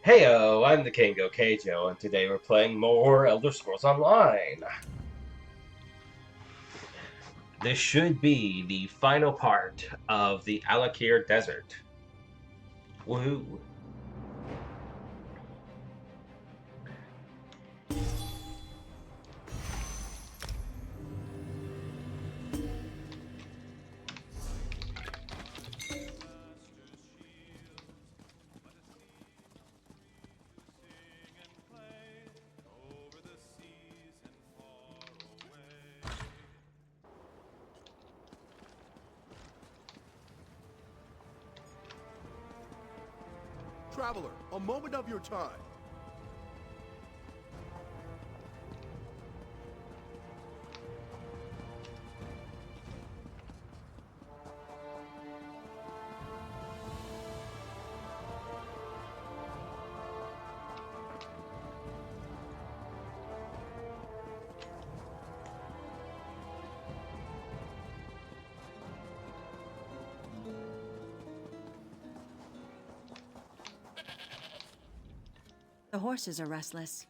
Heyo, I'm the King Keijo, and today we're playing more Elder Scrolls Online. This should be the final part of the Alik'r Desert. Woohoo! Traveler, a moment of your time. The horses are restless.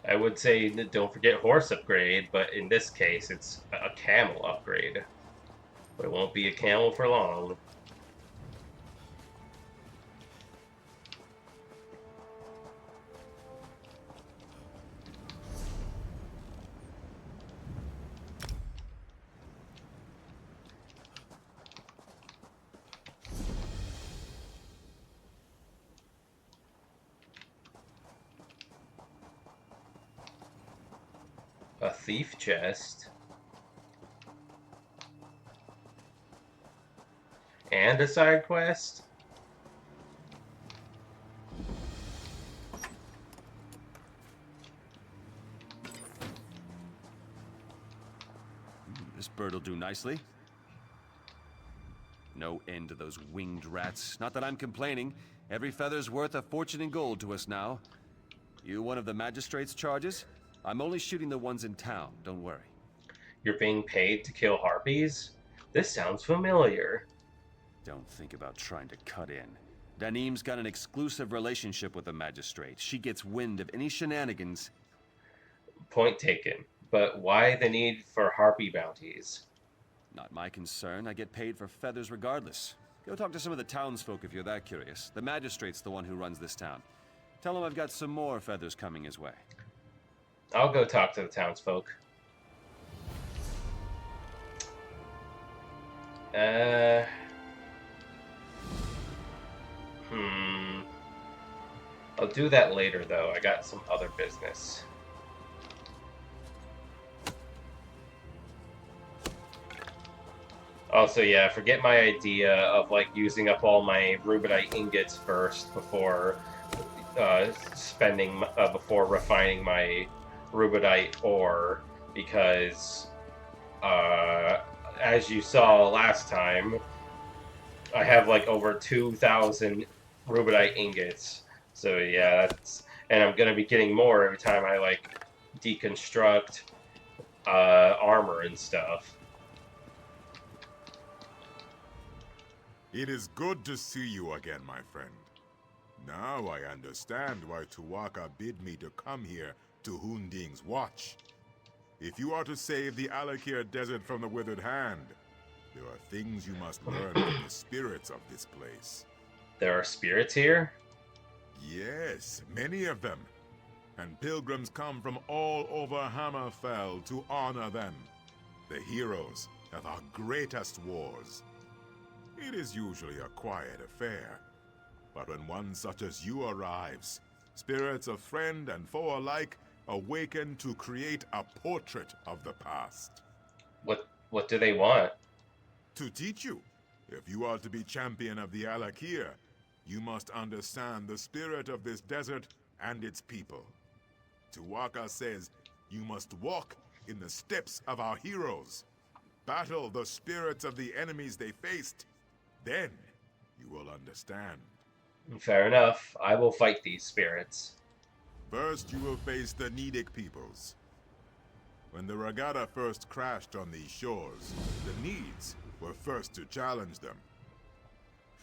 I would say don't forget horse upgrade, but in this case it's a camel upgrade. But it won't be a camel for long. A thief chest. And a side quest? This bird'll do nicely. No end to those winged rats. Not that I'm complaining. Every feather's worth a fortune in gold to us now. You one of the magistrate's charges? I'm only shooting the ones in town, don't worry. You're being paid to kill harpies? This sounds familiar. Don't think about trying to cut in. Danim's got an exclusive relationship with the magistrate. She gets wind of any shenanigans. Point taken. But why the need for harpy bounties? Not my concern. I get paid for feathers regardless. Go talk to some of the townsfolk if you're that curious. The magistrate's the one who runs this town. Tell him I've got some more feathers coming his way. I'll go talk to the townsfolk. I'll do that later, though. I got some other business. Also, yeah, forget my idea of, like, using up all my rubidite ingots first before before refining my rubidite ore, because, as you saw last time, I have, like, over 2,000 rubidite ingots. So, yeah, and I'm gonna be getting more every time I, like, deconstruct armor and stuff. It is good to see you again, my friend. Now I understand why Tuwaka bid me to come here to Hunding's watch. If you are to save the Alik'r Desert from the Withered Hand, there are things you must learn from the spirits of this place. There are spirits here? Yes, many of them. And pilgrims come from all over Hammerfell to honor them, the heroes of our greatest wars. It is usually a quiet affair, but when one such as you arrives, spirits of friend and foe alike awaken to create a portrait of the past. What do they want? To teach you. If you are to be champion of the Alik'r, you must understand the spirit of this desert and its people. Tuwaka says you must walk in the steps of our heroes, battle the spirits of the enemies they faced. Then you will understand. Fair enough. I will fight these spirits. First, you will face the Nedic peoples. When the regatta first crashed on these shores, the Needs, were first to challenge them.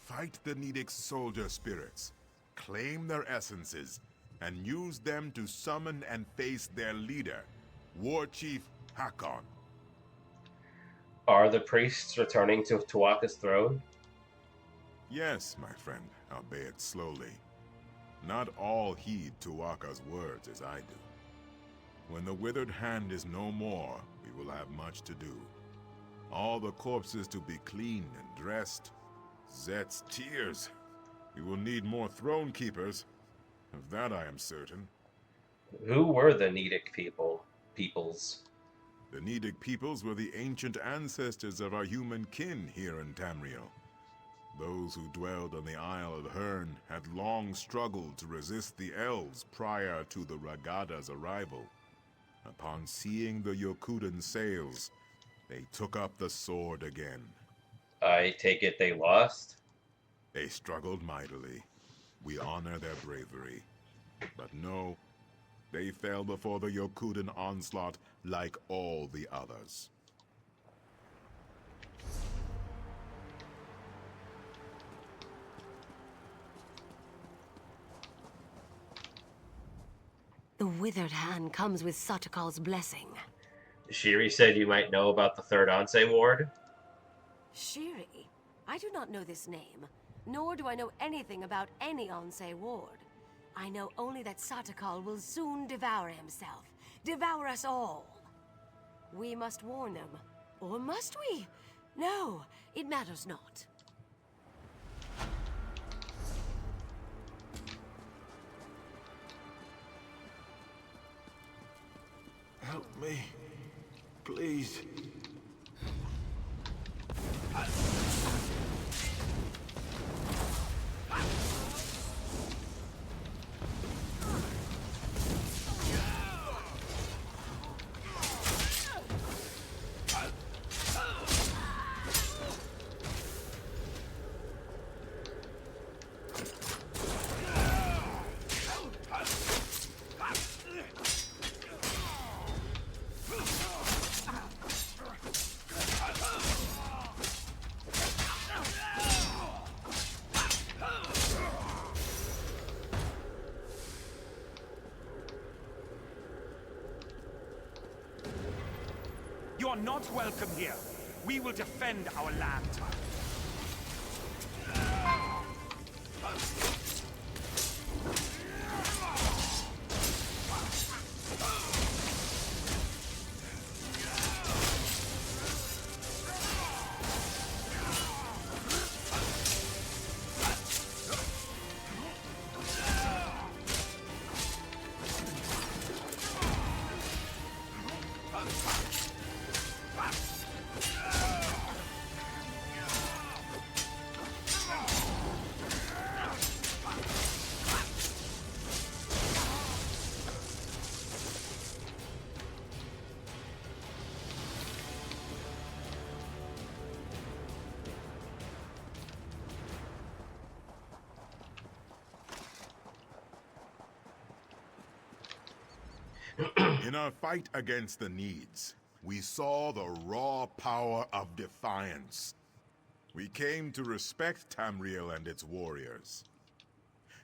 Fight the Nedic soldier spirits, claim their essences, and use them to summon and face their leader, War Chief Hakon. Are the priests returning to Tuatha's throne? Yes, my friend, albeit slowly. Not all heed Tuatha's words as I do. When the withered hand is no more, we will have much to do. All the corpses to be cleaned and dressed. Zet's tears. We will need more throne keepers. Of that I am certain. Who were the Nedic peoples? The Nedic peoples were the ancient ancestors of our human kin here in Tamriel. Those who dwelled on the Isle of Herne had long struggled to resist the elves prior to the Ragada's arrival. Upon seeing the Yokudan sails, they took up the sword again. I take it they lost? They struggled mightily. We honor their bravery. But no, they fell before the Yokudan onslaught like all the others. The withered hand comes with Satakal's blessing. Shiri said you might know about the Third Onse Ward. Shiri? I do not know this name, nor do I know anything about any Onse ward. I know only that Satakal will soon devour himself, devour us all. We must warn them, or must we? No, it matters not. Help me. Please. You are not welcome here. We will defend our land. In our fight against the Needs, we saw the raw power of defiance. We came to respect Tamriel and its warriors.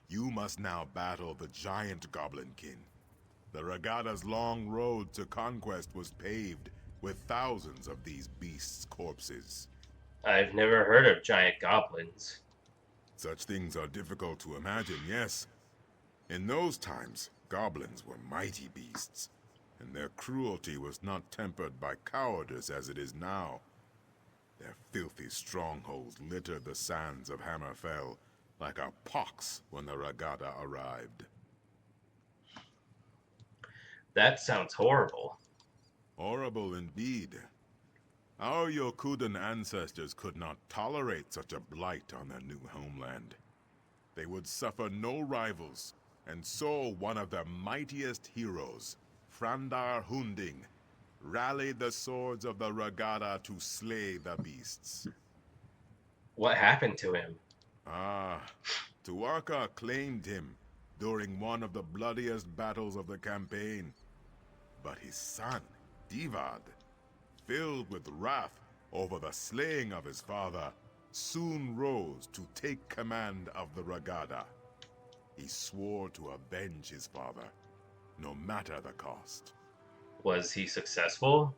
You must now battle the giant goblinkin. The Ragada's long road to conquest was paved with thousands of these beasts' corpses. I've never heard of giant goblins. Such things are difficult to imagine, yes. In those times, goblins were mighty beasts, and their cruelty was not tempered by cowardice as it is now. Their filthy strongholds littered the sands of Hammerfell like a pox when the Ragada arrived. That sounds horrible. Horrible indeed. Our Yokudan ancestors could not tolerate such a blight on their new homeland. They would suffer no rivals, and so one of their mightiest heroes, Frandar Hunding, rallied the swords of the Ragada to slay the beasts. What happened to him? Tuatha claimed him during one of the bloodiest battles of the campaign. But his son, Divad, filled with wrath, over the slaying of his father, soon rose to take command of the Regada. He swore to avenge his father, no matter the cost. Was he successful?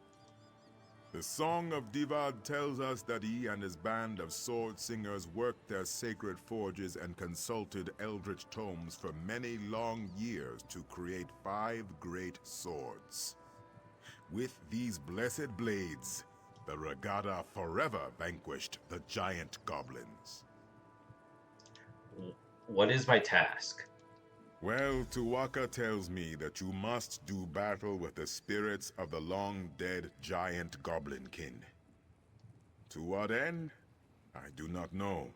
The Song of Divad tells us that he and his band of sword singers worked their sacred forges and consulted eldritch tomes for many long years to create 5 great swords. With these blessed blades, the Regada forever vanquished the giant goblins. What is my task? Well, Tuwaka tells me that you must do battle with the spirits of the long-dead giant goblin-kin. To what end? I do not know.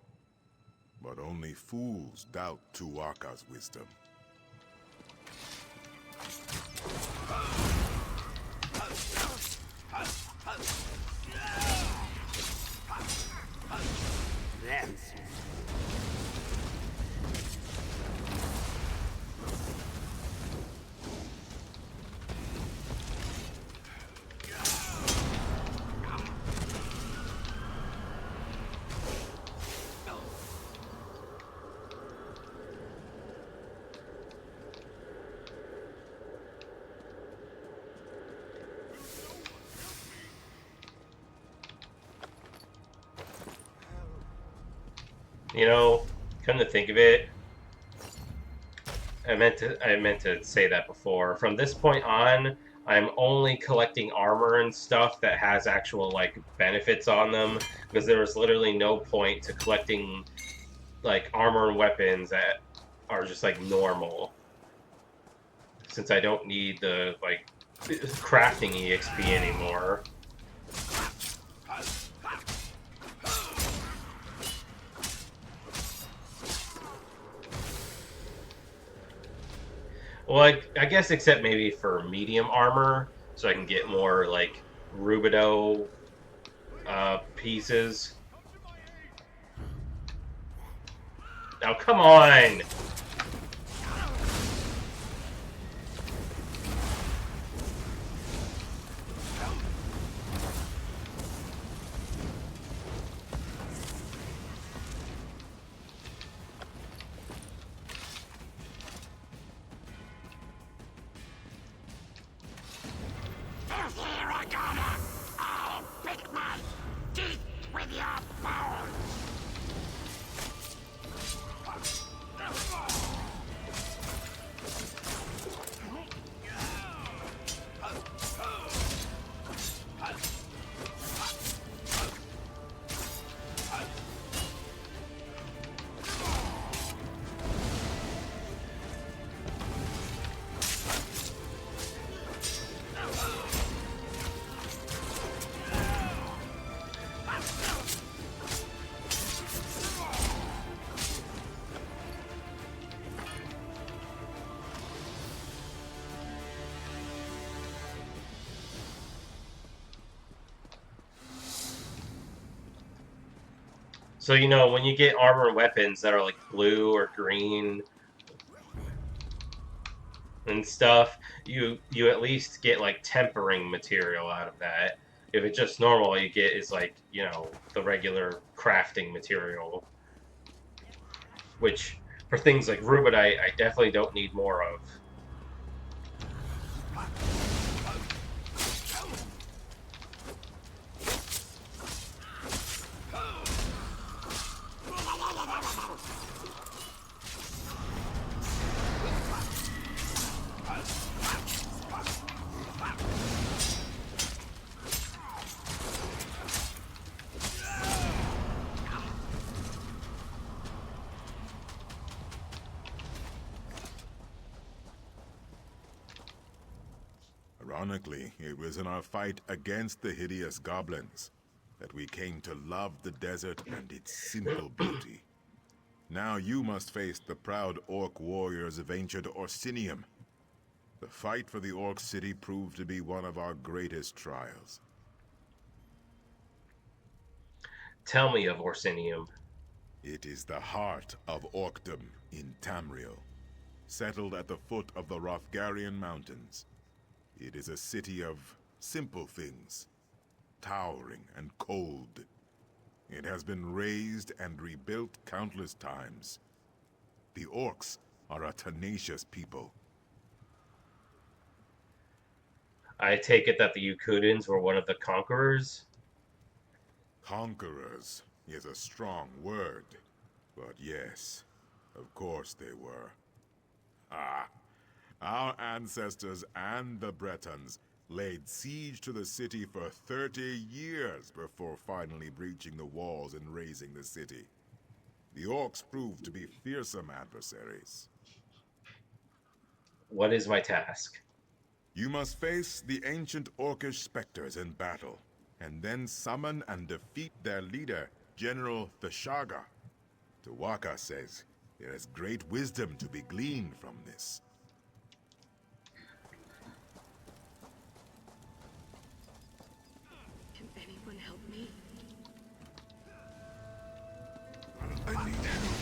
But only fools doubt Tuwaka's wisdom. That's You know, come to think of it, I meant to say that before. From this point on, I'm only collecting armor and stuff that has actual like benefits on them, because there was literally no point to collecting like armor and weapons that are just like normal, since I don't need the like crafting EXP anymore. Well, I guess except maybe for medium armor, so I can get more like rubido pieces. Now, come on! So, you know, when you get armor and weapons that are like blue or green and stuff, you at least get like tempering material out of that. If it's just normal, all you get is like, you know, the regular crafting material, which for things like rubidite, I definitely don't need more of. Ironically, it was in our fight against the hideous goblins that we came to love the desert and its simple beauty. Now you must face the proud orc warriors of ancient Orsinium. The fight for the orc city proved to be one of our greatest trials. Tell me of Orsinium. It is the heart of Orcdom in Tamriel, settled at the foot of the Rothgarian Mountains. It is a city of simple things. towering and cold. It has been razed and rebuilt countless times. The orcs are a tenacious people. I take it that the Yukudans were one of the conquerors? Conquerors is a strong word, but yes, of course they were. Ah, our ancestors and the Bretons laid siege to the city for 30 years before finally breaching the walls and razing the city. The orcs proved to be fearsome adversaries. What is my task? You must face the ancient orcish specters in battle, and then summon and defeat their leader, General Thashaga. Tawaka says there is great wisdom to be gleaned from this. Can anyone help me? I need help.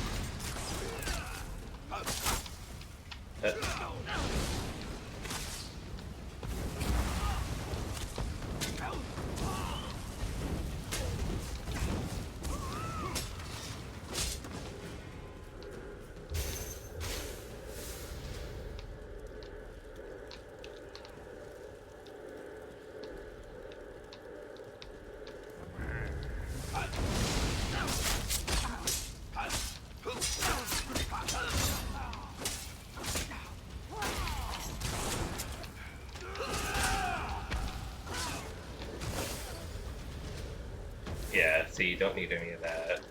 Yeah, see, you don't need any of that.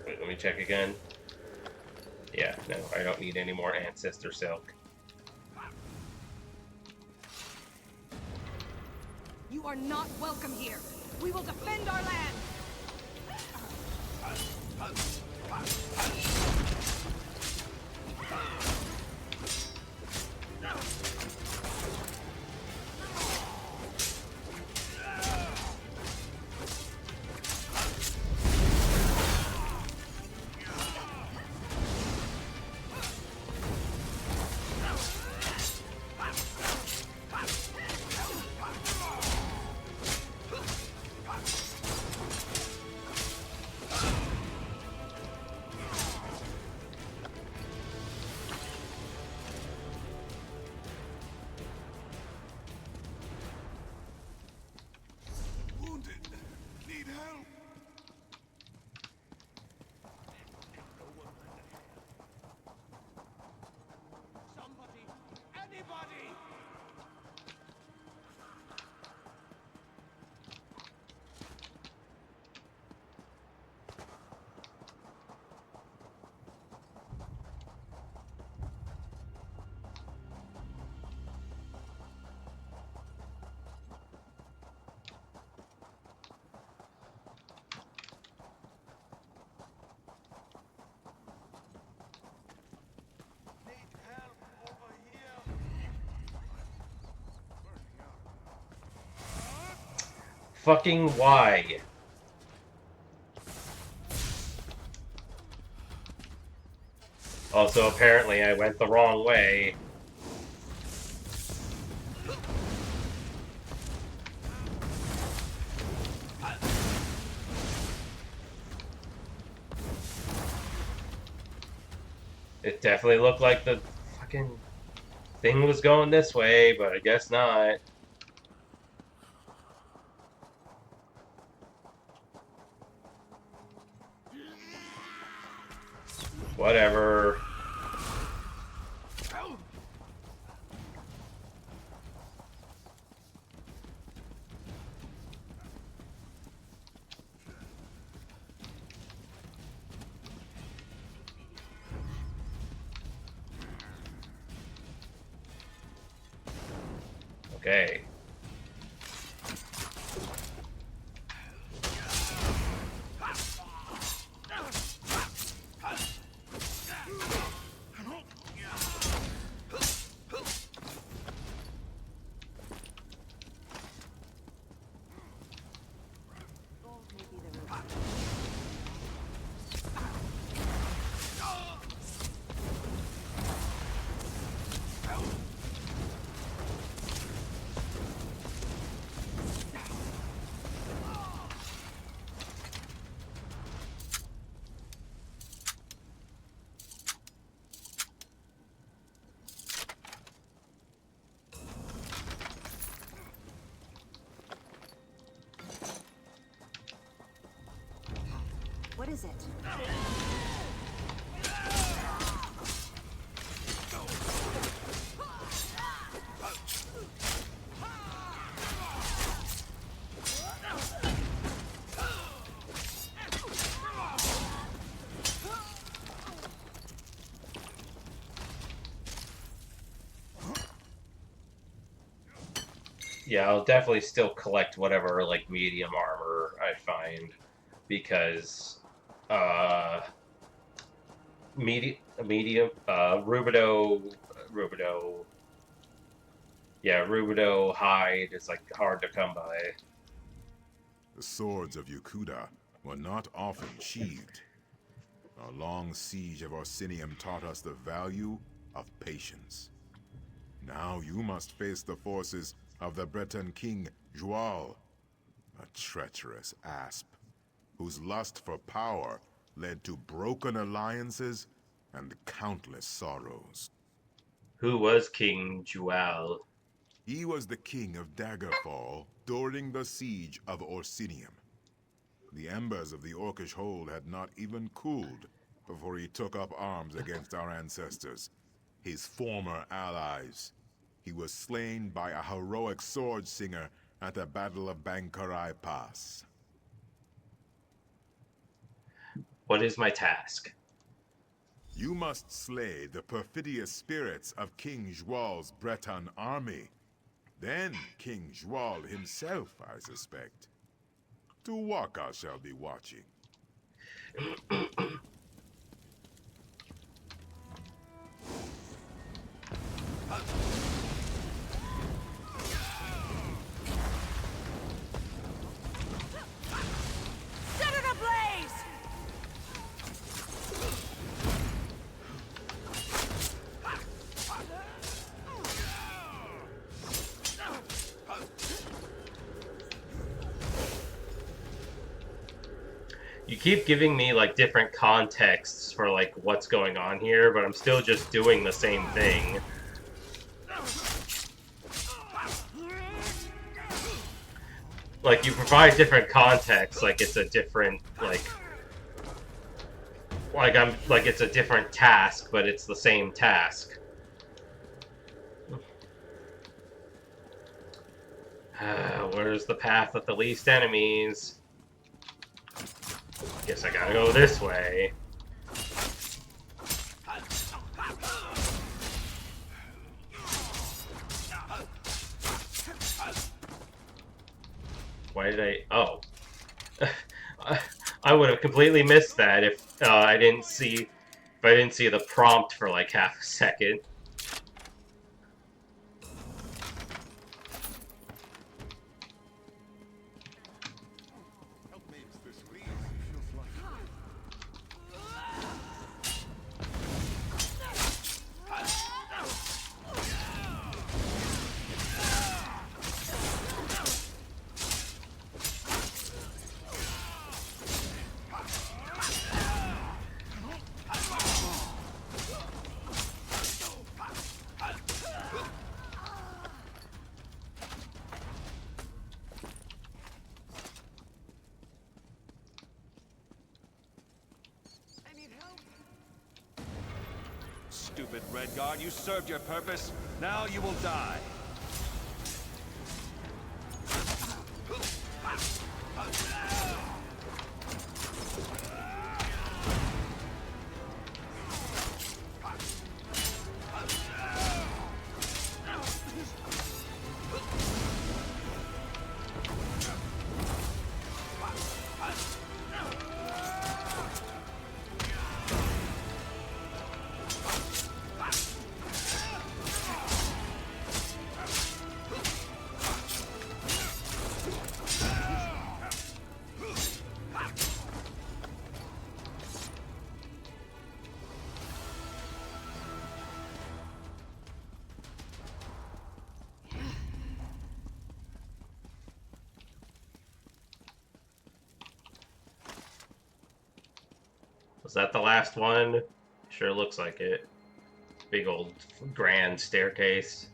Wait, let me check again. Yeah, no, I don't need any more Ancestor Silk. You are not welcome here. We will defend our land. Wounded. Need help. Somebody! Anybody! Need help over here. Fucking why? Also, apparently I went the wrong way. It definitely looked like the fucking thing was going this way, but I guess not. Whatever. Okay. What is it? Yeah, I'll definitely still collect whatever like medium armor I find because uh medium Rubido yeah, Rubido hide is like hard to come by. The swords of Yukuda were not often sheathed. A long siege of Orsinium taught us the value of patience. Now you must face the forces of the Breton king, Joal, a treacherous asp, whose lust for power led to broken alliances and countless sorrows. Who was King Jual? He was the king of Daggerfall during the siege of Orsinium. The embers of the Orcish hold had not even cooled before he took up arms against our ancestors, his former allies. He was slain by a heroic sword singer at the Battle of Bankarai Pass. What is my task? You must slay the perfidious spirits of King Joal's Breton army. Then King Joal himself, I suspect. To Waka shall be watching. Set it ablaze! You keep giving me like different contexts for like what's going on here, but I'm still just doing the same thing. Like you provide different contexts, like it's a different like it's a different task, but it's the same task. Where's the path with the least enemies? Guess I gotta go this way. Why did I... Oh. I would have completely missed that if I didn't see the prompt for like half a second. Stupid Redguard, you served your purpose. Now you will die. Was that the last one? Sure looks like it. Big old grand staircase.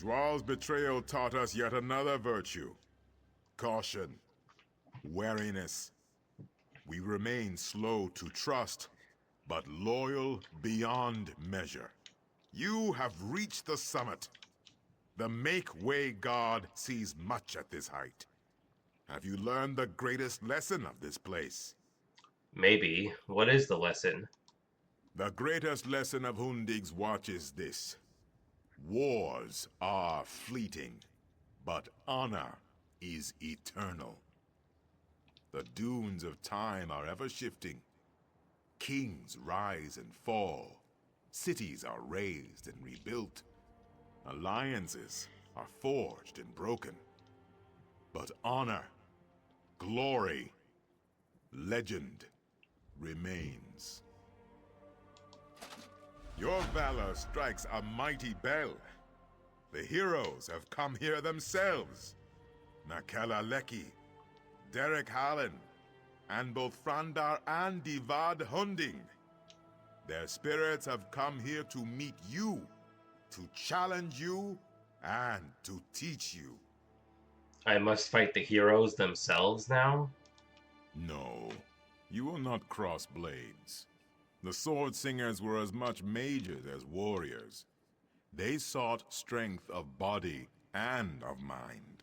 Dwal's betrayal taught us yet another virtue. Caution. Wariness. We remain slow to trust, but loyal beyond measure. You have reached the summit. The Make-Way God sees much at this height. Have you learned the greatest lesson of this place? Maybe. What is the lesson? The greatest lesson of Hundig's watch is this. Wars are fleeting, but honor is eternal. The dunes of time are ever shifting. Kings rise and fall. Cities are raised and rebuilt. Alliances are forged and broken. But honor, glory, legend remains. Your valor strikes a mighty bell. The heroes have come here themselves. Nakela Leki, Derek Hallen, and both Frandar and Divad Hunding. Their spirits have come here to meet you, to challenge you, and to teach you. I must fight the heroes themselves now? No, you will not cross blades. The Sword Singers were as much mages as warriors. They sought strength of body and of mind.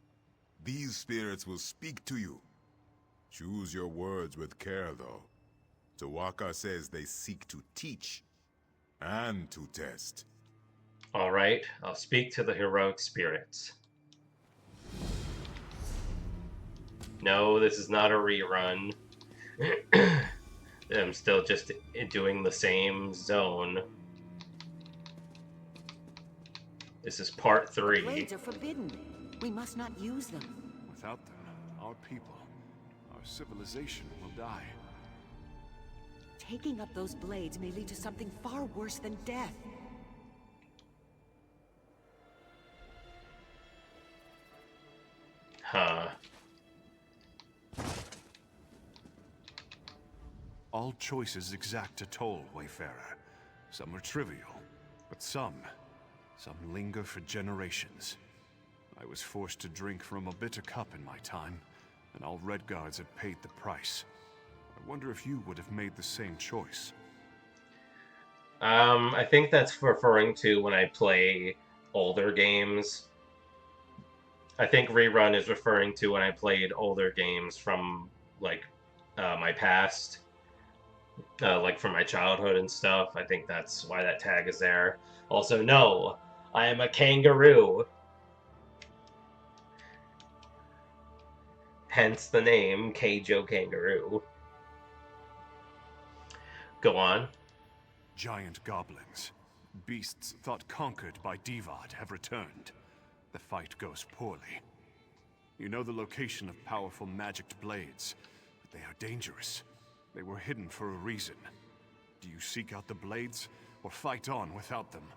These spirits will speak to you. Choose your words with care, though. Tawaka says they seek to teach and to test. Alright, I'll speak to the heroic spirits. No, this is not a rerun. I'm still just doing the same zone. This is part 3. Blades are forbidden. We must not use them. Without them, our people, our civilization will die. Taking up those blades may lead to something far worse than death. Huh. All choices exact a toll, Wayfarer. Some are trivial, but some linger for generations. I was forced to drink from a bitter cup in my time, and all Redguards had paid the price. I wonder if you would have made the same choice. I think that's referring to when I play older games. I think rerun is referring to when I played older games from, like, my past. Like, from my childhood and stuff. I think that's why that tag is there. Also, no, I am a kangaroo. Hence the name, Keijo Kangaroo. Go on. Giant goblins, beasts thought conquered by Divad, have returned. The fight goes poorly. You know the location of powerful magicked blades, but they are dangerous. They were hidden for a reason. Do you seek out the blades, or fight on without them?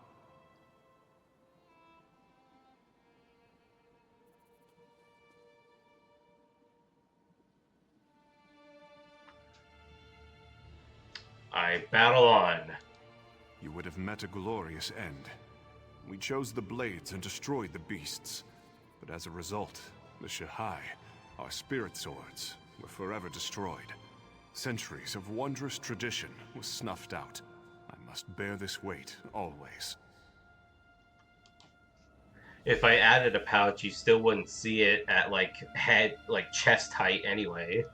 I battle on. You would have met a glorious end. We chose the blades and destroyed the beasts. But as a result, the Shahai, our spirit swords, were forever destroyed. Centuries of wondrous tradition was snuffed out. I must bear this weight, always. If I added a pouch, you still wouldn't see it at, like, chest height anyway.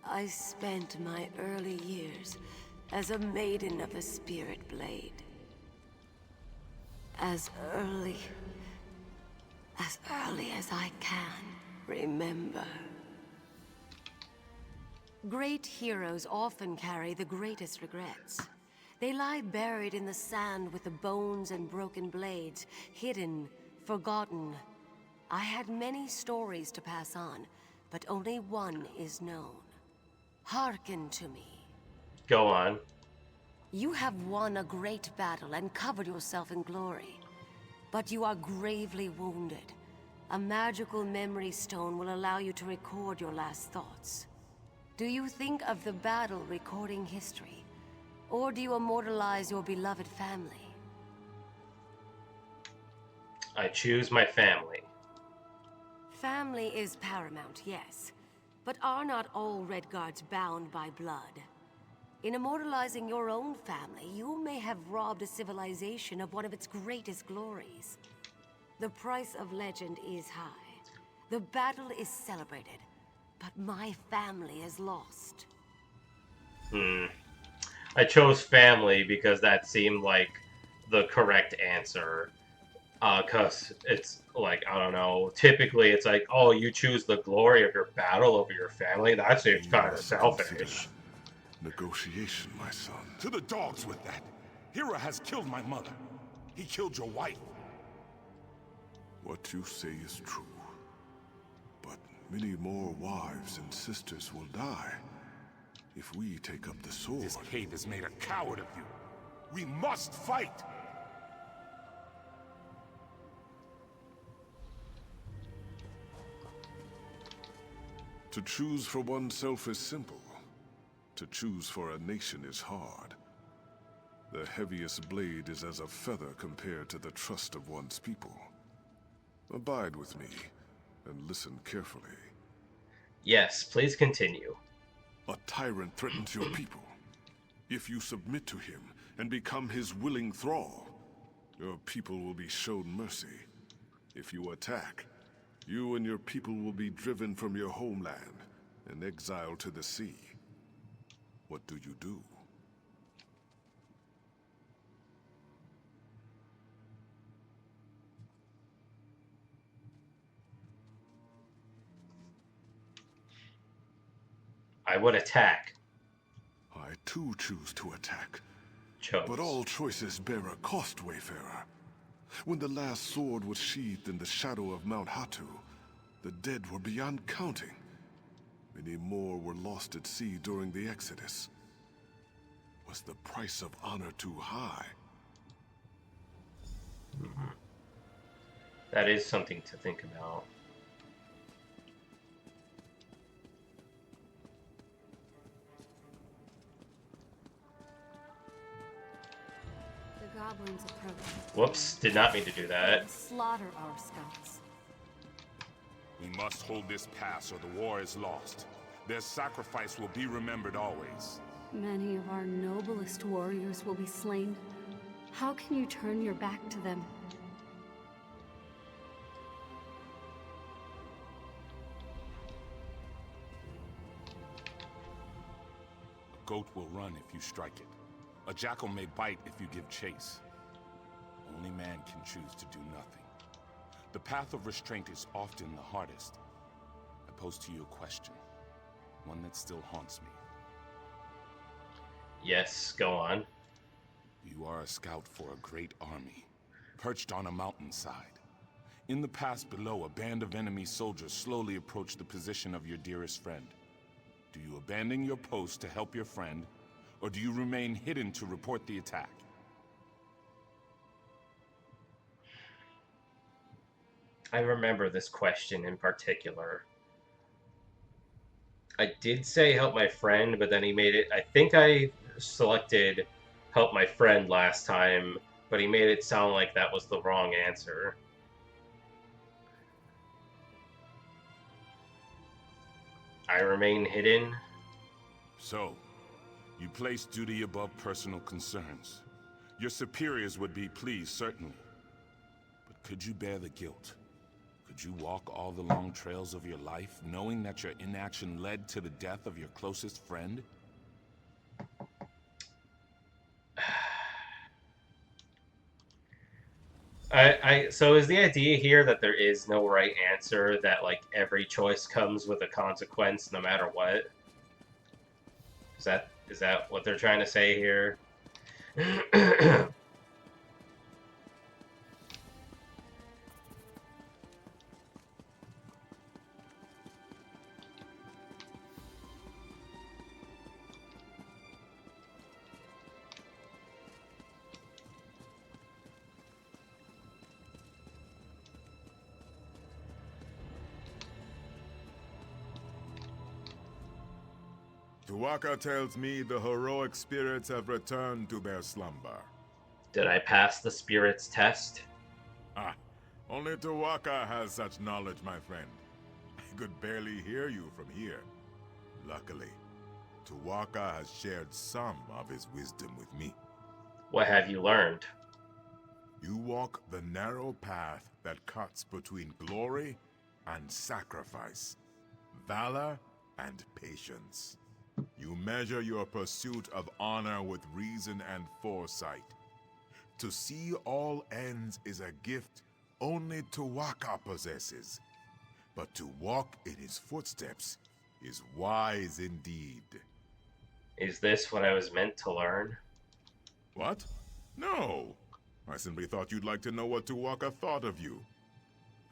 I spent my early years as a maiden of the Spirit Blade. As early as I can remember. Great heroes often carry the greatest regrets. They lie buried in the sand with the bones and broken blades, hidden, forgotten. I had many stories to pass on, but only one is known. Hearken to me. Go on. You have won a great battle and covered yourself in glory. But you are gravely wounded. A magical memory stone will allow you to record your last thoughts. Do you think of the battle recording history? Or do you immortalize your beloved family? I choose my family. Family is paramount, yes. But are not all Redguards bound by blood? In immortalizing your own family, you may have robbed a civilization of one of its greatest glories. The price of legend is high. The battle is celebrated, but my family is lost. I chose family because that seemed like the correct answer. Cause it's like, I don't know, typically it's like, oh, you choose the glory of your battle over your family? That seems You kind of must selfish. consider negotiation, my son. To the dogs with that! Hira has killed my mother. He killed your wife. What you say is true. But many more wives and sisters will die if we take up the sword. This cave has made a coward of you. We must fight! To choose for oneself is simple. To choose for a nation is hard. The heaviest blade is as a feather compared to the trust of one's people. Abide with me, and listen carefully. Yes, please continue. A tyrant threatens your people. If you submit to him and become his willing thrall, your people will be shown mercy. If you attack, you and your people will be driven from your homeland and exiled to the sea. What do you do? I would attack. I too choose to attack. Chose. But all choices bear a cost, Wayfarer. When the last sword was sheathed in the shadow of Mount Hatu, the dead were beyond counting. Many more were lost at sea during the Exodus. Was the price of honor too high? That is something to think about. The goblins approach. Whoops, did not mean to do that. Slaughter our scouts. We must hold this pass or the war is lost. Their sacrifice will be remembered always. Many of our noblest warriors will be slain. How can you turn your back to them? A goat will run if you strike it. A jackal may bite if you give chase. Only man can choose to do nothing. The path of restraint is often the hardest. I pose to you a question, one that still haunts me. Yes, go on. You are a scout for a great army, perched on a mountainside. In the pass below, a band of enemy soldiers slowly approach the position of your dearest friend. Do you abandon your post to help your friend, or do you remain hidden to report the attack? I remember this question in particular. I did say help my friend, but then he made it... I think I selected help my friend last time, but he made it sound like that was the wrong answer. I remain hidden. So, you place duty above personal concerns. Your superiors would be pleased, certainly. But could you bear the guilt? Could you walk all the long trails of your life, knowing that your inaction led to the death of your closest friend? So is the idea here that there is no right answer, that like every choice comes with a consequence no matter what? Is that what they're trying to say here? Tuwaka tells me the heroic spirits have returned to their slumber. Did I pass the spirit's test? Ah, only Tuwaka has such knowledge, my friend. I could barely hear you from here. Luckily, Tuwaka has shared some of his wisdom with me. What have you learned? You walk the narrow path that cuts between glory and sacrifice, valor and patience. You measure your pursuit of honor with reason and foresight. To see all ends is a gift only Tuwaka possesses. But to walk in his footsteps is wise indeed. Is this what I was meant to learn? What? No. I simply thought you'd like to know what Tuwaka thought of you.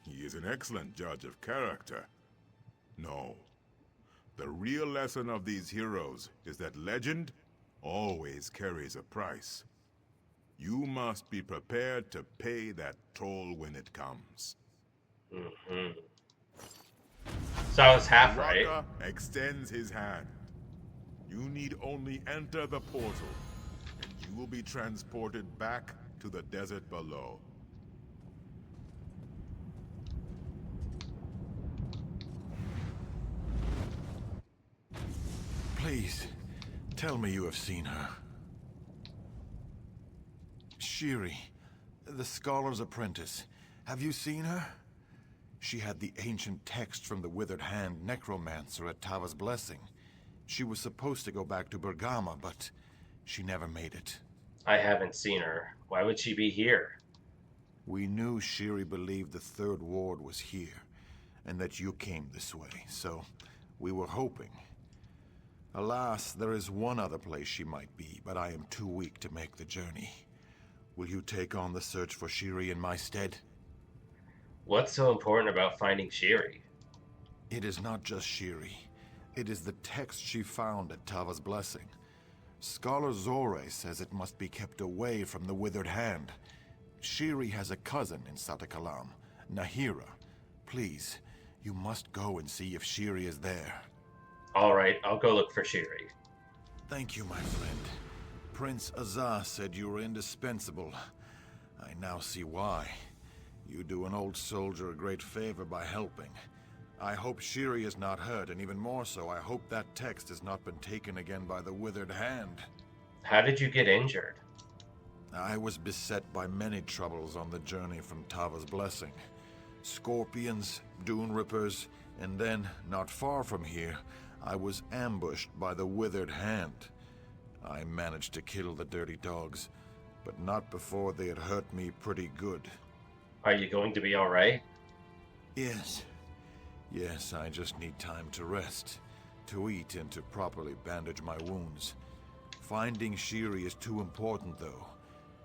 He is an excellent judge of character. No. The real lesson of these heroes is that legend always carries a price. You must be prepared to pay that toll when it comes. Mm-hmm. So I was half right. Tuwaka extends his hand. You need only enter the portal, and you will be transported back to the desert below. Please, tell me you have seen her. Shiri, the scholar's apprentice. Have you seen her? She had the ancient text from the Withered Hand necromancer at Tava's Blessing. She was supposed to go back to Bergama, but she never made it. I haven't seen her. Why would she be here? We knew Shiri believed the Third Ward was here, and that you came this way, so we were hoping. Alas, there is one other place she might be, but I am too weak to make the journey. Will you take on the search for Shiri in my stead? What's so important about finding Shiri? It is not just Shiri. It is the text she found at Tava's Blessing. Scholar Zore says it must be kept away from the Withered Hand. Shiri has a cousin in Satakalam, Nahira. Please, you must go and see if Shiri is there. Alright, I'll go look for Shiri. Thank you, my friend. Prince Azah said you were indispensable. I now see why. You do an old soldier a great favor by helping. I hope Shiri is not hurt, and even more so, I hope that text has not been taken again by the Withered Hand. How did you get injured? I was beset by many troubles on the journey from Tava's Blessing. Scorpions, dune rippers, and then, not far from here, I was ambushed by the Withered Hand. I managed to kill the dirty dogs, but not before they had hurt me pretty good. Are you going to be alright? Yes. Yes, I just need time to rest, to eat, and to properly bandage my wounds. Finding Shiri is too important, though.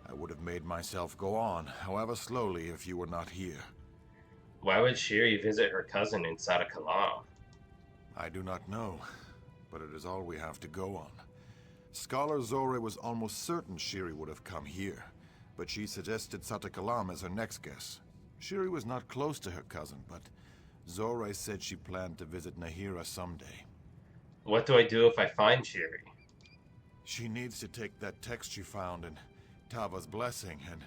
I would have made myself go on, however slowly, if you were not here. Why would Shiri visit her cousin in Satakalam? I do not know, but it is all we have to go on. Scholar Zore was almost certain Shiri would have come here, but she suggested Satakalam as her next guess. Shiri was not close to her cousin, but Zore said she planned to visit Nahira someday. What do I do if I find Shiri? She needs to take that text she found in Tava's Blessing and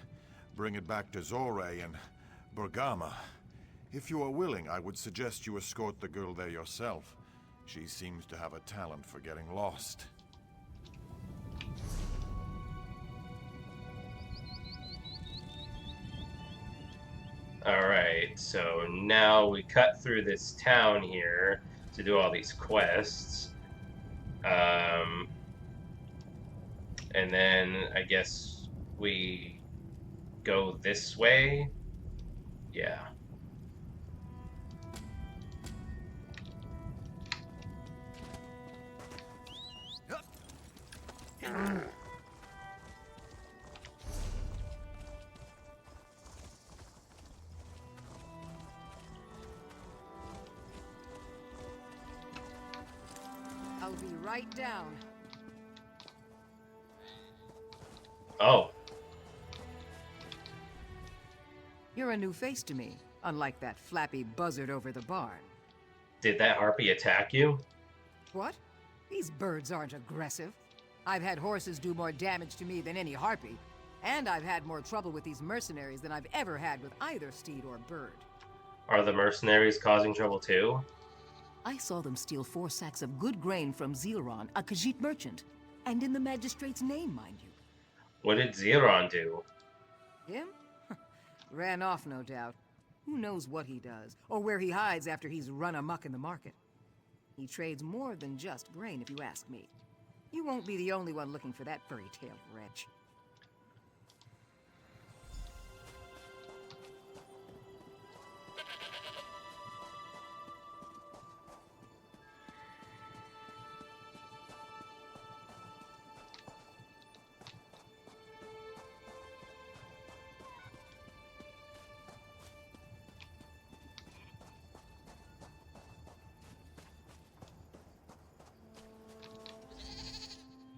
bring it back to Zore and Bergama. If you are willing, I would suggest you escort the girl there yourself. She seems to have a talent for getting lost. Alright, so now we cut through this town here to do all these quests. And then I guess we go this way? Yeah. I'll be right down. Oh. You're a new face to me, unlike that flappy buzzard over the barn. Did that harpy attack you? What? These birds aren't aggressive. I've had horses do more damage to me than any harpy. And I've had more trouble with these mercenaries than I've ever had with either steed or bird. Are the mercenaries causing trouble too? I saw them steal 4 sacks of good grain from Zilron, a Khajiit merchant. And in the magistrate's name, mind you. What did Zeron do? Him? Ran off, no doubt. Who knows what he does, or where he hides after he's run amok in the market. He trades more than just grain, if you ask me. You won't be the only one looking for that fairy-tale wretch.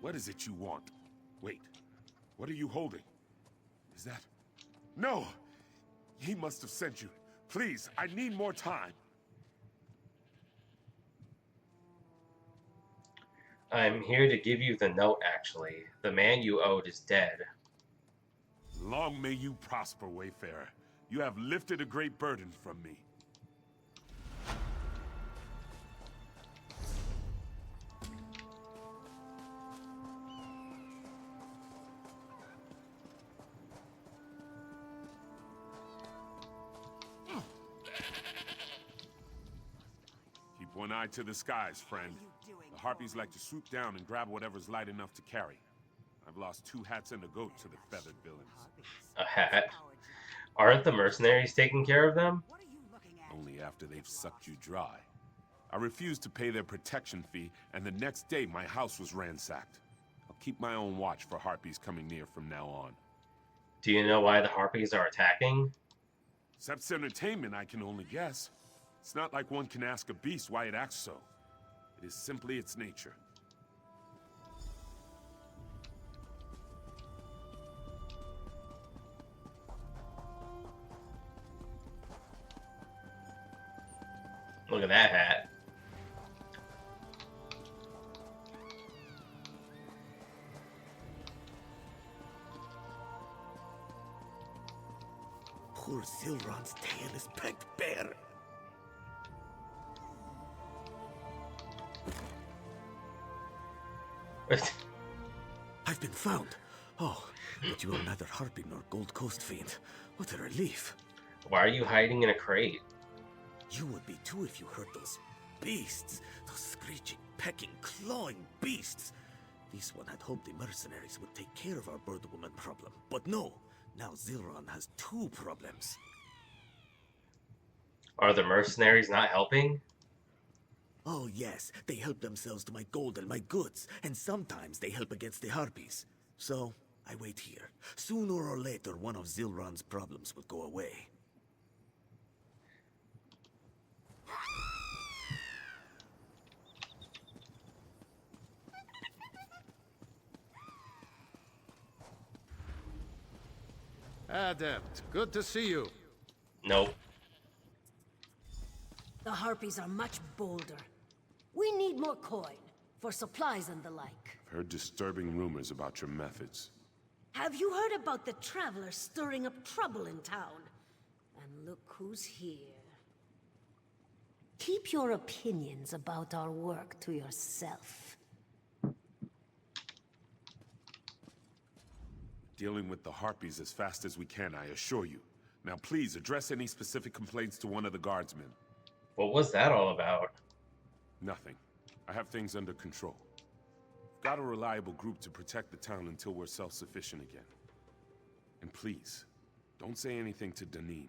What is it you want? Wait, what are you holding? Is that... No! He must have sent you. Please, I need more time. I'm here to give you the note, actually. The man you owed is dead. Long may you prosper, Wayfarer. You have lifted a great burden from me. Keep one eye to the skies, friend. The harpies like to swoop down and grab whatever's light enough to carry. I've lost 2 hats and a goat to the feathered villains. A hat? Aren't the mercenaries taking care of them? Only after they've sucked you dry. I refused to pay their protection fee, and the next day my house was ransacked. I'll keep my own watch for harpies coming near from now on. Do you know why the harpies are attacking? Except entertainment, I can only guess. It's not like one can ask a beast why it acts so. It is simply its nature. Look at that hat. Poor Zilron's tail is pecked bare. I've been found. Oh, but you are neither harpy nor Gold Coast fiend. What a relief. Why are you hiding in a crate? You would be too if you heard those beasts. Those screeching, pecking, clawing beasts. This one had hoped the mercenaries would take care of our bird woman problem. But no, now Zilron has 2 problems. Are the mercenaries not helping? Oh yes, they help themselves to my gold and my goods, and sometimes they help against the harpies. So, I wait here. Sooner or later, one of Zilron's problems will go away. Adept, good to see you. Nope. The harpies are much bolder. We need more coin, for supplies and the like. I've heard disturbing rumors about your methods. Have you heard about the travelers stirring up trouble in town? And look who's here. Keep your opinions about our work to yourself. Dealing with the harpies as fast as we can, I assure you. Now please, address any specific complaints to one of the guardsmen. What was that all about? Nothing. I have things under control. I've got a reliable group to protect the town until we're self-sufficient again. And please, don't say anything to Danim.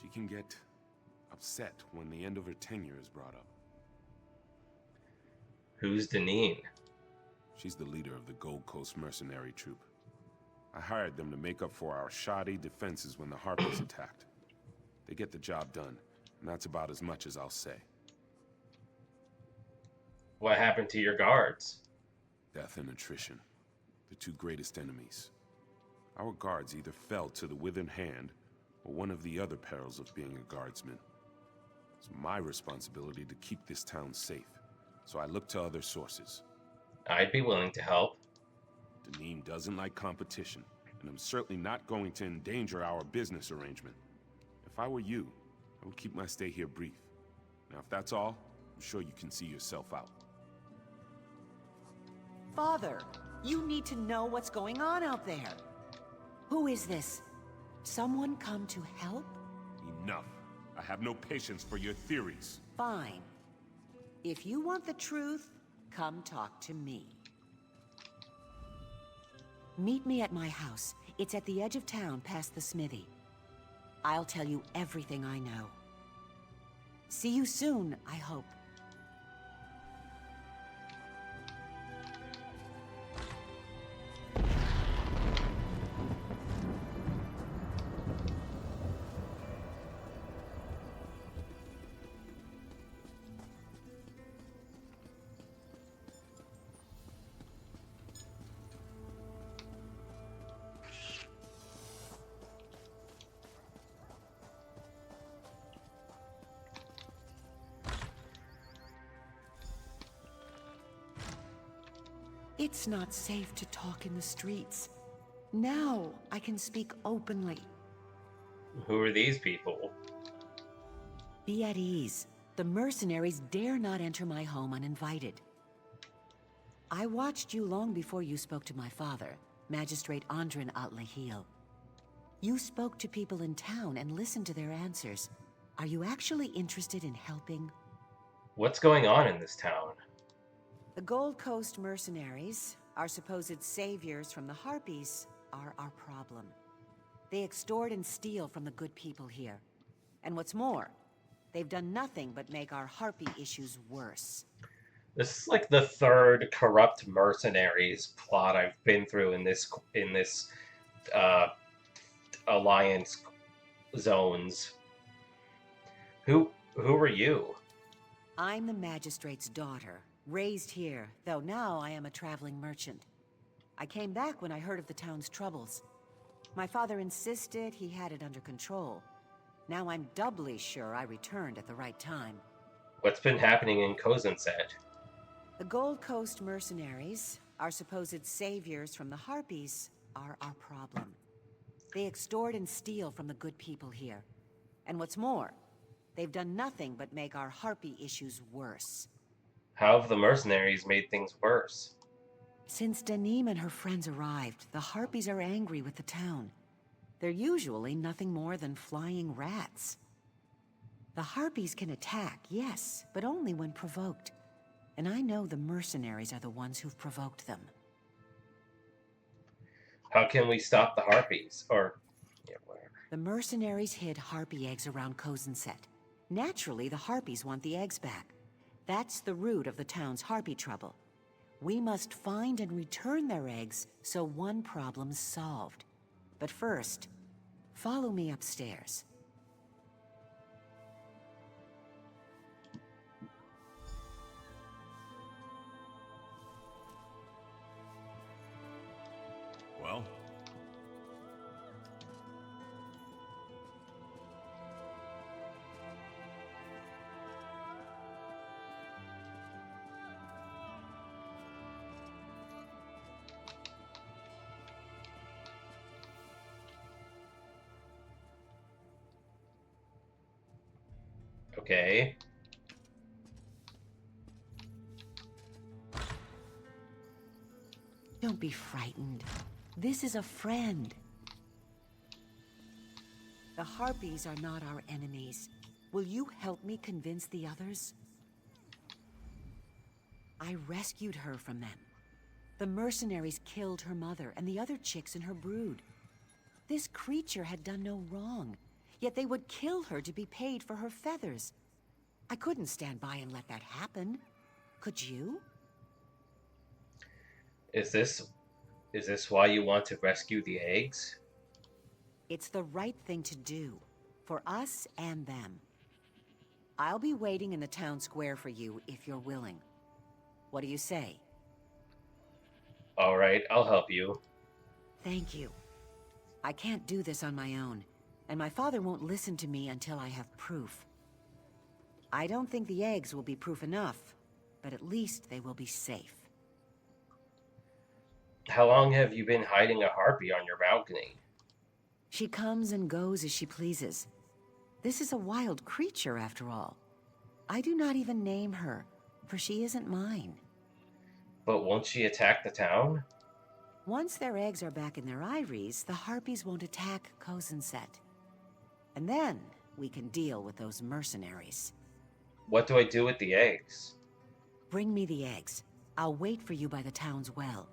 She can get upset when the end of her tenure is brought up. Who's Deneen? She's the leader of the Gold Coast mercenary troop. I hired them to make up for our shoddy defenses when the harpies attacked. They get the job done, and that's about as much as I'll say. What happened to your guards? Death and attrition. The 2 greatest enemies. Our guards either fell to the withered hand, or one of the other perils of being a guardsman. It's my responsibility to keep this town safe. so I looked to other sources. I'd be willing to help. Danim doesn't like competition, and I'm certainly not going to endanger our business arrangement. If I were you, I would keep my stay here brief. Now, if that's all, I'm sure you can see yourself out. Father, you need to know what's going on out there. Who is this? Someone come to help? Enough. I have no patience for your theories. Fine. If you want the truth, come talk to me. Meet me at my house. It's at the edge of town past the smithy. I'll tell you everything I know. See you soon, I hope. It's not safe to talk in the streets. Now I can speak openly. Who are these people? Be at ease. The mercenaries dare not enter my home uninvited. I watched you long before you spoke to my father, Magistrate Andrin Alik'r. You spoke to people in town and listened to their answers. Are you actually interested in helping? What's going on in this town? The Gold Coast mercenaries, our supposed saviors from the Harpies, are our problem. They extort and steal from the good people here. And what's more, they've done nothing but make our Harpy issues worse. This is like the third corrupt mercenaries plot I've been through in this alliance zones. Who are you? I'm the magistrate's daughter, raised here, though now I am a traveling merchant. I came back when I heard of the town's troubles. My father insisted he had it under control. Now I'm doubly sure I returned at the right time. What's been happening in Kozenset? The Gold Coast mercenaries, our supposed saviors from the Harpies, are our problem. They extort and steal from the good people here. And what's more, they've done nothing but make our Harpy issues worse. How have the mercenaries made things worse? Since Danim and her friends arrived, the Harpies are angry with the town. They're usually nothing more than flying rats. The Harpies can attack, yes, but only when provoked. And I know the mercenaries are the ones who've provoked them. How can we stop the Harpies? Or, yeah, whatever. The mercenaries hid Harpy eggs around Kozenset. Naturally, the Harpies want the eggs back. That's the root of the town's Harpy trouble. We must find and return their eggs so one problem's solved. But first, follow me upstairs. Well? Okay. Don't be frightened. This is a friend. The Harpies are not our enemies. Will you help me convince the others? I rescued her from them. The mercenaries killed her mother and the other chicks in her brood. This creature had done no wrong, yet they would kill her to be paid for her feathers. I couldn't stand by and let that happen. Could you? Is this why you want to rescue the eggs? It's the right thing to do, for us and them. I'll be waiting in the town square for you if you're willing. What do you say? All right, I'll help you. Thank you. I can't do this on my own, and my father won't listen to me until I have proof. I don't think the eggs will be proof enough, but at least they will be safe. How long have you been hiding a harpy on your balcony? She comes and goes as she pleases. This is a wild creature, after all. I do not even name her, for she isn't mine. But won't she attack the town? Once their eggs are back in their eyries, the harpies won't attack Kozenset. And then we can deal with those mercenaries. What do I do with the eggs? Bring me the eggs. I'll wait for you by the town's well.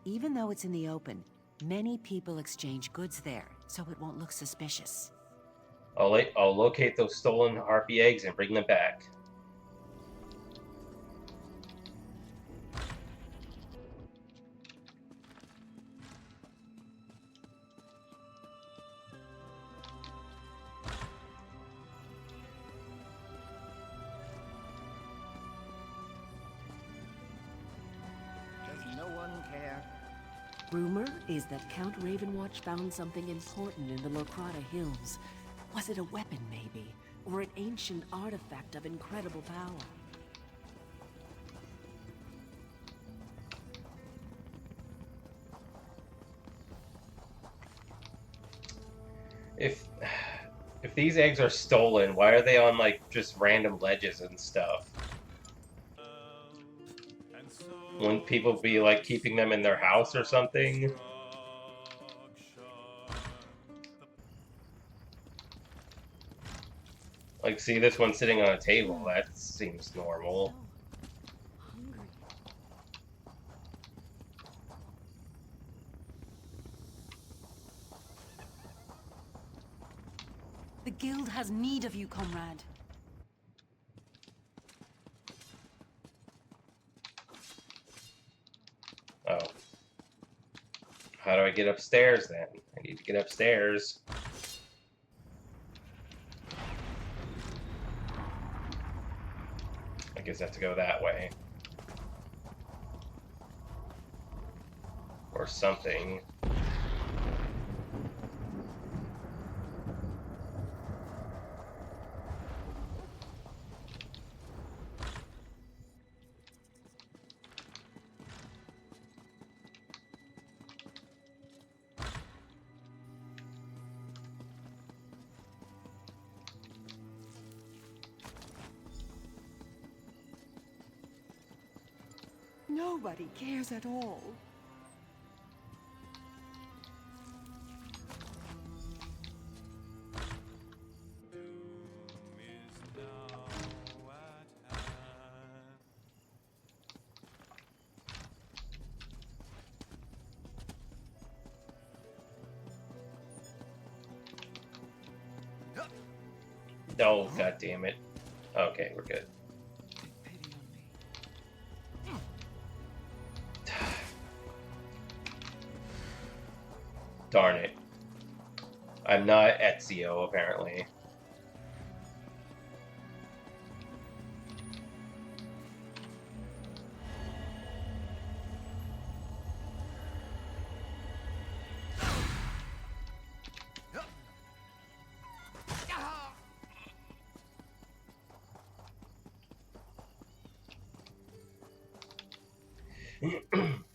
Even though it's in the open, many people exchange goods there, so it won't look suspicious. I'll locate those stolen harpy eggs and bring them back. Does no one care? Rumor is that Count Ravenwatch found something important in the Locrata Hills. Was it a weapon, maybe? Or an ancient artifact of incredible power? If these eggs are stolen, why are they on like just random ledges and stuff? Wouldn't people be like keeping them in their house or something? Like, see this one sitting on a table, that seems normal. The guild has need of you, comrade. Oh. How do I get upstairs then? I need to get upstairs. I guess I have to go that way. Or something. Nobody cares at all. Oh, god damn it. Okay, we're good. Darn it. I'm not Ezio, apparently.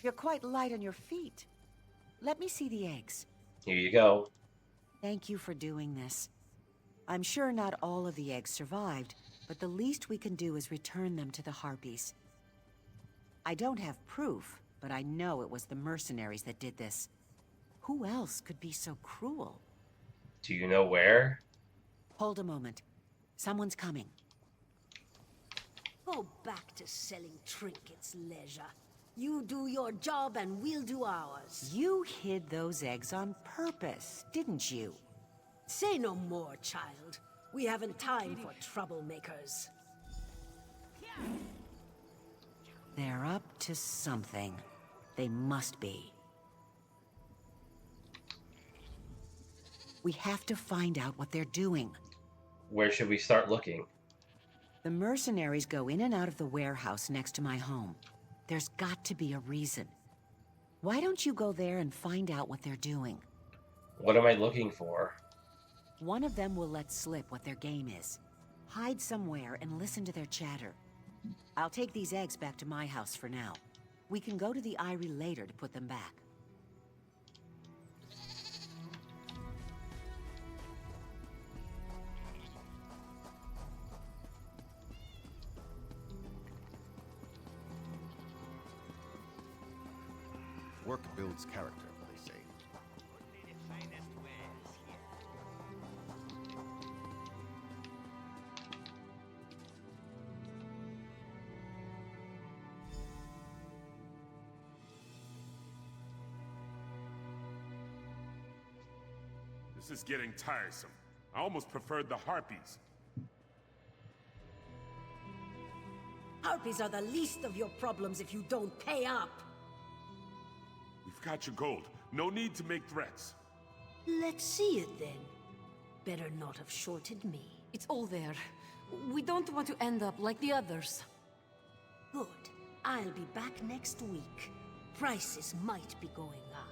You're quite light on your feet. Let me see the eggs. Here you go. Thank you for doing this. I'm sure not all of the eggs survived, but the least we can do is return them to the Harpies. I don't have proof, but I know it was the mercenaries that did this. Who else could be so cruel? Do you know where? Hold a moment. Someone's coming. Go back to selling trinkets, leisure. You do your job and we'll do ours. You hid those eggs on purpose, didn't you? Say no more, child. We haven't time for troublemakers. They're up to something. They must be. We have to find out what they're doing. Where should we start looking? The mercenaries go in and out of the warehouse next to my home. There's got to be a reason. Why don't you go there and find out what they're doing? What am I looking for? One of them will let slip what their game is. Hide somewhere and listen to their chatter. I'll take these eggs back to my house for now. We can go to the Eyrie later to put them back. Work builds character, they say. This is getting tiresome. I almost preferred the Harpies. Harpies are the least of your problems if you don't pay up. We've got your gold. No need to make threats. Let's see it then. Better not have shorted me. It's all there. We don't want to end up like the others. Good. I'll be back next week. Prices might be going up.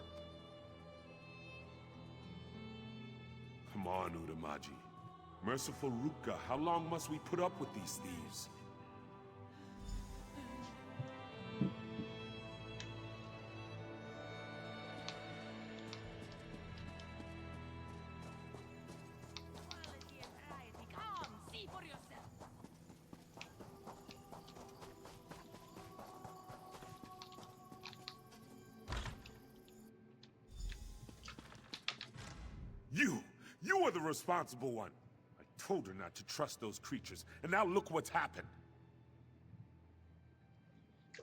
Come on, Udamaji. Merciful Ruka, how long must we put up with these thieves? You are the responsible one. I told her not to trust those creatures, and now look what's happened.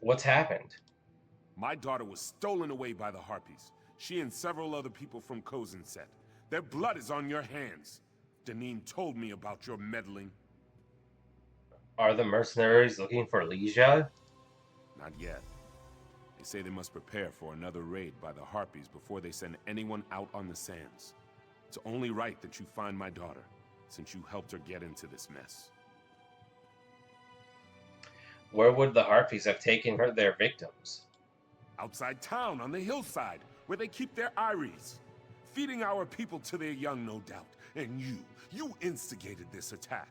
What's happened? My daughter was stolen away by the Harpies. She and several other people from Kozenset. Their blood is on your hands. Deneen told me about your meddling. Are the mercenaries looking for Leisha? Not yet. They say they must prepare for another raid by the Harpies before they send anyone out on the sands. It's only right that you find my daughter, since you helped her get into this mess. Where would the Harpies have taken their victims? Outside town, on the hillside, where they keep their Eyries. Feeding our people to their young, no doubt. And you instigated this attack.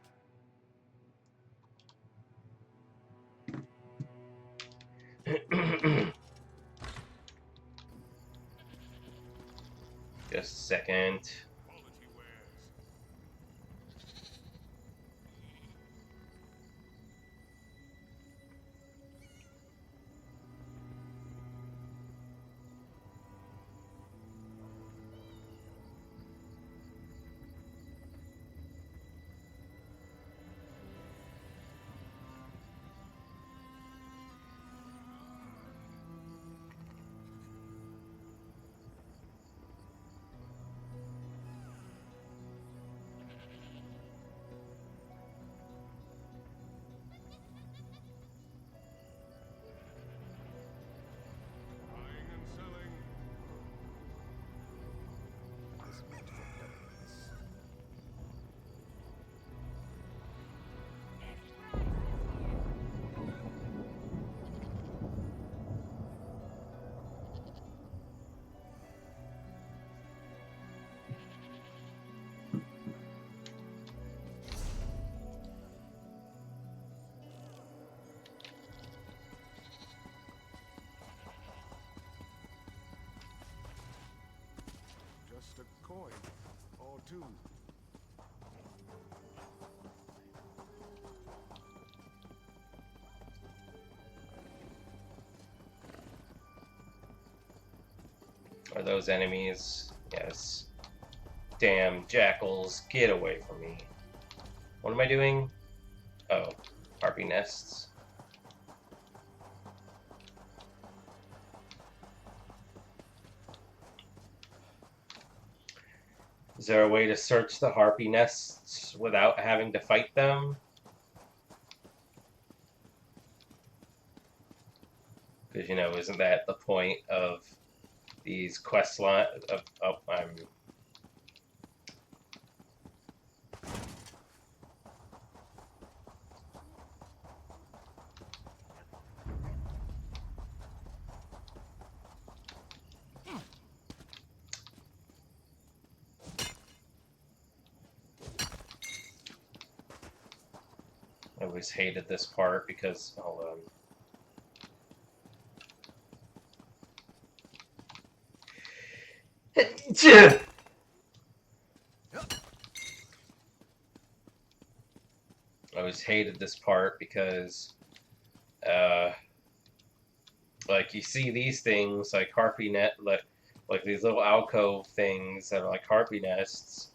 Just a second. Just a coin or two. Are those enemies? Yes. Damn jackals, get away from me. What am I doing? Oh, harpy nests. Is there a way to search the harpy nests without having to fight them? Because, you know, isn't that the point of these quest line of I'm always hated this part because, hold on. I always hated this part because, like, you see these things, like harpy net, like these little alcove things that are like harpy nests.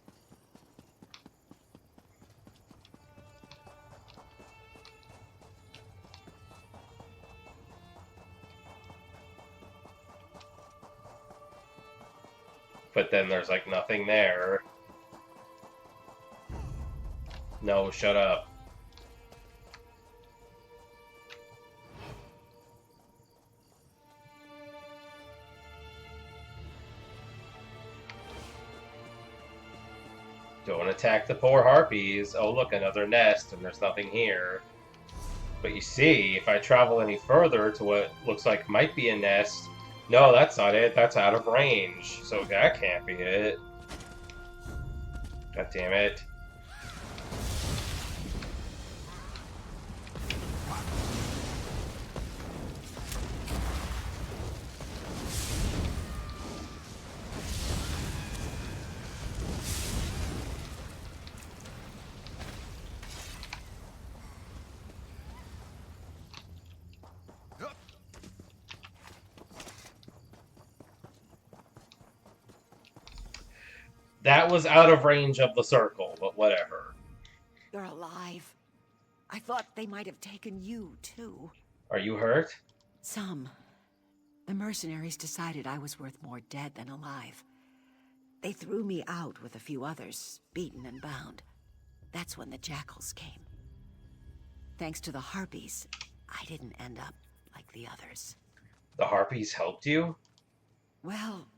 But then there's like nothing there. No, shut up. Don't attack the poor harpies. Oh look, another nest, and there's nothing here. But you see, if I travel any further to what looks like might be a nest, no, that's not it. That's out of range. So that can't be it. God damn it. That was out of range of the circle, but whatever. You're alive. I thought they might have taken you, too. Are you hurt? Some. The mercenaries decided I was worth more dead than alive. They threw me out with a few others, beaten and bound. That's when the jackals came. Thanks to the harpies, I didn't end up like the others. The harpies helped you? Well,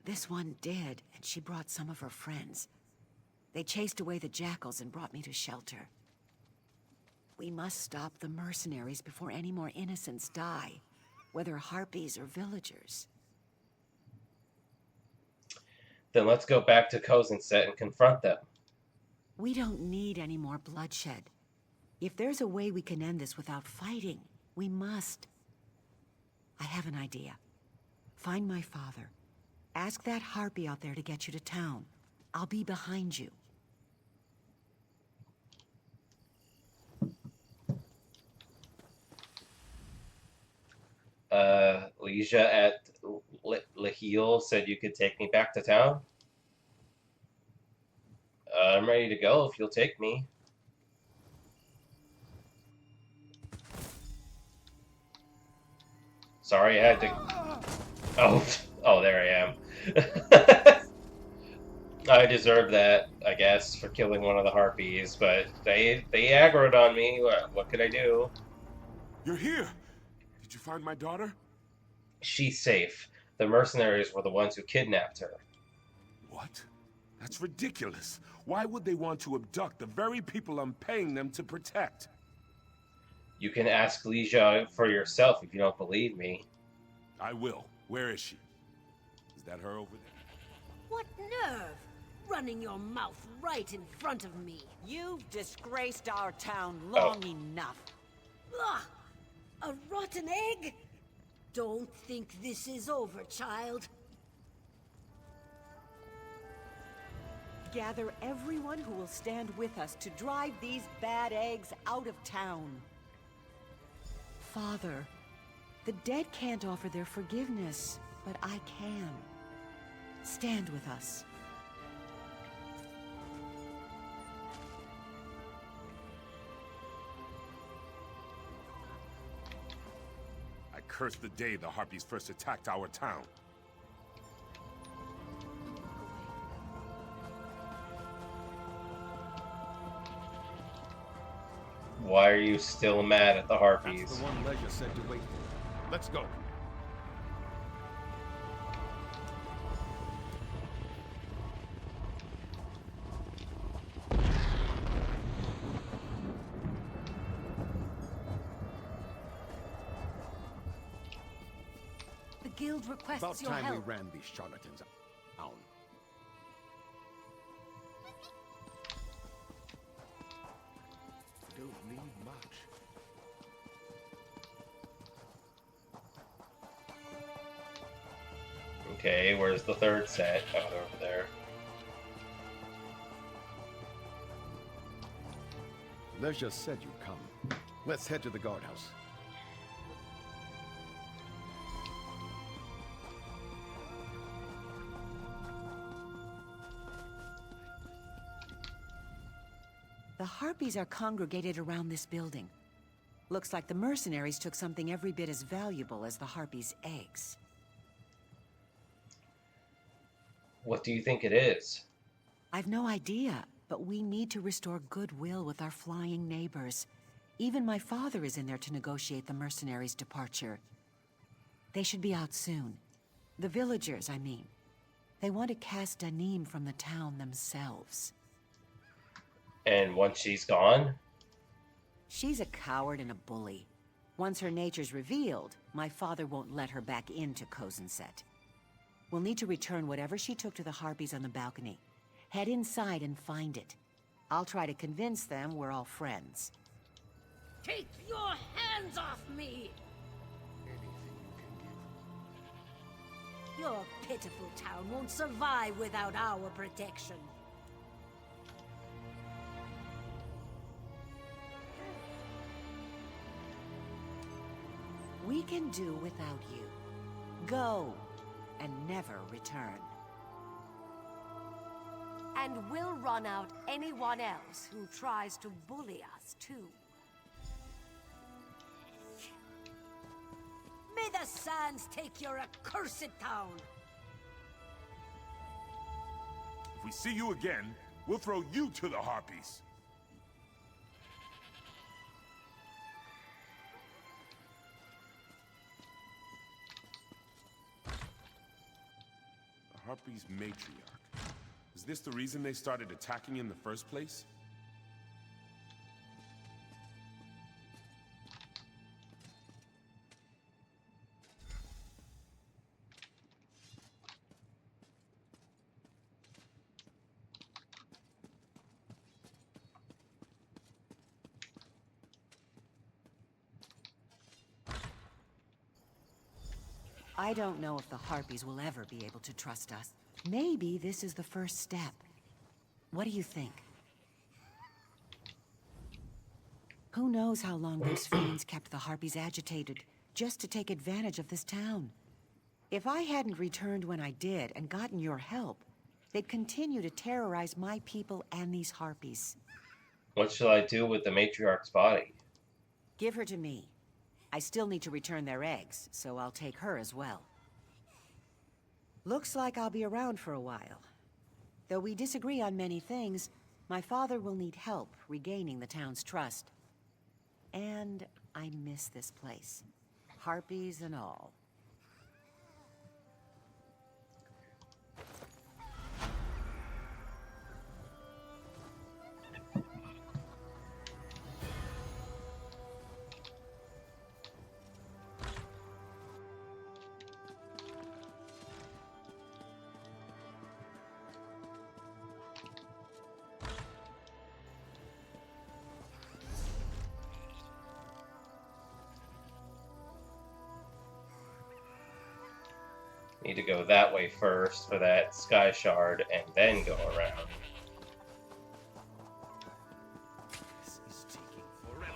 this one did, and she brought some of her friends. They chased away the jackals and brought me to shelter. We must stop the mercenaries before any more innocents die, whether harpies or villagers. Then let's go back to Kozenset and confront them. We don't need any more bloodshed. If there's a way we can end this without fighting, we must. I have an idea. Find my father. Ask that harpy out there to get you to town. I'll be behind you. Leisha at Laheel said you could take me back to town. I'm ready to go if you'll take me. Sorry, I had to... Oh, there I am. I deserve that, I guess, for killing one of the harpies, but they aggroed on me. What could I do? You're here! Did you find my daughter? She's safe. The mercenaries were the ones who kidnapped her. What? That's ridiculous. Why would they want to abduct the very people I'm paying them to protect? You can ask Leisha for yourself if you don't believe me. I will. Where is she? Is that her over there? What nerve! Running your mouth right in front of me. You've disgraced our town long enough. Ugh! A rotten egg? Don't think this is over, child. Gather everyone who will stand with us to drive these bad eggs out of town. Father, the dead can't offer their forgiveness, but I can. Stand with us. I curse the day the Harpies first attacked our town. Why are you still mad at the Harpies? That's the one Leisure said to wait for. Let's go. The guild requests About your time help. we ran these charlatans down. Don't need much. Okay, where's the third set? Oh, they're over there. Leisure said you'd come. Let's head to the guardhouse. The Harpies are congregated around this building. Looks like the mercenaries took something every bit as valuable as the Harpies' eggs. What do you think it is? I've no idea, but we need to restore goodwill with our flying neighbors. Even my father is in there to negotiate the mercenaries' departure. They should be out soon. The villagers, I mean. They want to cast Danim from the town themselves. And once she's gone? She's a coward and a bully. Once her nature's revealed, my father won't let her back into Kozenset. We'll need to return whatever she took to the Harpies on the balcony. Head inside and find it. I'll try to convince them we're all friends. Take your hands off me! Your pitiful town won't survive without our protection. We can do without you. Go, and never return. And we'll run out anyone else who tries to bully us, too. May the sands take your accursed town! If we see you again, we'll throw you to the Harpies. The Harpies' matriarch. Is this the reason they started attacking in the first place? I don't know if the Harpies will ever be able to trust us. Maybe this is the first step. What do you think? Who knows how long those fiends kept the Harpies agitated, just to take advantage of this town. If I hadn't returned when I did and gotten your help, they'd continue to terrorize my people and these Harpies. What shall I do with the matriarch's body? Give her to me. I still need to return their eggs, so I'll take her as well. Looks like I'll be around for a while. Though we disagree on many things, my father will need help regaining the town's trust. And I miss this place. Harpies and all. Need to go that way first for that sky shard and then go around. This is taking forever.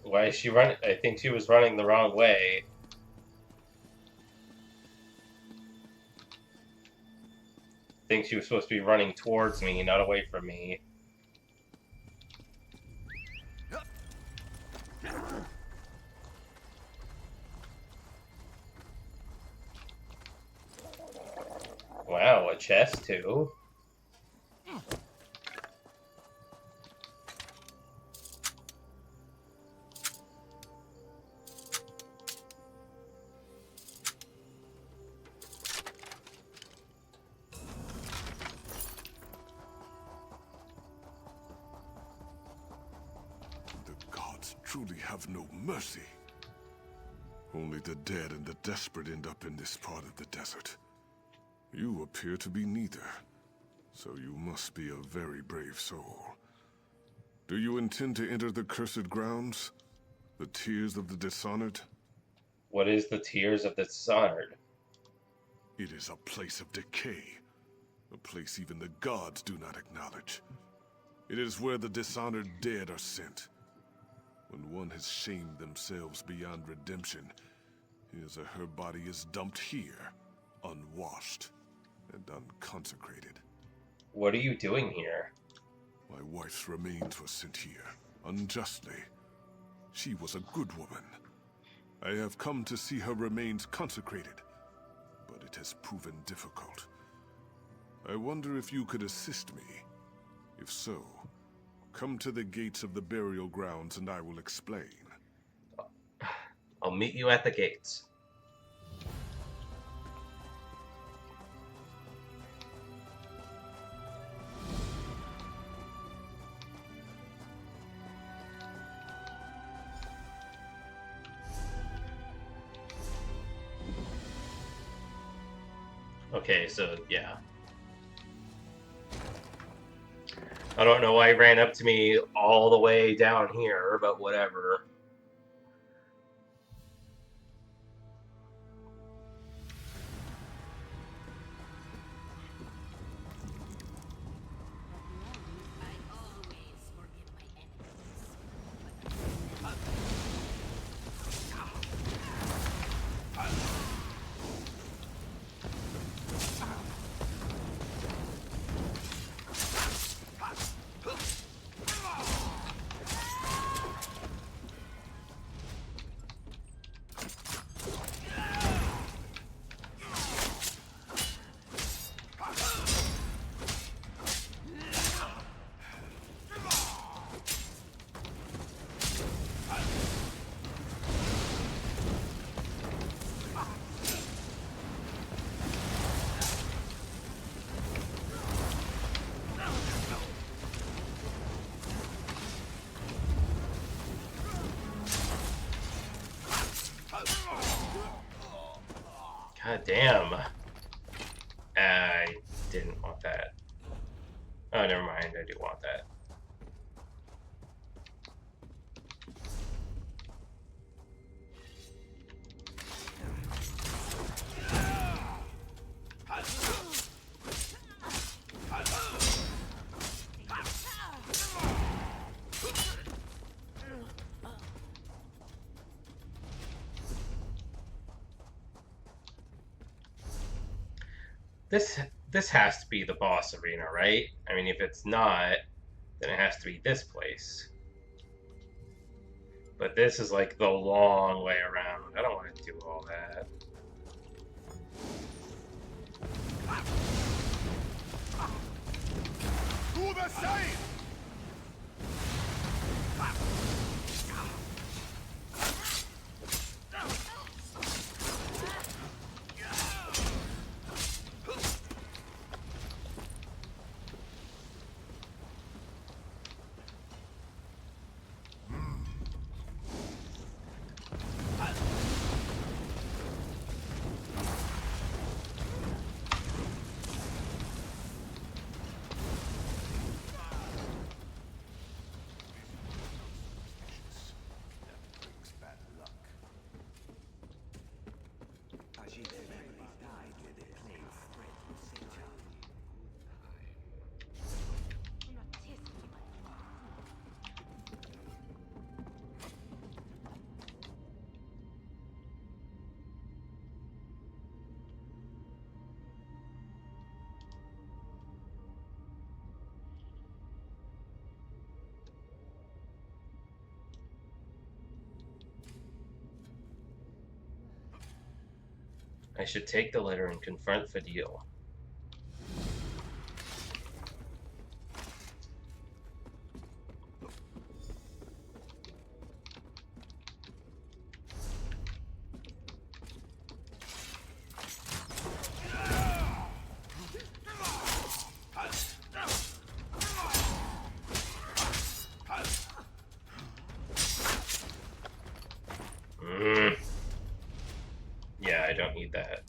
Why is she running? I think she was running the wrong way. I think she was supposed to be running towards me, not away from me. Wow, a chest too? Truly have no mercy. Only the dead and the desperate end up in this part of the desert. You appear to be neither, so you must be a very brave soul. Do you intend to enter the cursed grounds? The Tears of the Dishonored? What is the Tears of the Dishonored? It is a place of decay. A place even the gods do not acknowledge. It is where the dishonored dead are sent. When one has shamed themselves beyond redemption, his or her body is dumped here, unwashed and unconsecrated. What are you doing here? My wife's remains were sent here, unjustly. She was a good woman. I have come to see her remains consecrated, but it has proven difficult. I wonder if you could assist me. If so, come to the gates of the burial grounds and I will explain. I'll meet you at the gates. Okay, so yeah. I don't know why he ran up to me all the way down here, but whatever. God damn. I didn't want that. Oh, never mind. I do want that. This has to be the boss arena, right? I mean, if it's not, then it has to be this place. But this is like the long way around. I don't want to do all that. Do the same! I should take the letter and confront Fadil. Yeah, I don't need that.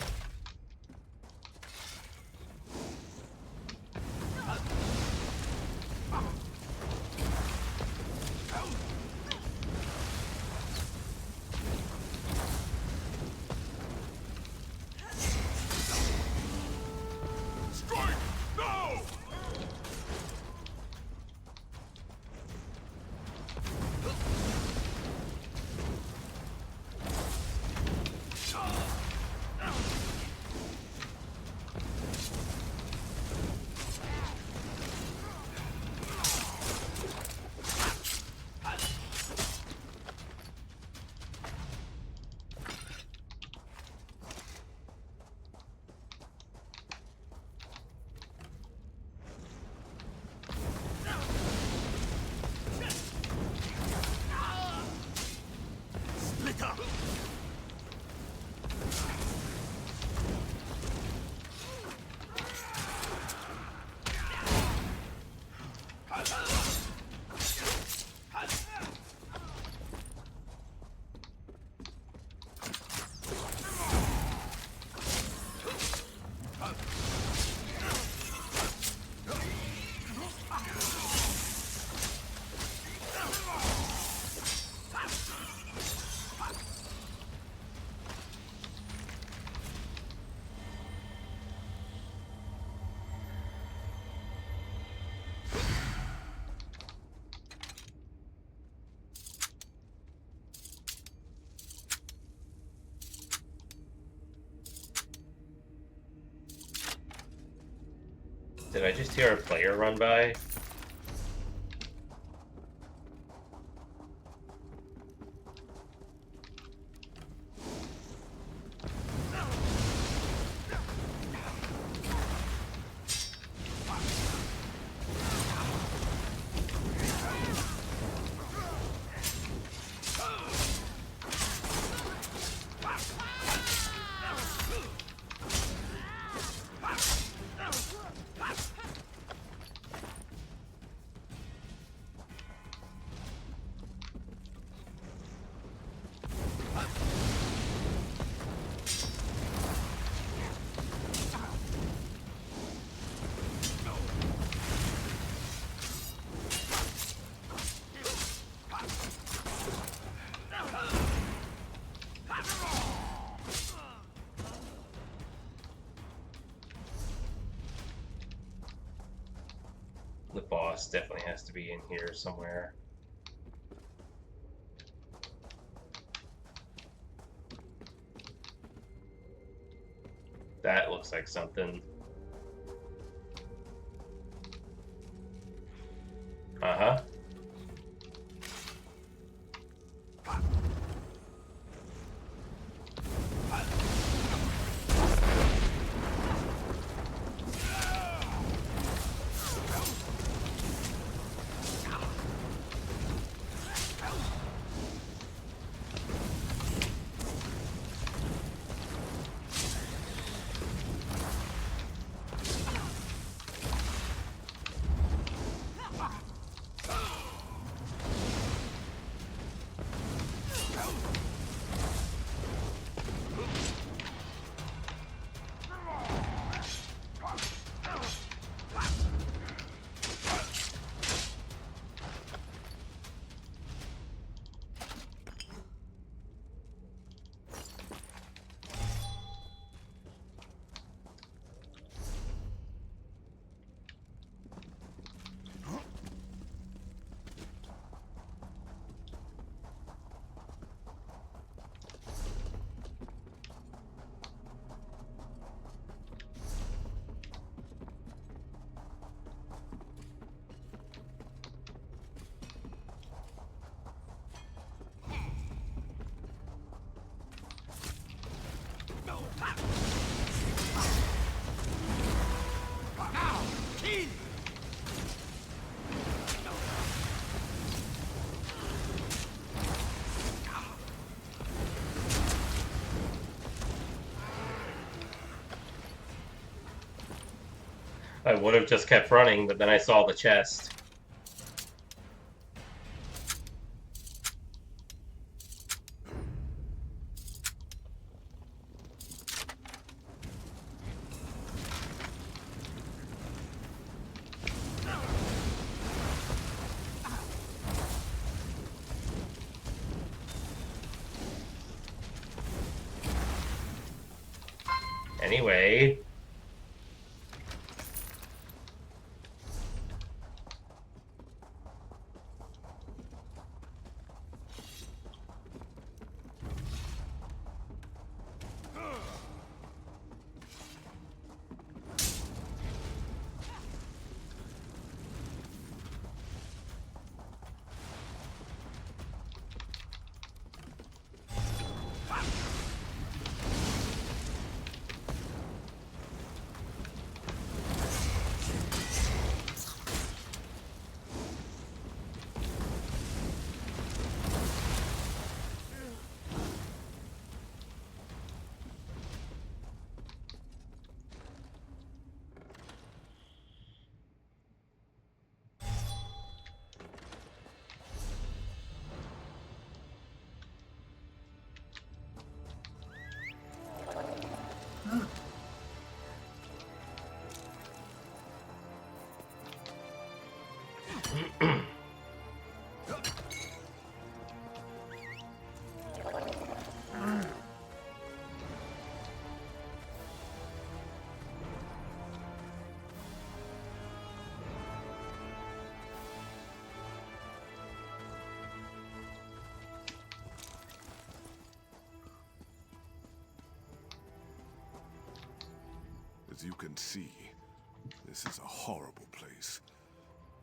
Strike! No! Split up! Did I just hear a player run by? The boss definitely has to be in here somewhere. That looks like something. Uh-huh. I would have just kept running, but then I saw the chest. Anyway. As you can see, this is a horrible place.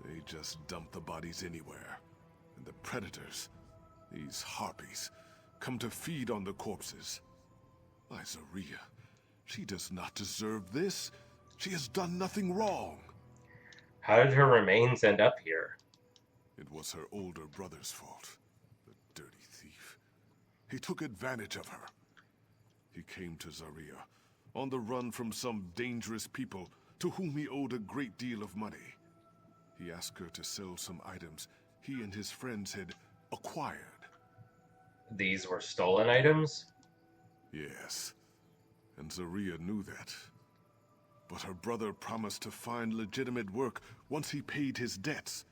They just dump the bodies anywhere. And the predators, these harpies, come to feed on the corpses. My Zaria, she does not deserve this. She has done nothing wrong. How did her remains end up here? It was her older brother's fault. The dirty thief. He took advantage of her. He came to Zaria, on the run from some dangerous people to whom he owed a great deal of money. He asked her to sell some items he and his friends had acquired. These were stolen items? Yes, and Zaria knew that. But her brother promised to find legitimate work once he paid his debts,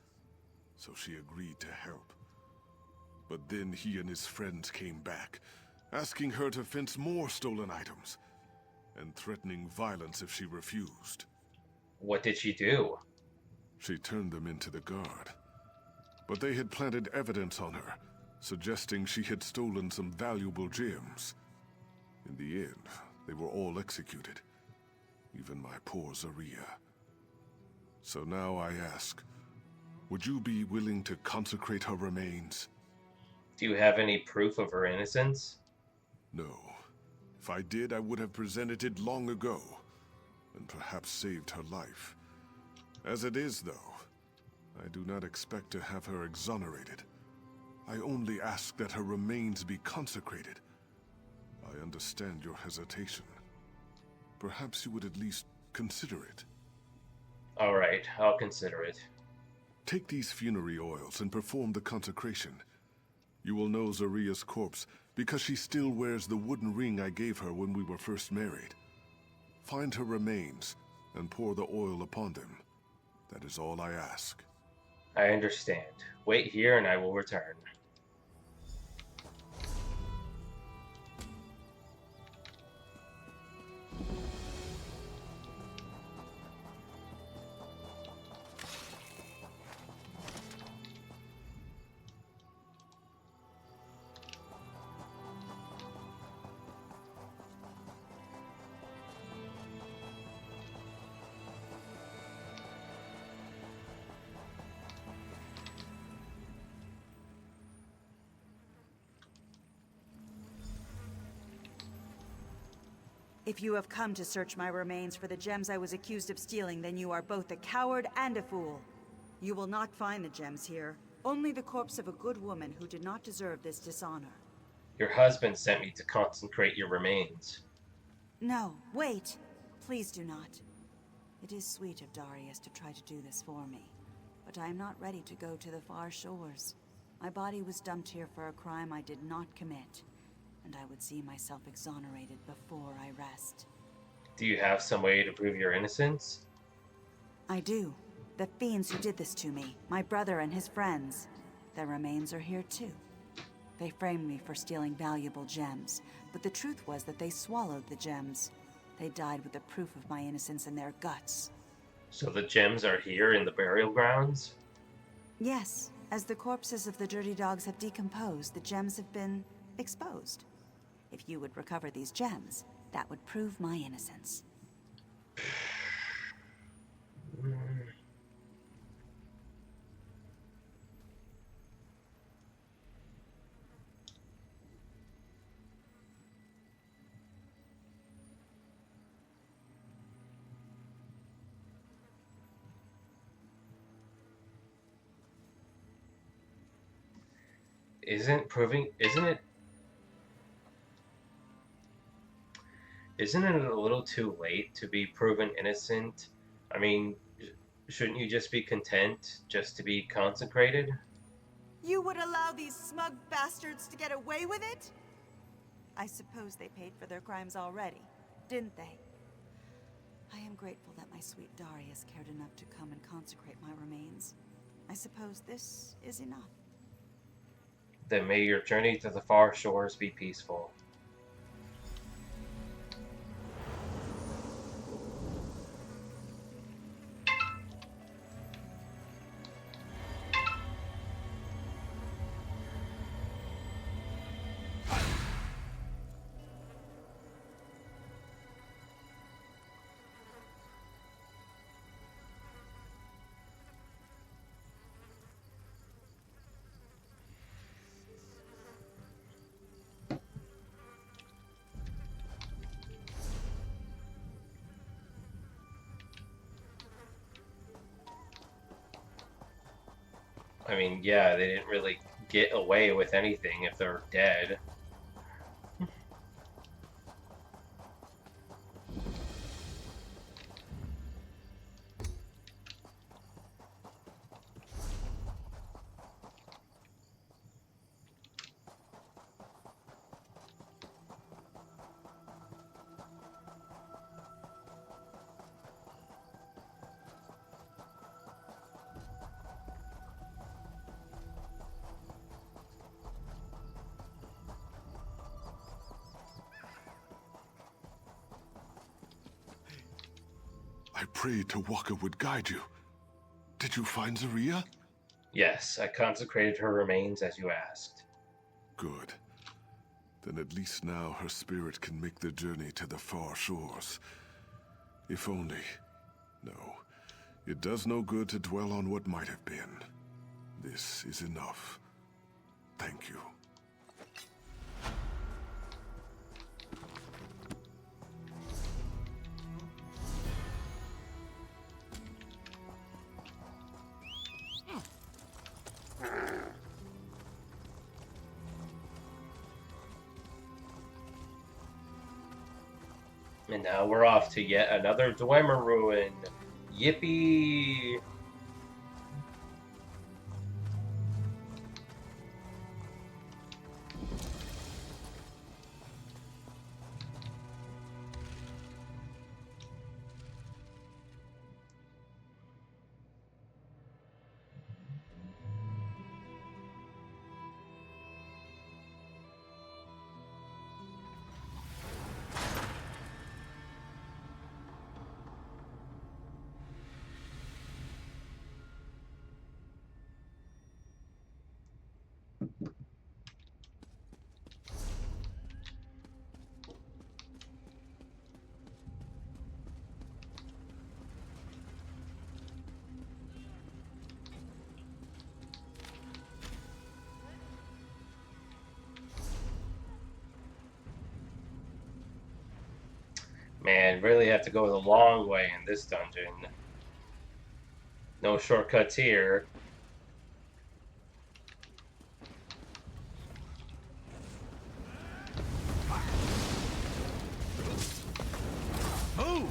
so she agreed to help. But then he and his friends came back, asking her to fence more stolen items, and threatening violence if she refused. What did she do? She turned them into the guard. But they had planted evidence on her, suggesting she had stolen some valuable gems. In the end, they were all executed. Even my poor Zaria. So now I ask, would you be willing to consecrate her remains? Do you have any proof of her innocence? No. If I did, I would have presented it long ago, and perhaps saved her life. As it is, though, I do not expect to have her exonerated. I only ask that her remains be consecrated. I understand your hesitation. Perhaps you would at least consider it. All right, I'll consider it. Take these funerary oils and perform the consecration. You will know Zaria's corpse because she still wears the wooden ring I gave her when we were first married. Find her remains and pour the oil upon them. That is all I ask. I understand. Wait here and I will return. If you have come to search my remains for the gems I was accused of stealing, then you are both a coward and a fool. You will not find the gems here. Only the corpse of a good woman who did not deserve this dishonor. Your husband sent me to consecrate your remains. No, wait. Please do not. It is sweet of Darius to try to do this for me, but I am not ready to go to the far shores. My body was dumped here for a crime I did not commit, and I would see myself exonerated before I rest. Do you have some way to prove your innocence? I do. The fiends who did this to me, my brother and his friends, their remains are here too. They framed me for stealing valuable gems, but the truth was that they swallowed the gems. They died with the proof of my innocence in their guts. So the gems are here in the burial grounds? Yes, as the corpses of the dirty dogs have decomposed, the gems have been exposed. If you would recover these gems, that would prove my innocence. Isn't it a little too late to be proven innocent? I mean, shouldn't you just be content just to be consecrated? You would allow these smug bastards to get away with it? I suppose they paid for their crimes already, didn't they? I am grateful that my sweet Darius cared enough to come and consecrate my remains. I suppose this is enough. Then may your journey to the far shores be peaceful. I mean, yeah, they didn't really get away with anything if they're dead. I prayed Tawaka would guide you. Did you find Zaria? Yes, I consecrated her remains as you asked. Good. Then at least now her spirit can make the journey to the far shores. If only... No. It does no good to dwell on what might have been. This is enough. Thank you. And now we're off to yet another Dwemer ruin. Yippee! Man, really have to go the long way in this dungeon. No shortcuts here. Move!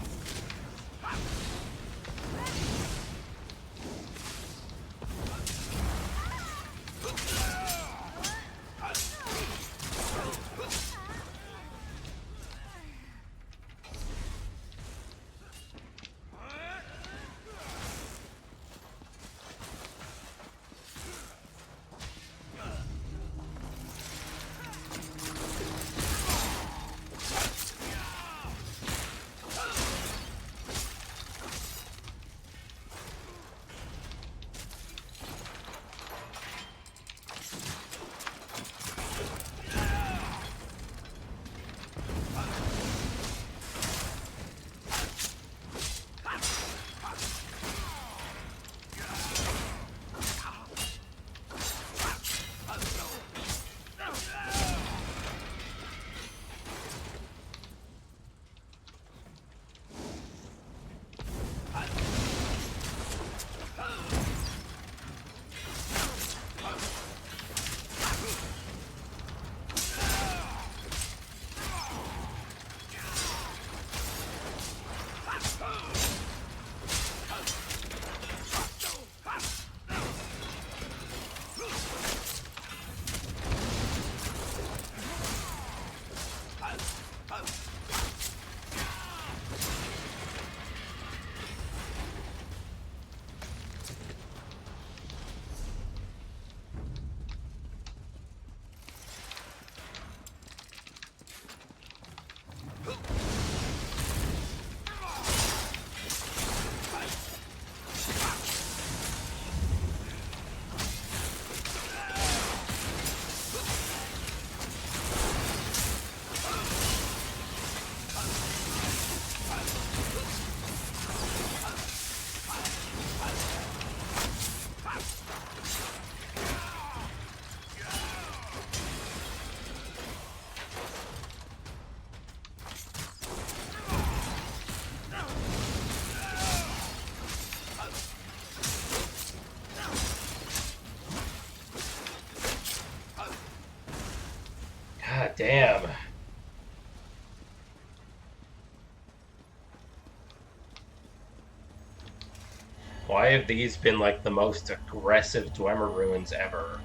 God damn. Why have these been like the most aggressive Dwemer ruins ever?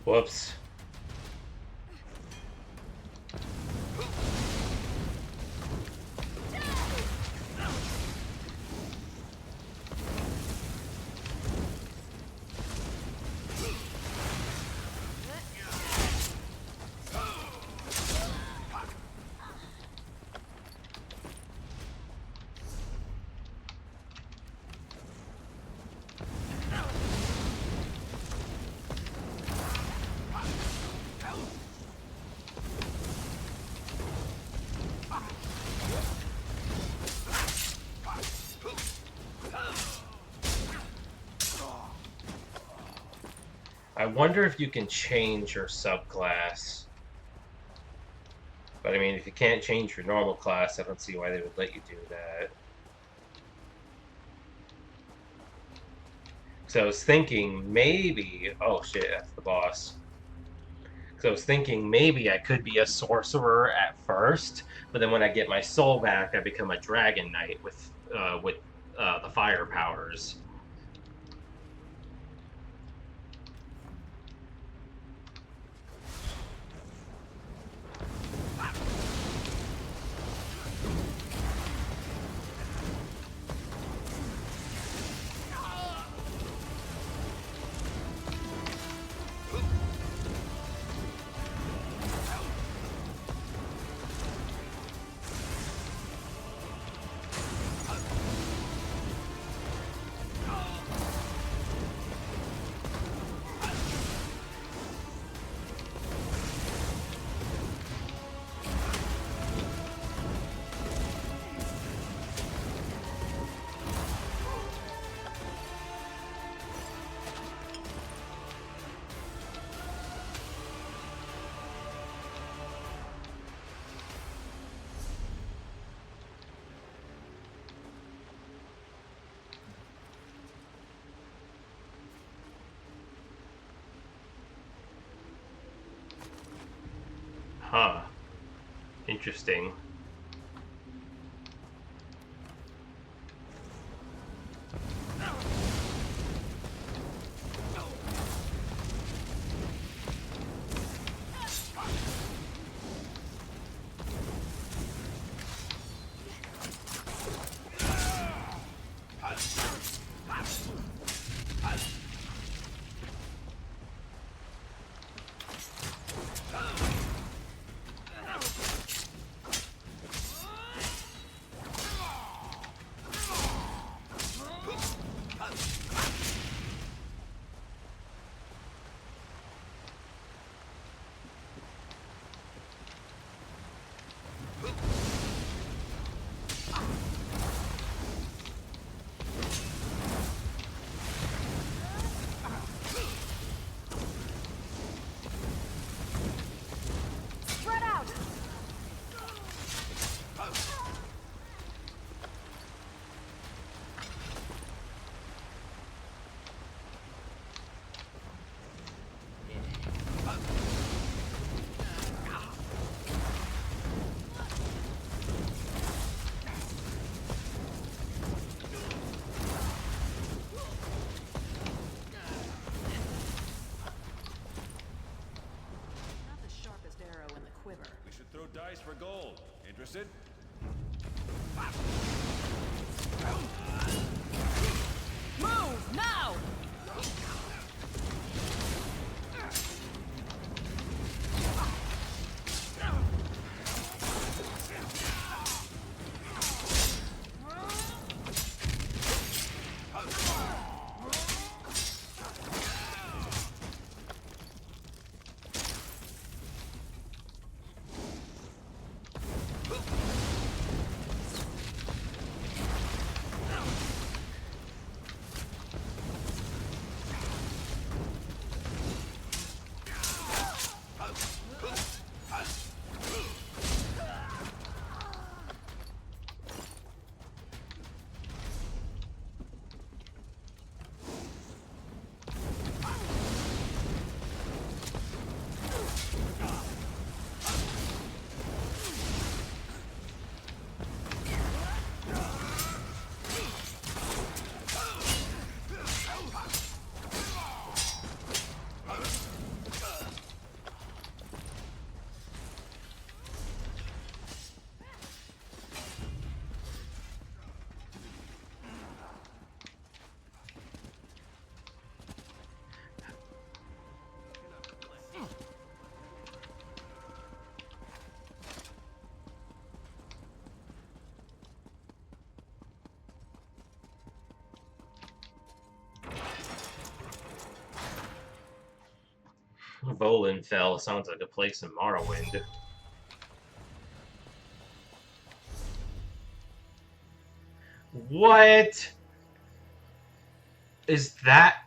Whoops. I wonder if you can change your subclass. But I mean, if you can't change your normal class, I don't see why they would let you do that. So I was thinking maybe... Oh shit, that's the boss. So I was thinking maybe I could be a sorcerer at first, but then when I get my soul back, I become a dragon knight with the fire powers. Huh. Interesting. Spread out! Not the sharpest arrow in the quiver. We should throw dice for gold. Interested? Move now! Volenfell sounds like a place in Morrowind. What? Is that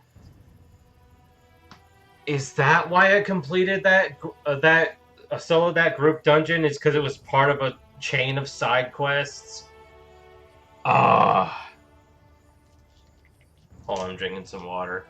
why I completed that solo that group dungeon? Is because it was part of a chain of side quests? Ah. Hold on, I'm drinking some water.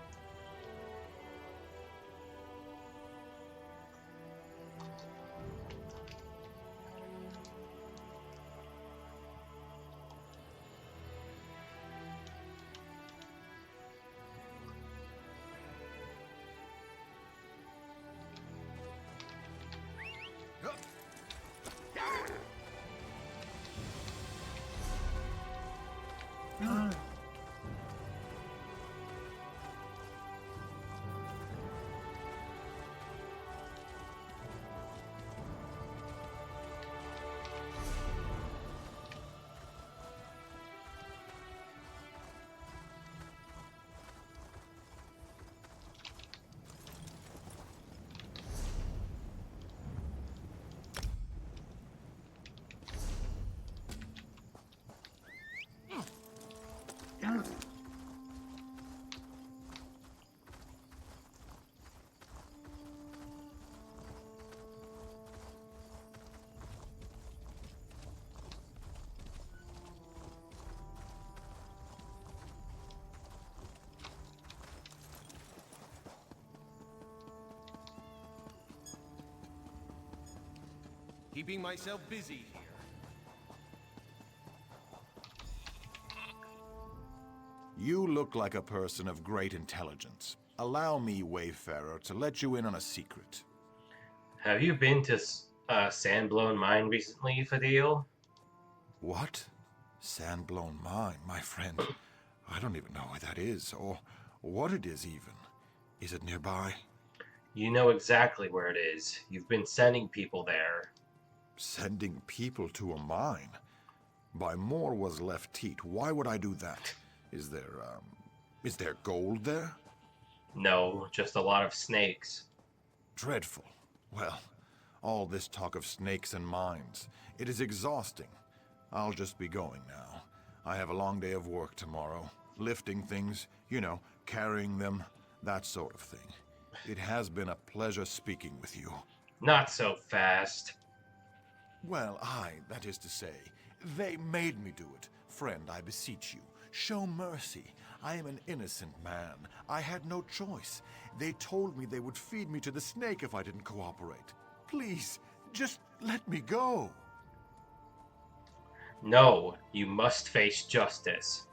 keeping myself busy here. You look like a person of great intelligence. Allow me, Wayfarer, to let you in on a secret. Have you been to Sandblown Mine recently, Fadil? What? Sandblown Mine, my friend. I don't even know where that is, or what it is even. Is it nearby? You know exactly where it is. You've been sending people there. Sending people to a mine? By more was left teat. Why would I do that? Is there gold there? No, just a lot of snakes. Dreadful. Well, all this talk of snakes and mines, it is exhausting. I'll just be going now. I have a long day of work tomorrow. Lifting things, you know, carrying them, that sort of thing. It has been a pleasure speaking with you. Not so fast. Well, that is to say, they made me do it. Friend, I beseech you, show mercy. I am an innocent man. I had no choice. They told me they would feed me to the snake if I didn't cooperate. Please, just let me go. No, you must face justice.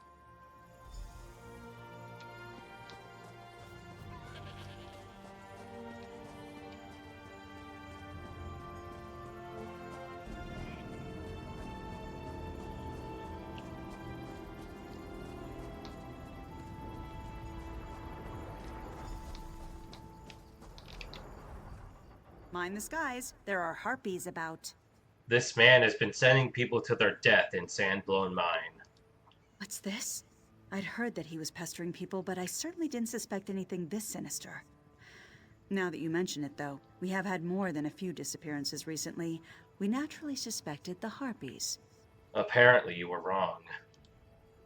Mind the skies. There are harpies about. This man has been sending people to their death in Sandblown Mine. What's this? I'd heard that he was pestering people, but I certainly didn't suspect anything this sinister. Now that you mention it, though, we have had more than a few disappearances recently. We naturally suspected the harpies. Apparently you were wrong.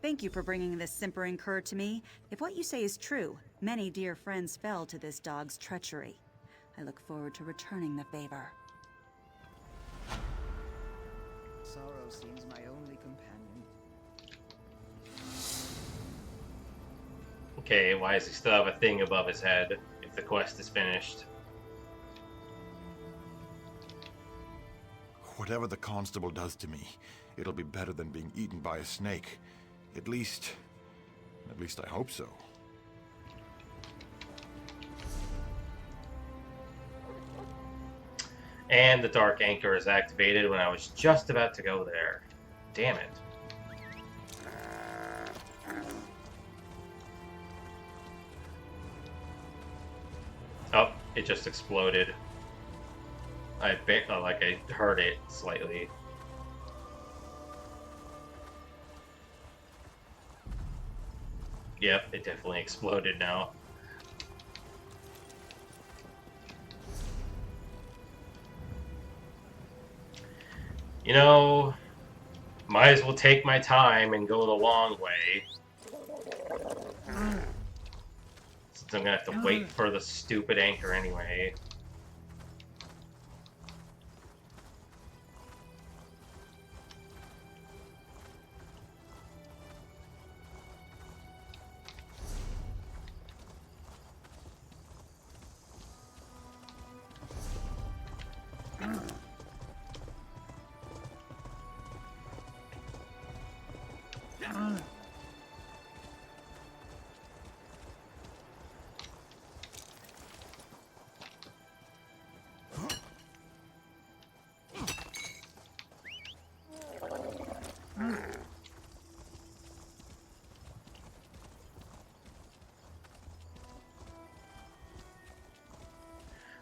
Thank you for bringing this simpering cur to me. If what you say is true, many dear friends fell to this dog's treachery. I look forward to returning the favor. Sorrow seems my only companion. Okay, why does he still have a thing above his head if the quest is finished? Whatever the constable does to me, it'll be better than being eaten by a snake. At least I hope so. And the dark anchor is activated when I was just about to go there. Damn it. Oh, it just exploded. I heard it slightly. Yep, it definitely exploded now. You know, might as well take my time and go the long way. Since I'm gonna have to wait for the stupid anchor anyway.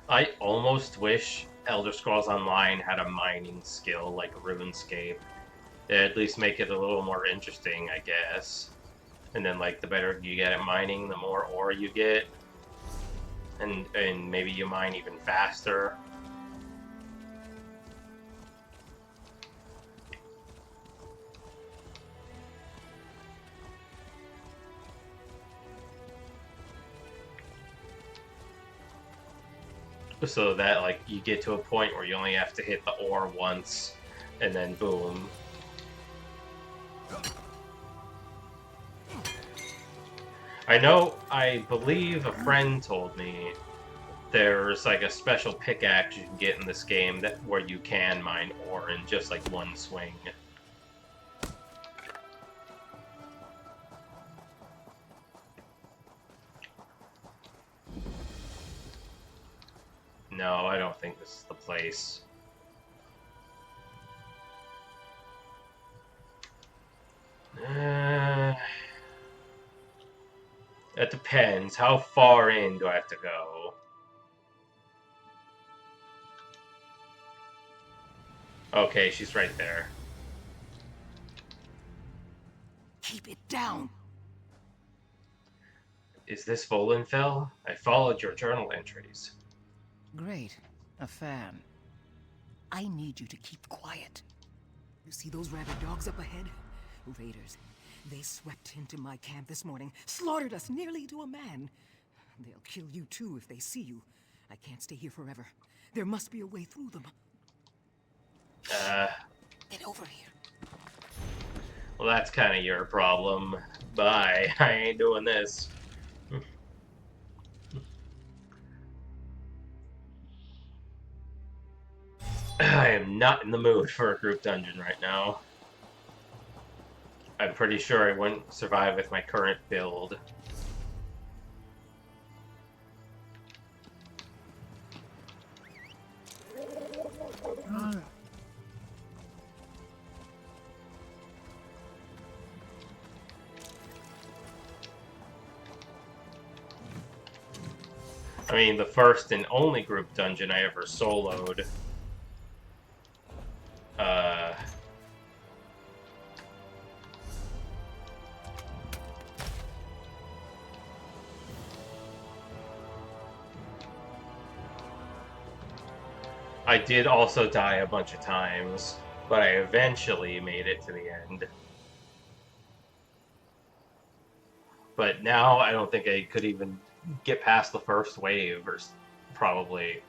I almost wish Elder Scrolls Online had a mining skill like RuneScape. It'd at least make it a little more interesting, I guess. And then, like, the better you get at mining, the more ore you get. And maybe you mine even faster. So that, like, you get to a point where you only have to hit the ore once, and then boom. I believe a friend told me there's like a special pickaxe you can get in this game that where you can mine ore in just like one swing. No, I don't think this is the place. It depends. How far in do I have to go? Okay, she's right there. Keep it down. Is this Volenfell? I followed your journal entries. Great. A fan. I need you to keep quiet. You see those rabid dogs up ahead? Raiders. They swept into my camp this morning, slaughtered us nearly to a man. They'll kill you too if they see you. I can't stay here forever. There must be a way through them. Get over here. Well, that's kind of your problem. Bye. I ain't doing this. I am not in the mood for a group dungeon right now. I'm pretty sure I wouldn't survive with my current build. I mean, the first and only group dungeon I ever soloed. I did also die a bunch of times, but I eventually made it to the end. But now I don't think I could even get past the first wave, or probably.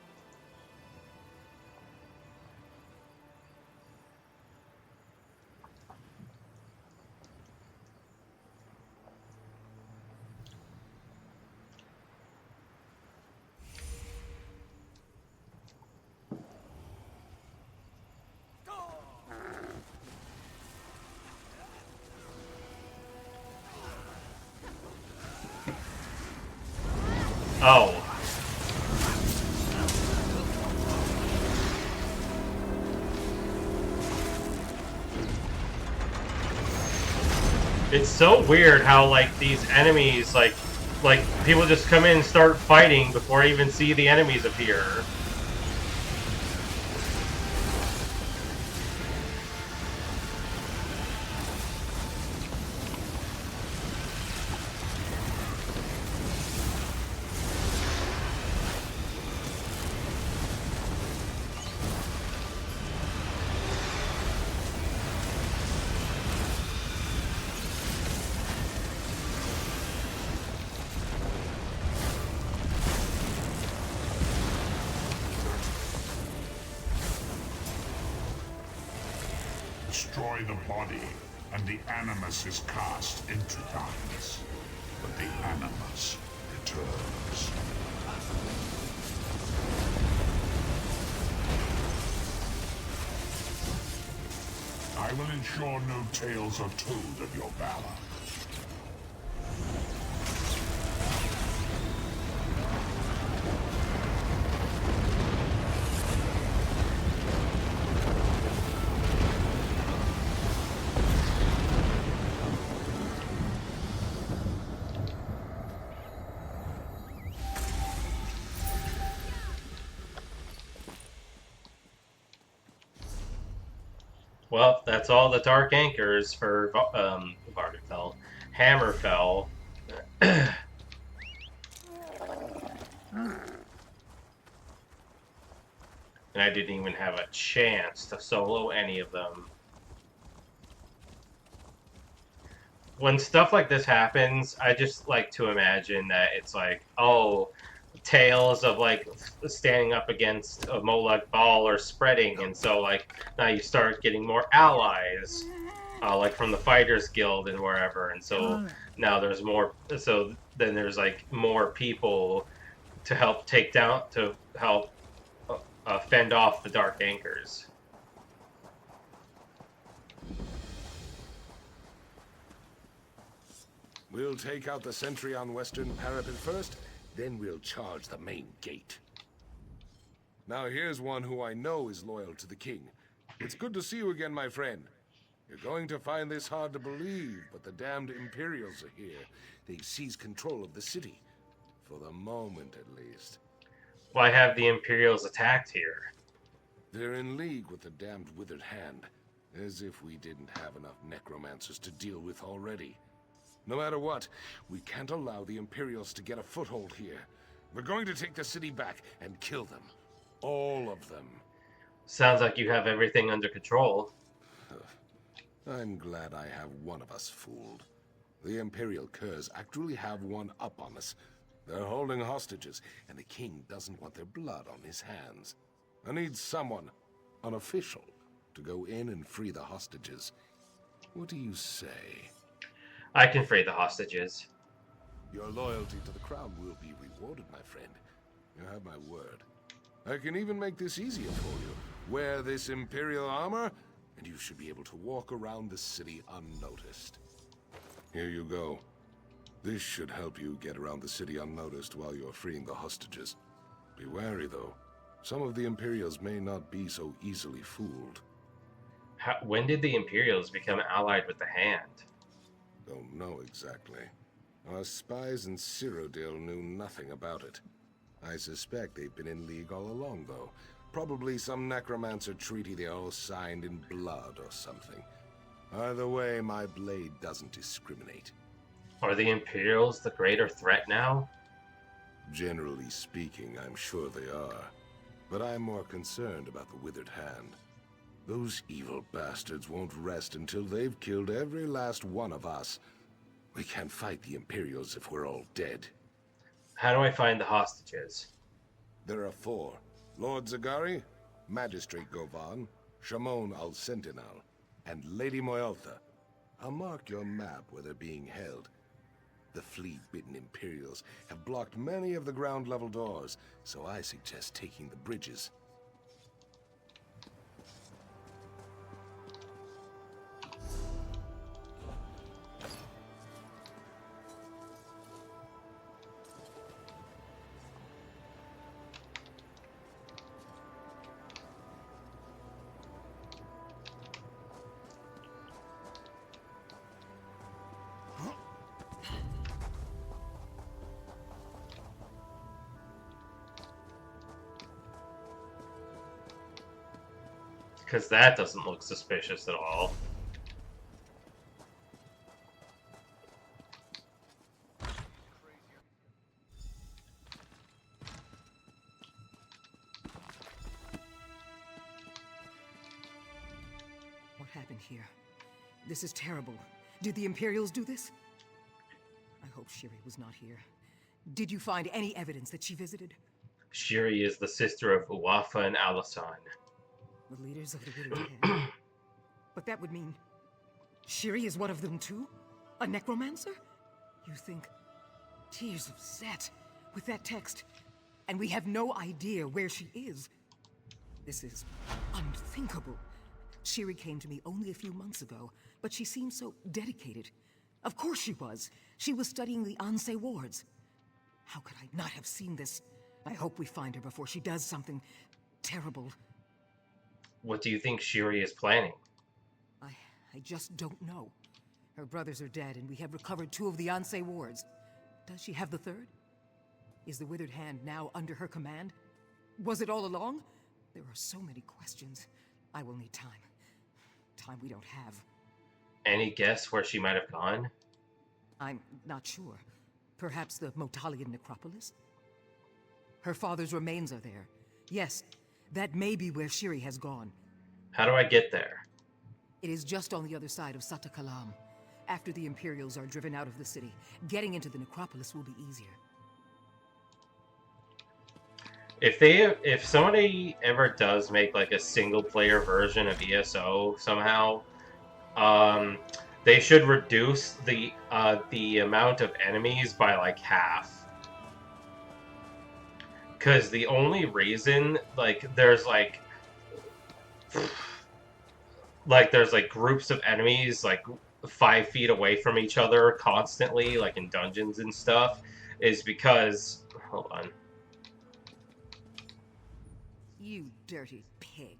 Oh. It's so weird how, like, these enemies, like people just come in and start fighting before I even see the enemies appear. Destroy the body, and the Animus is cast into darkness. But the Animus returns. I will ensure no tales are told of your valor. Well, that's all the dark anchors for Vardenfell. Hammerfell. And I didn't even have a chance to solo any of them. When stuff like this happens, I just like to imagine that it's like, oh, tales of like standing up against a Molag Bal are spreading, and so like now you start getting more allies, like from the Fighters Guild and wherever, and so now there's more. So then there's like more people to help fend off the Dark Anchors. We'll take out the sentry on Western Parapet first, then we'll charge the main gate. Now here's one who I know is loyal to the king. It's good to see you again, my friend. You're going to find this hard to believe, but the damned Imperials are here. They've seized control of the city. For the moment, at least. Why have the Imperials attacked here? They're in league with the damned Withered Hand. As if we didn't have enough necromancers to deal with already. No matter what, we can't allow the Imperials to get a foothold here. We're going to take the city back and kill them. All of them. Sounds like you have everything under control. I'm glad I have one of us fooled. The Imperial Curs actually have one up on us. They're holding hostages, and the king doesn't want their blood on his hands. I need someone, an official, to go in and free the hostages. What do you say? I can free the hostages. Your loyalty to the crown will be rewarded, my friend. You have my word. I can even make this easier for you. Wear this Imperial armor, and you should be able to walk around the city unnoticed. Here you go. This should help you get around the city unnoticed while you're freeing the hostages. Be wary, though. Some of the Imperials may not be so easily fooled. When did the Imperials become allied with the Hand? Don't know exactly. Our spies in Cyrodiil knew nothing about it. I suspect they've been in league all along, though. Probably some necromancer treaty they all signed in blood or something. Either way, my blade doesn't discriminate. Are the Imperials the greater threat now? Generally speaking, I'm sure they are. But I'm more concerned about the Withered Hand. Those evil bastards won't rest until they've killed every last one of us. We can't fight the Imperials if we're all dead. How do I find the hostages? There are 4. Lord Zagari, Magistrate Govan, Shamon al-Sentinel, and Lady Moyaltha. I'll mark your map where they're being held. The flea-bitten Imperials have blocked many of the ground-level doors, so I suggest taking the bridges. Because that doesn't look suspicious at all. What happened here? This is terrible. Did the Imperials do this? I hope Shiri was not here. Did you find any evidence that she visited? Shiri is the sister of Uwafa and Alasan. The leaders of the Withered Hand? But that would mean Shiri is one of them too? A necromancer? You think Tears of Set with that text, and we have no idea where she is. This is unthinkable. Shiri came to me only a few months ago, but she seemed so dedicated. Of course she was. She was studying the Ansei wards. How could I not have seen this? I hope we find her before she does something terrible. What do you think Shiri is planning? I just don't know. Her brothers are dead, and we have recovered 2 of the Ansei wards. Does she have the 3rd? Is the Withered Hand now under her command? Was it all along? There are so many questions. I will need time. Time we don't have. Any guess where she might have gone? I'm not sure. Perhaps the Motalian necropolis? Her father's remains are there. Yes, that may be where Shiri has gone. How do I get there? It is just on the other side of Sata Kalam. After the Imperials are driven out of the city, getting into the necropolis will be easier. If somebody ever does make like a single player version of ESO somehow, they should reduce the amount of enemies by like half. Because the only reason, there's there's groups of enemies 5 feet away from each other constantly, in dungeons and stuff, is because, hold on. You dirty pig.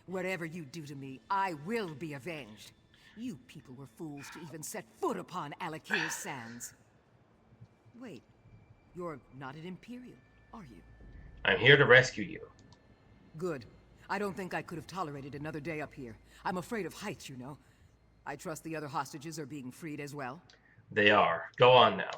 Whatever you do to me, I will be avenged. You people were fools to even set foot upon Alik'r's sands. Wait, you're not an Imperial, are you? I'm here to rescue you. Good. I don't think I could have tolerated another day up here. I'm afraid of heights, you know. I trust the other hostages are being freed as well. They are. Go on now.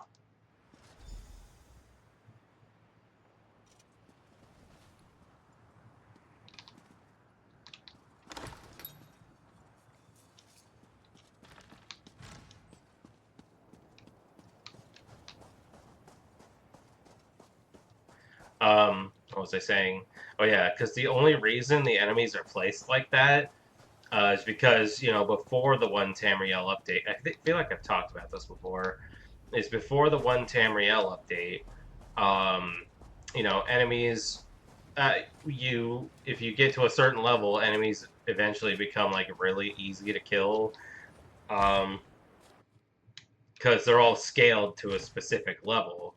What was I saying? Oh yeah, because the only reason the enemies are placed like that is because, before the 1 Tamriel update, feel like I've talked about this before, is before the 1 Tamriel update, enemies, if you get to a certain level, enemies eventually become, really easy to kill, because they're all scaled to a specific level.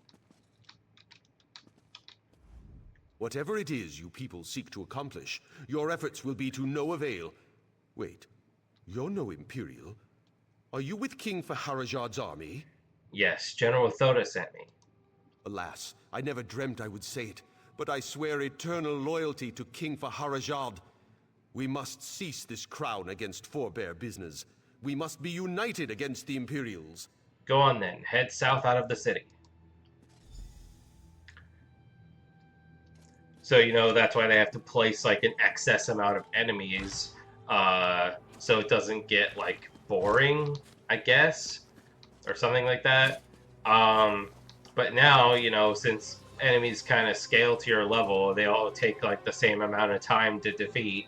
Whatever it is you people seek to accomplish, your efforts will be to no avail. Wait, you're no Imperial. Are you with King Faharajad's army? Yes, General Thoda sent me. Alas, I never dreamt I would say it, but I swear eternal loyalty to King Faharajad. We must cease this crown against forebear business. We must be united against the Imperials. Go on then, head south out of the city. So, that's why they have to place, an excess amount of enemies, so it doesn't get, boring, I guess, or something like that. But now, since enemies kind of scale to your level, they all take, the same amount of time to defeat.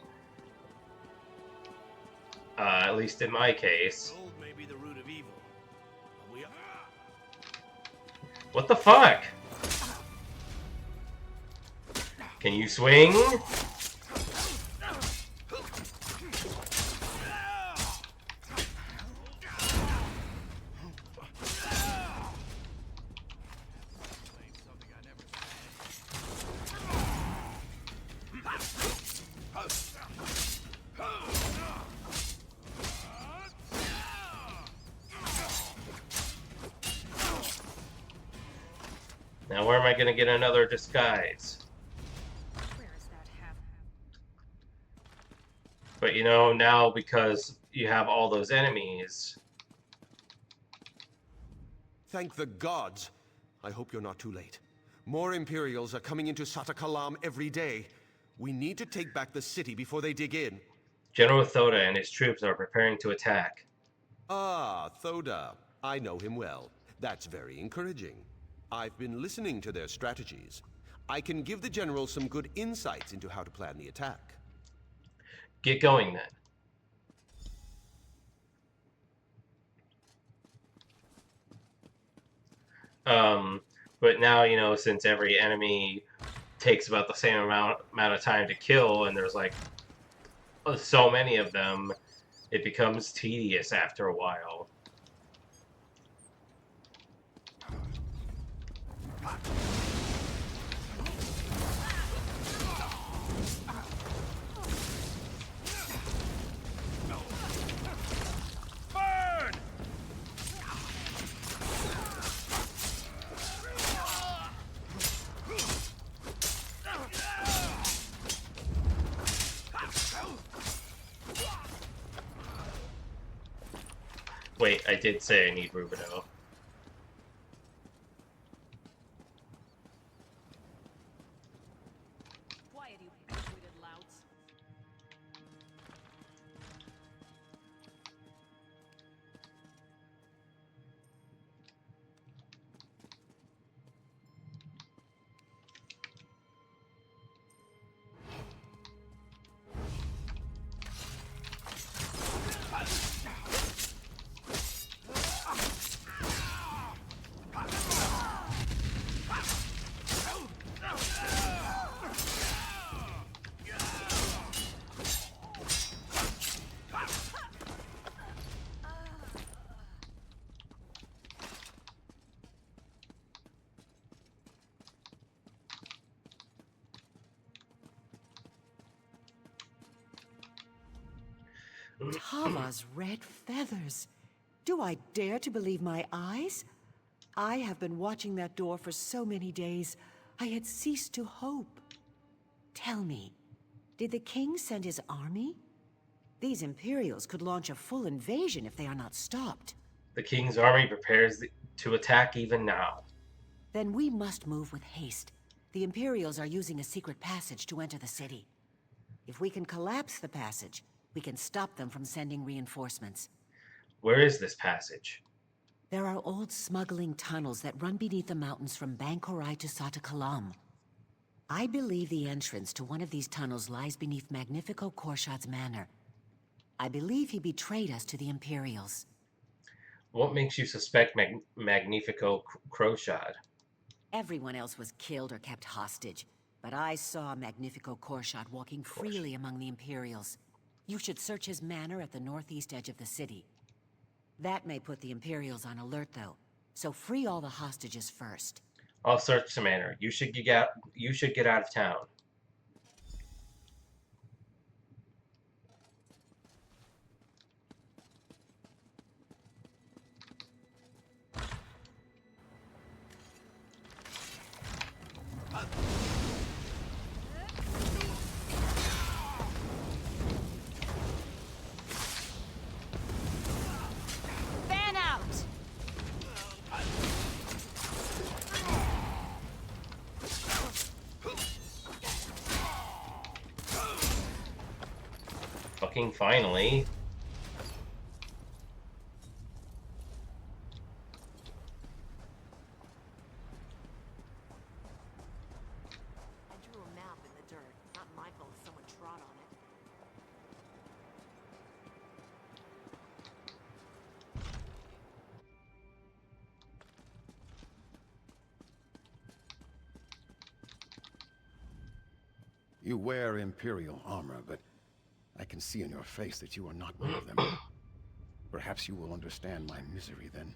At least in my case. Gold may be the root of evil. What the fuck? Can you swing? Now where am I gonna get another disguise? But now because you have all those enemies... Thank the gods! I hope you're not too late. More Imperials are coming into Satakalam every day. We need to take back the city before they dig in. General Thoda and his troops are preparing to attack. Ah, Thoda. I know him well. That's very encouraging. I've been listening to their strategies. I can give the General some good insights into how to plan the attack. Get going then. But now, since every enemy takes about the same amount of time to kill, and there's so many of them, it becomes tedious after a while. Wait, I did say I need Rubino. Quiet, you big-witted louts. Tava's red feathers. Do I dare to believe my eyes? I have been watching that door for so many days, I had ceased to hope. Tell me, did the king send his army? These Imperials could launch a full invasion if they are not stopped. The king's army prepares to attack even now. Then we must move with haste. The Imperials are using a secret passage to enter the city. If we can collapse the passage, we can stop them from sending reinforcements. Where is this passage? There are old smuggling tunnels that run beneath the mountains from Bankorai to Satakalam. I believe the entrance to one of these tunnels lies beneath Magnifico Korshad's manor. I believe he betrayed us to the Imperials. What makes you suspect Magnifico Korshad? Everyone else was killed or kept hostage, but I saw Magnifico Korshad walking freely among the Imperials. You should search his manor at the northeast edge of the city. That may put the Imperials on alert, though, so free all the hostages first. I'll search the manor. You should get out of town. Fan out! Fucking finally. I drew a map in the dirt. Not my fault someone trod on it. You wear Imperial armor, but I can see in your face that you are not one of them. Perhaps you will understand my misery then.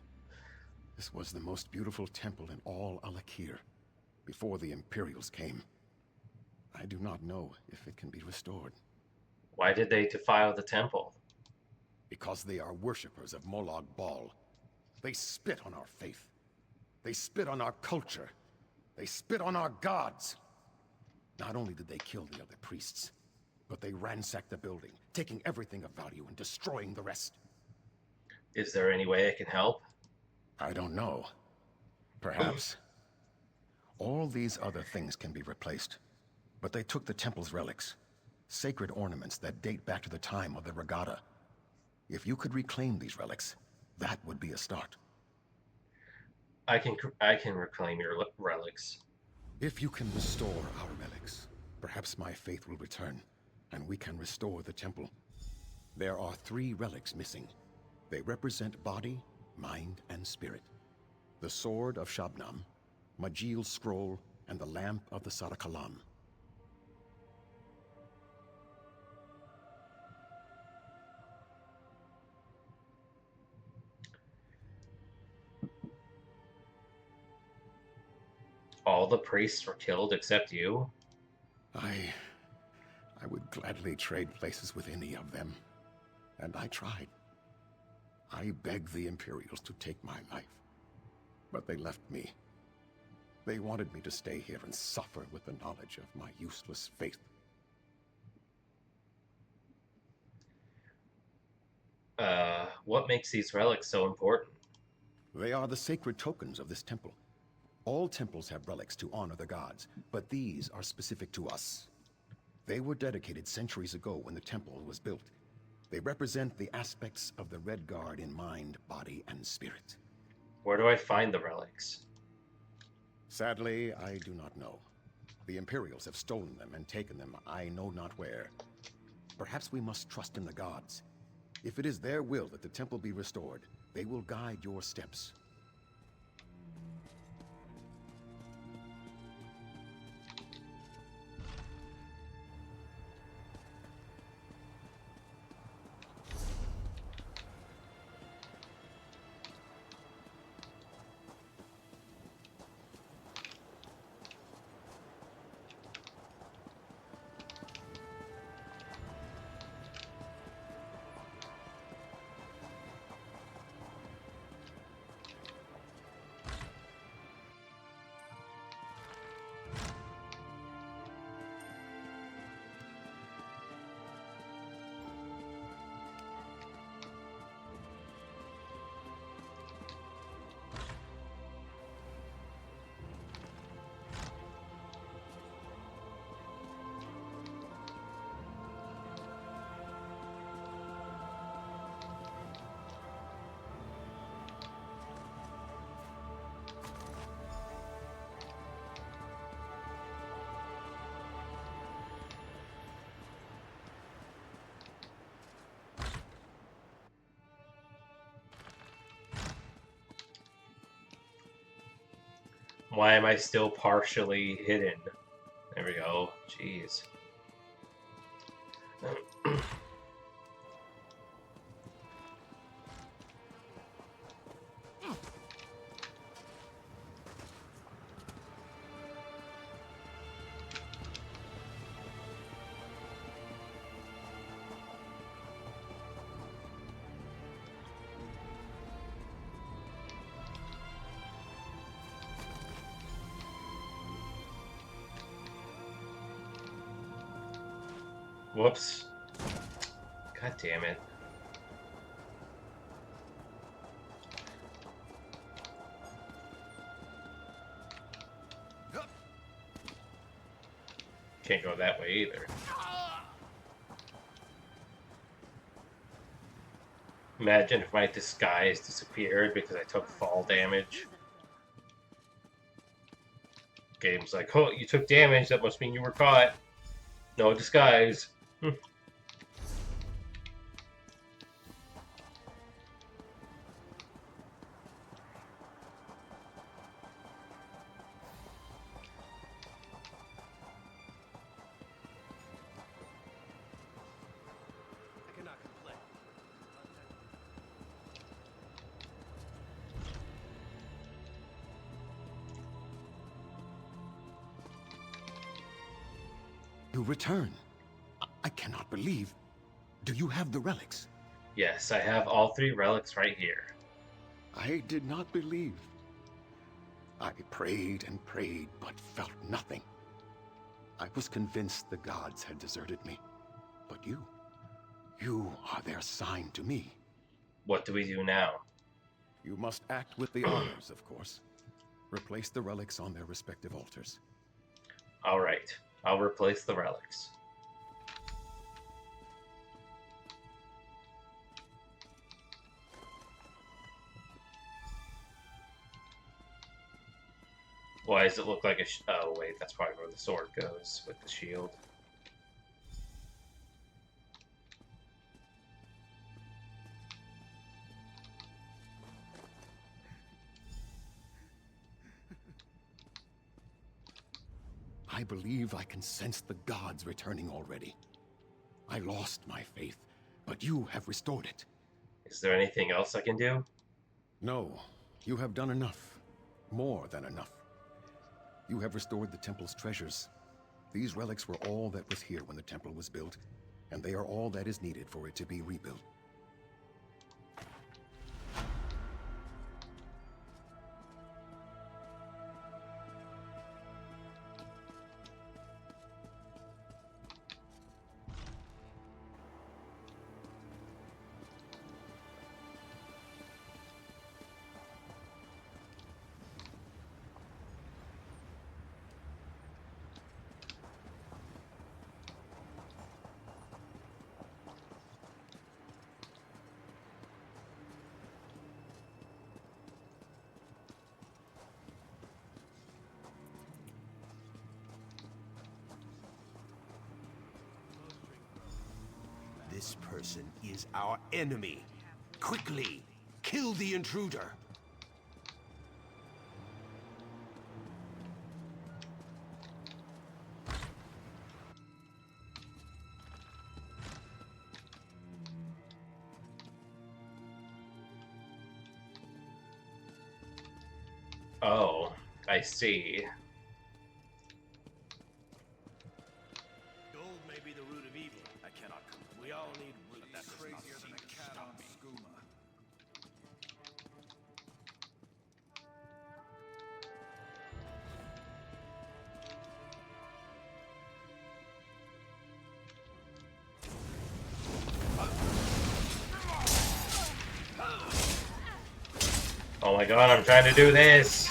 This was the most beautiful temple in all Alik'r, before the Imperials came. I do not know if it can be restored. Why did they defile the temple? Because they are worshippers of Molag Bal. They spit on our faith. They spit on our culture. They spit on our gods. Not only did they kill the other priests, but they ransacked the building, taking everything of value and destroying the rest. Is there any way I can help? I don't know. Perhaps. All these other things can be replaced, but they took the temple's relics, sacred ornaments that date back to the time of the regatta. If you could reclaim these relics, that would be a start. I can reclaim your relics. If you can restore our relics, perhaps my faith will return, and we can restore the temple. There are 3 relics missing. They represent body, mind, and spirit. The Sword of Shabnam, Majil's Scroll, and the Lamp of the Satakalam. All the priests were killed except you? I would gladly trade places with any of them. And I tried. I begged the Imperials to take my life. But they left me. They wanted me to stay here and suffer with the knowledge of my useless faith. What makes these relics so important? They are the sacred tokens of this temple. All temples have relics to honor the gods, but these are specific to us. They were dedicated centuries ago when the temple was built. They represent the aspects of the Red Guard in mind, body, and spirit. Where do I find the relics? Sadly, I do not know. The Imperials have stolen them and taken them I know not where. Perhaps we must trust in the gods. If it is their will that the temple be restored, they will guide your steps. Why am I still partially hidden? There we go. Jeez. Whoops. God damn it. Can't go that way either. Imagine if my disguise disappeared because I took fall damage. Game's like, oh, you took damage, that must mean you were caught. No disguise. You return. I cannot believe. Do you have the relics? Yes, I have all 3 relics right here. I did not believe. I prayed and prayed, but felt nothing. I was convinced the gods had deserted me. But you are their sign to me. What do we do now? You must act with the honors, of course. Replace the relics on their respective altars. Alright, I'll replace the relics. Why does it look like a oh wait, that's probably where the sword goes with the shield. I believe I can sense the gods returning already. I lost my faith, but you have restored it. Is there anything else I can do? No, you have done enough. More than enough. You have restored the temple's treasures. These relics were all that was here when the temple was built, and they are all that is needed for it to be rebuilt. This person is our enemy. Quickly, kill the intruder. Oh, I see. Gold may be the root of evil. I cannot come. We all need root. That's crazier than a cat on skooma. Oh my god, I'm trying to do this!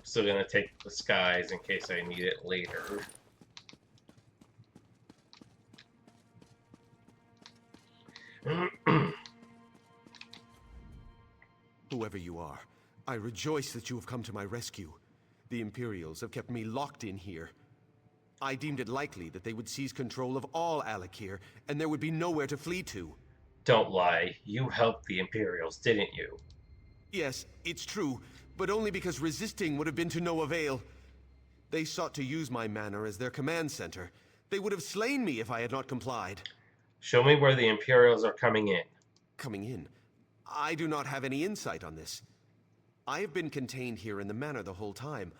Still gonna take the skies in case I need it later. Whoever you are, I rejoice that you have come to my rescue. The Imperials have kept me locked in here. I deemed it likely that they would seize control of all Alik'r, and there would be nowhere to flee to. Don't lie. You helped the Imperials, didn't you? Yes, it's true, but only because resisting would have been to no avail. They sought to use my manor as their command center. They would have slain me if I had not complied. Show me where the Imperials are coming in. Coming in? I do not have any insight on this. I have been contained here in the manor the whole time.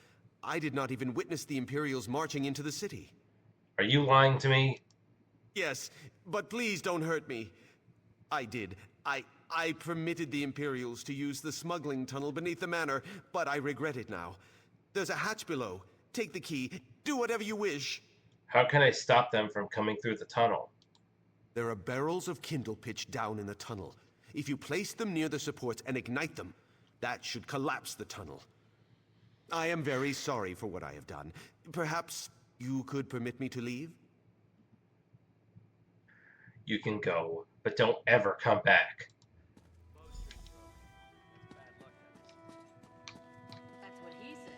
I did not even witness the Imperials marching into the city. Are you lying to me? Yes, but please don't hurt me. I did. I permitted the Imperials to use the smuggling tunnel beneath the manor, but I regret it now. There's a hatch below. Take the key. Do whatever you wish. How can I stop them from coming through the tunnel? There are barrels of kindle pitch down in the tunnel. If you place them near the supports and ignite them, that should collapse the tunnel. I am very sorry for what I have done. Perhaps you could permit me to leave? You can go, but don't ever come back. That's what he said.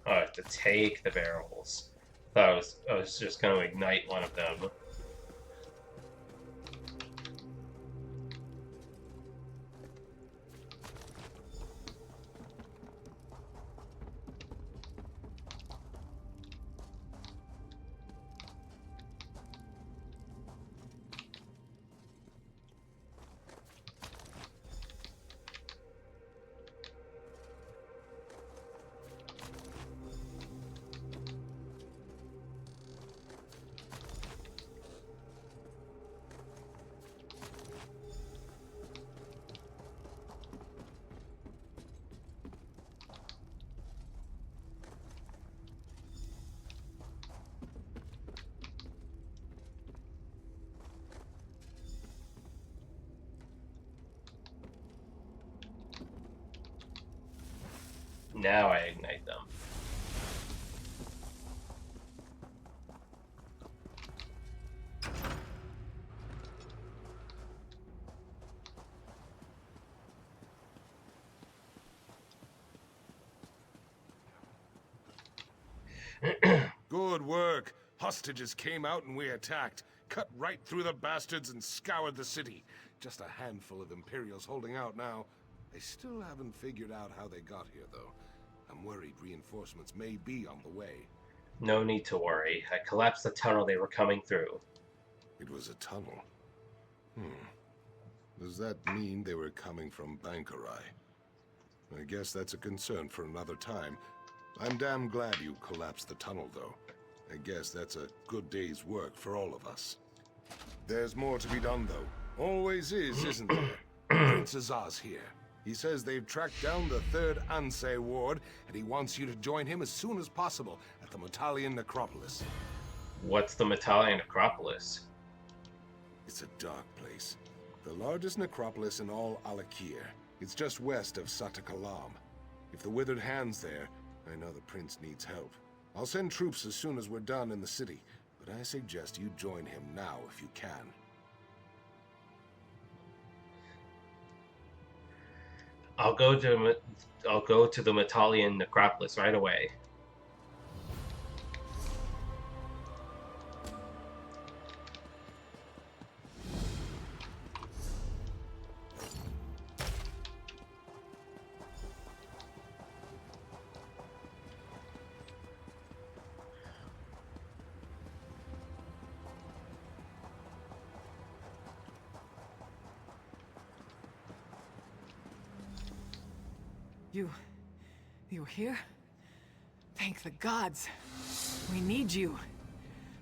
I have to take the barrels. I was just going to ignite one of them. Now I ignite them. Good work. Hostages came out and we attacked. Cut right through the bastards and scoured the city. Just a handful of Imperials holding out now. They still haven't figured out how they got here, though. I'm worried reinforcements may be on the way. No need to worry. I collapsed the tunnel they were coming through. It was a tunnel. Does that mean they were coming from Bankarai? I guess that's a concern for another time. I'm damn glad you collapsed the tunnel, though. I guess that's a good day's work for all of us. There's more to be done, though. Always is, isn't there? Prince Azaz's here. He says they've tracked down the 3rd Ansei Ward, and he wants you to join him as soon as possible at the Metalian Necropolis. What's the Metalian Necropolis? It's a dark place. The largest necropolis in all Alik'r. It's just west of Satakalam. If the Withered Hand's there, I know the prince needs help. I'll send troops as soon as we're done in the city, but I suggest you join him now if you can. I'll go to the Metalian necropolis right away. You're here? Thank the gods. We need you.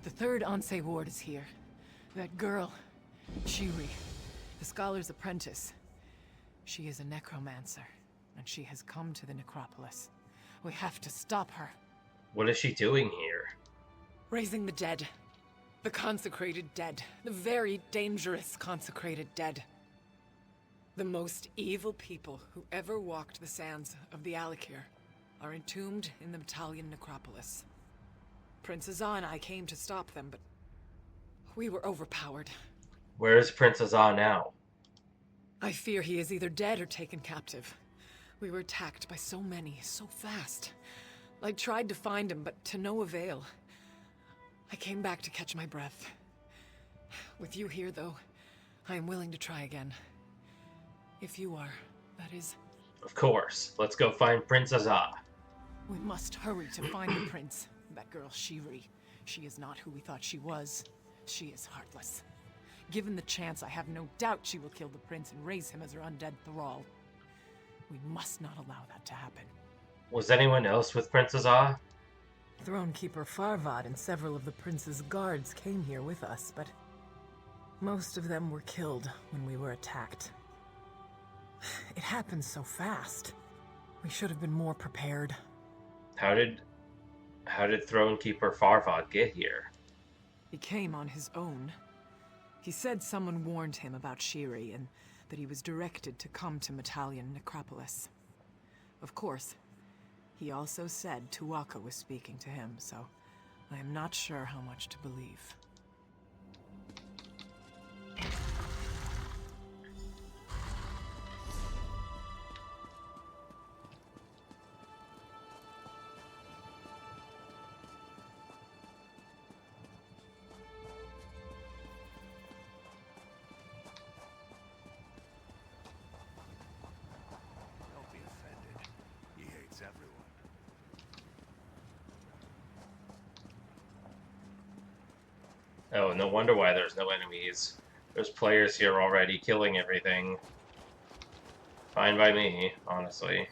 The third Ansei ward is here. That girl, Shiri, the scholar's apprentice. She is a necromancer, and she has come to the necropolis. We have to stop her. What is she doing here? Raising the dead. The consecrated dead. The very dangerous consecrated dead. The most evil people who ever walked the sands of the Alik'r are entombed in the Metalian necropolis. Prince Azah and I came to stop them, but we were overpowered. Where is Prince Azah now? I fear he is either dead or taken captive. We were attacked by so many, so fast. I tried to find him, but to no avail. I came back to catch my breath. With you here, though, I am willing to try again. If you are, that is. Of course. Let's go find Prince Azah. We must hurry to find the prince. That girl, Shiri. She is not who we thought she was. She is heartless. Given the chance, I have no doubt she will kill the prince and raise him as her undead thrall. We must not allow that to happen. Was anyone else with Prince Azah? Thronekeeper Farvad and several of the prince's guards came here with us, but most of them were killed when we were attacked. It happened so fast. We should have been more prepared. How did Thronekeeper Farvad get here? He came on his own. He said someone warned him about Shiri and that he was directed to come to Metalian Necropolis. Of course, he also said Tuaka was speaking to him, so I am not sure how much to believe. Oh, no wonder why there's no enemies. There's players here already killing everything. Fine by me, honestly.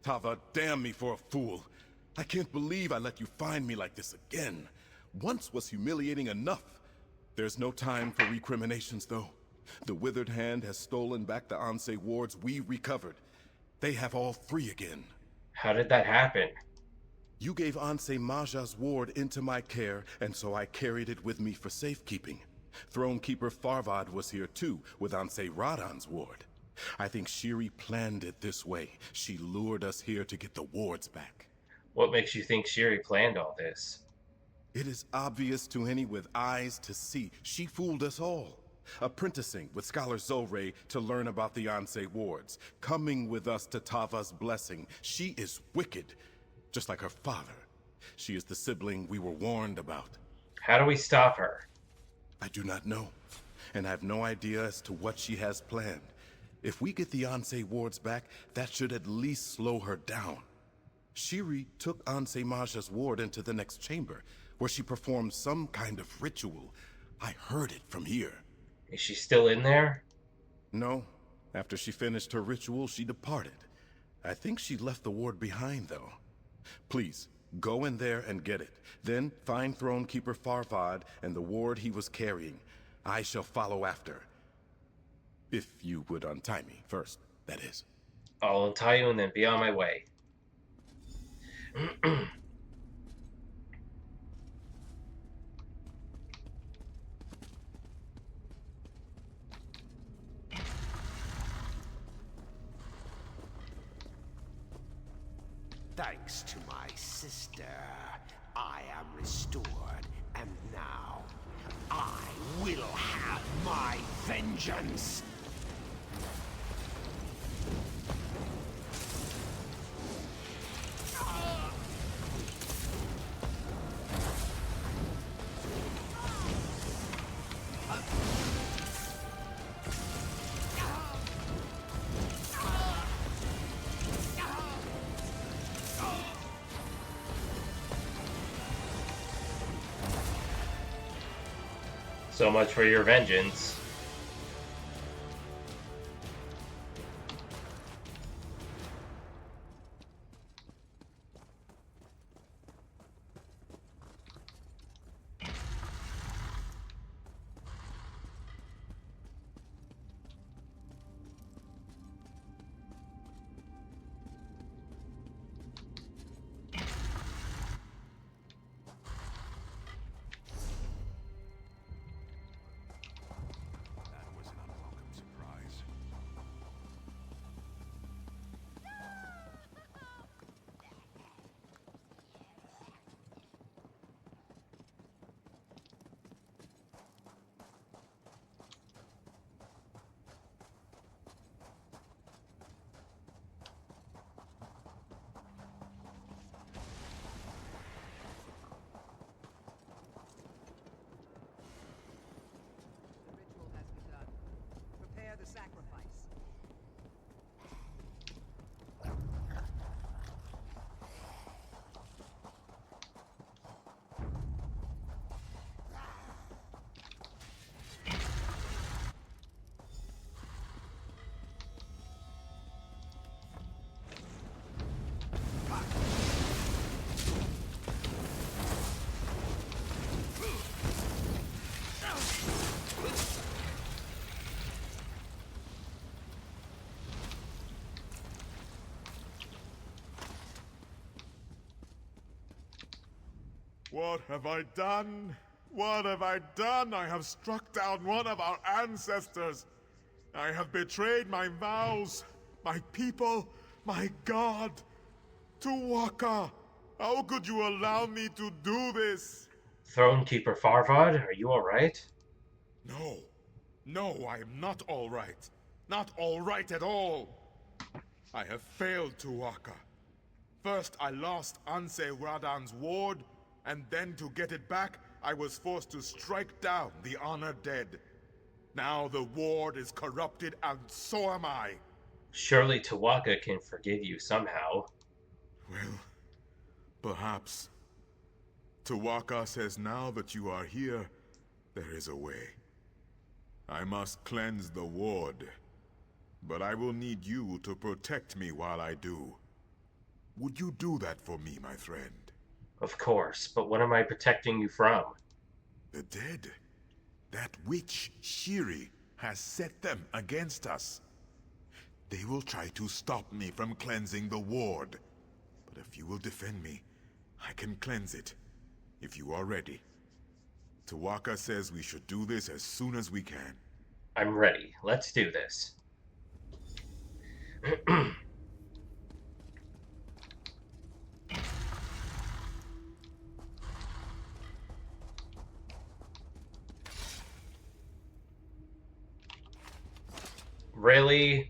Tava, damn me for a fool. I can't believe I let you find me like this again. Once was humiliating enough. There's no time for recriminations, though. The Withered Hand has stolen back the Ansei wards we recovered. They have all three again. How did that happen? You gave Ansei Maja's ward into my care, and so I carried it with me for safekeeping. Thronekeeper Farvad was here too, with Ansei Radan's ward. I think Shiri planned it this way. She lured us here to get the wards back. What makes you think Shiri planned all this? It is obvious to any with eyes to see. She fooled us all. apprenticing with Scholar Zolre to learn about the Anse wards, coming with us to Tava's blessing. She is wicked, just like her father. She is the sibling we were warned about. How do we stop her? I do not know, and I have no idea as to what she has planned. If we get the Anse wards back, that should at least slow her down. Shiri took Anse Maja's ward into the next chamber, where she performed some kind of ritual. I heard it from here. Is she still in there? No. After she finished her ritual, she departed. I think she left the ward behind, though. Please, go in there and get it. Then find Thronekeeper Farvad and the ward he was carrying. I shall follow after. If you would untie me first, that is. I'll untie you and then be on my way. Thanks to my sister, I am restored, and now I will have my vengeance! So much for your vengeance. The sacrifice. What have I done? What have I done? I have struck down one of our ancestors. I have betrayed my vows, my people, my God. Tuwaka, how could you allow me to do this? Thronekeeper Farvad, are you alright? No. No, I am not alright. Not alright at all. I have failed Tuwaka. First, I lost Anse Radan's ward, and then to get it back, I was forced to strike down the honored dead. Now the ward is corrupted, and so am I. Surely Tuwaka can forgive you somehow. Well, perhaps. Tuwaka says now that you are here, there is a way. I must cleanse the ward, but I will need you to protect me while I do. Would you do that for me, my friend? Of course, but what am I protecting you from? The dead. That witch, Shiri, has set them against us. They will try to stop me from cleansing the ward. But if you will defend me, I can cleanse it. If you are ready. Tuwaka says we should do this as soon as we can. I'm ready. Let's do this. Really?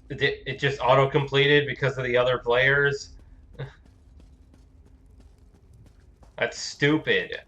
It just auto-completed because of the other players? That's stupid.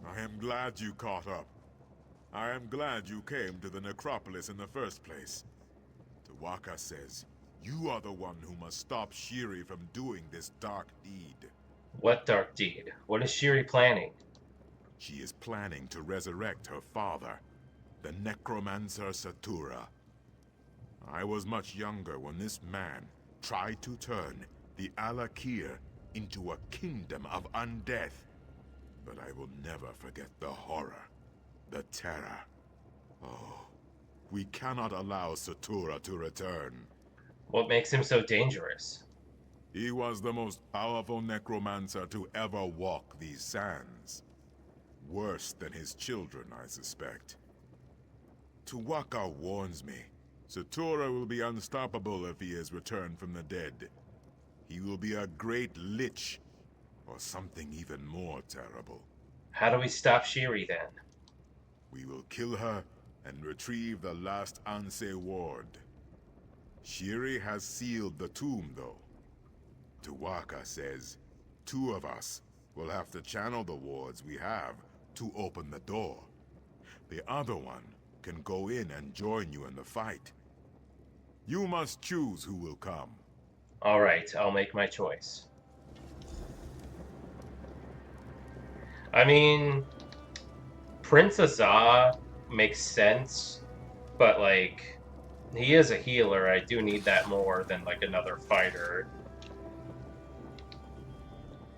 I am glad you caught up. I am glad you came to the necropolis in the first place. Tawaka says, you are the one who must stop Shiri from doing this dark deed. What dark deed? What is Shiri planning? She is planning to resurrect her father, the necromancer Satura. I was much younger when this man tried to turn the Alik'r into a kingdom of undeath. But I will never forget the horror, the terror. Oh, we cannot allow Satura to return. What makes him so dangerous? He was the most powerful necromancer to ever walk these sands. Worse than his children, I suspect. Tuwaka warns me, Satura will be unstoppable if he is returned from the dead. He will be a great lich, or something even more terrible. How do we stop Shiri then? We will kill her and retrieve the last Anse ward. Shiri has sealed the tomb, though. Tuwaka says 2 of us will have to channel the wards we have to open the door. The other one can go in and join you in the fight. You must choose who will come. All right, I'll make my choice. I mean, Prince Azah makes sense, but like, he is a healer. I do need that more than like another fighter.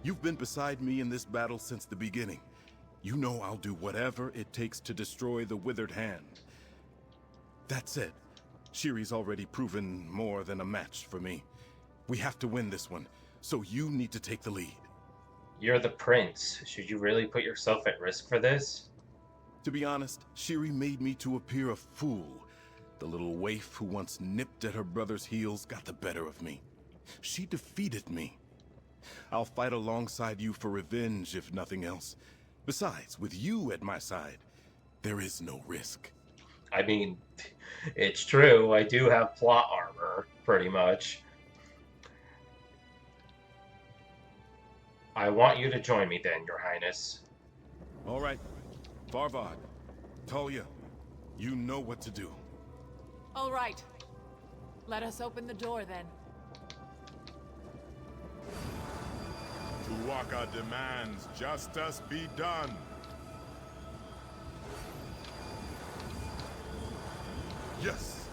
You've been beside me in this battle since the beginning. You know I'll do whatever it takes to destroy the Withered Hand. That said, Shiri's already proven more than a match for me. We have to win this one, so you need to take the lead. You're the prince. Should you really put yourself at risk for this? To be honest, Shiri made me to appear a fool. The little waif who once nipped at her brother's heels got the better of me. She defeated me. I'll fight alongside you for revenge, if nothing else. Besides, with you at my side, there is no risk. I mean, it's true. I do have plot armor, pretty much. I want you to join me then, Your Highness. All right. Farvad, Talia, you know what to do. All right. Let us open the door then. Tuwaka demands justice be done. Yes,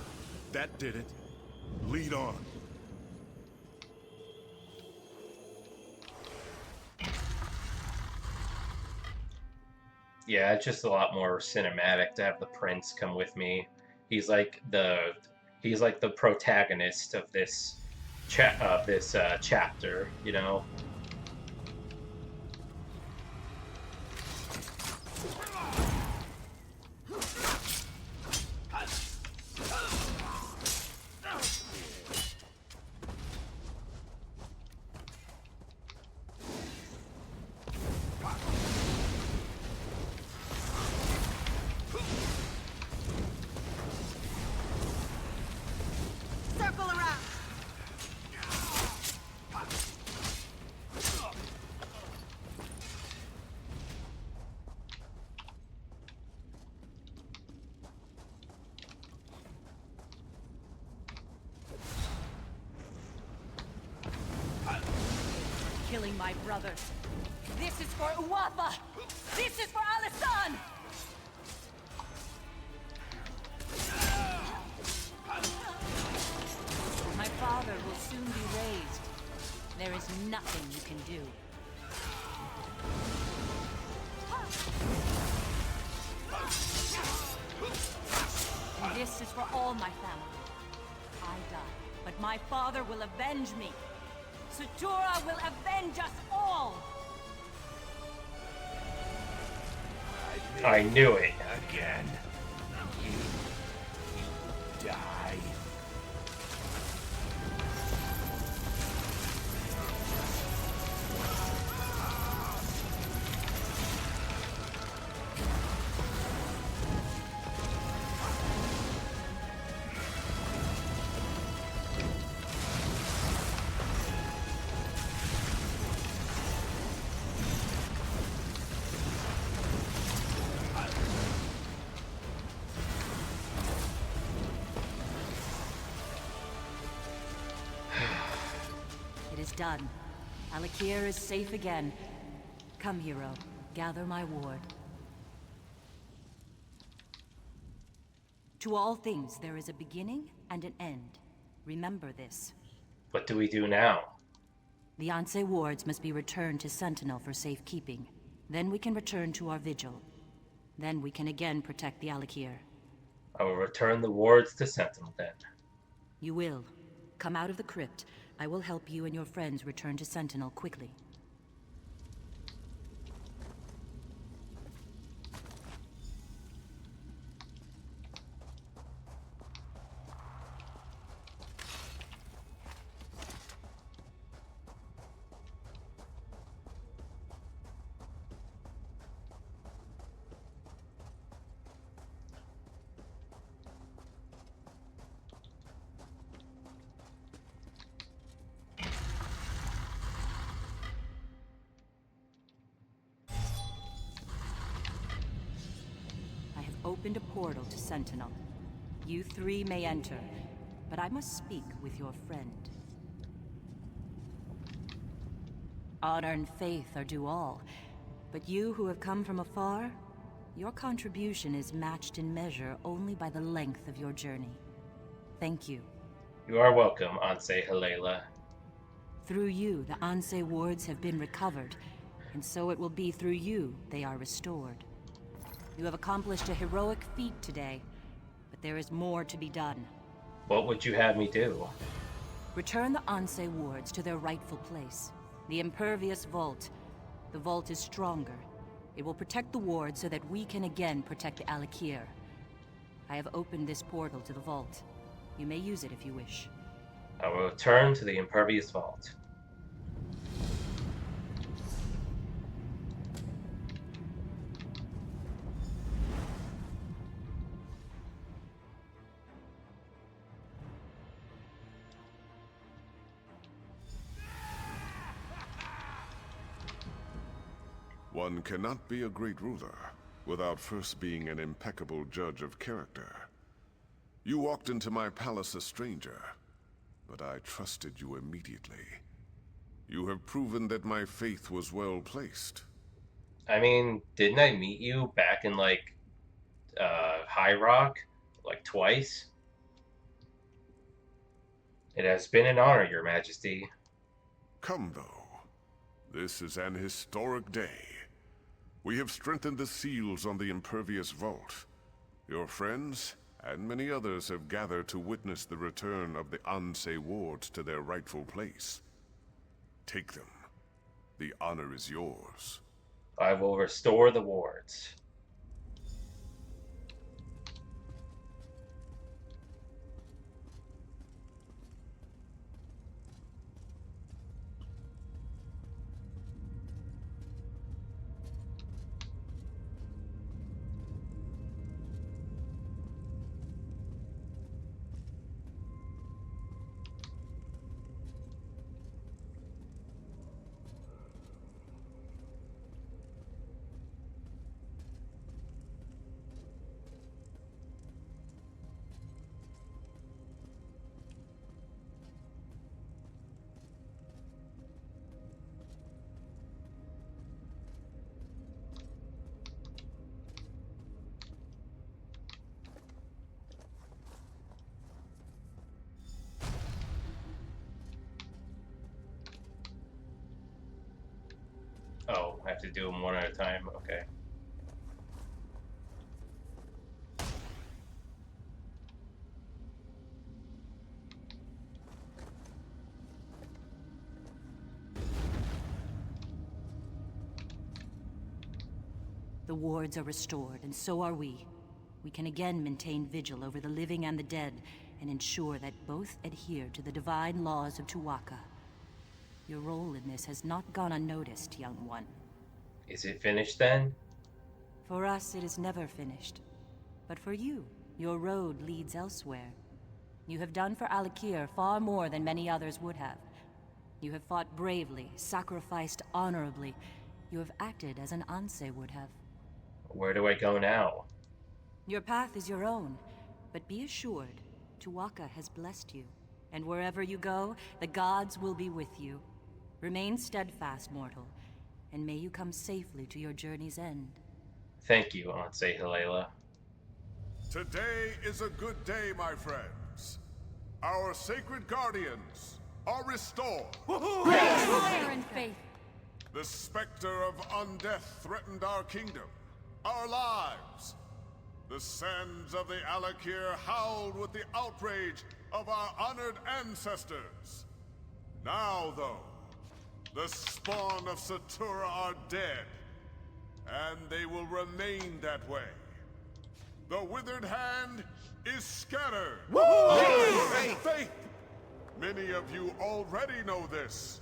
that did it. Lead on. Yeah, it's just a lot more cinematic to have the prince come with me. He's like the protagonist of this chapter, you know. Circle around. Killing my brother. This is for Uwatha! This is for Alisan! This is for all my family. I die, but my father will avenge me. Satura will avenge us all! I knew it. Again. You die. It is done. Alik'r is safe again. Come, hero. Gather my ward. To all things, there is a beginning and an end. Remember this. What do we do now? The Anse wards must be returned to Sentinel for safekeeping. Then we can return to our vigil. Then we can again protect the Alik'r. I will return the wards to Sentinel then. You will. Come out of the crypt. I will help you and your friends return to Sentinel quickly. Opened a portal to Sentinel. You three may enter, but I must speak with your friend. Honor and faith are due all, but you who have come from afar, your contribution is matched in measure only by the length of your journey. Thank you. You are welcome, Anse Halela. Through you, the Anse wards have been recovered, and so it will be through you they are restored. You have accomplished a heroic feat today, but there is more to be done. What would you have me do? Return the Anse wards to their rightful place. The Impervious Vault. The vault is stronger. It will protect the ward so that we can again protect the Alik'r. I have opened this portal to the vault. You may use it if you wish. I will return to the Impervious Vault. One cannot be a great ruler without first being an impeccable judge of character. You walked into my palace a stranger, but I trusted you immediately. You have proven that my faith was well placed. I mean, didn't I meet you back in, like, High Rock? Like, twice? It has been an honor, Your Majesty. Come, though. This is an historic day. We have strengthened the seals on the Impervious Vault. Your friends and many others have gathered to witness the return of the Anse wards to their rightful place. Take them. The honor is yours. I will restore the wards. Oh, I have to do them one at a time? Okay. The wards are restored, and so are we. We can again maintain vigil over the living and the dead, and ensure that both adhere to the divine laws of Tuwaka. Your role in this has not gone unnoticed, young one. Is it finished then? For us, it is never finished. But for you, your road leads elsewhere. You have done for Alik'r far more than many others would have. You have fought bravely, sacrificed honorably. You have acted as an Ansei would have. Where do I go now? Your path is your own, but be assured, Tuwaka has blessed you. And wherever you go, the gods will be with you. Remain steadfast, mortal, and may you come safely to your journey's end. Thank you, Ansei Helaela. Today is a good day, my friends. Our sacred guardians are restored. Fire and faith. The specter of undeath threatened our kingdom, our lives. The sands of the Alik'r howled with the outrage of our honored ancestors. Now, though, the spawn of Satura are dead, and they will remain that way. The withered hand is scattered. Faith! Many of you already know this.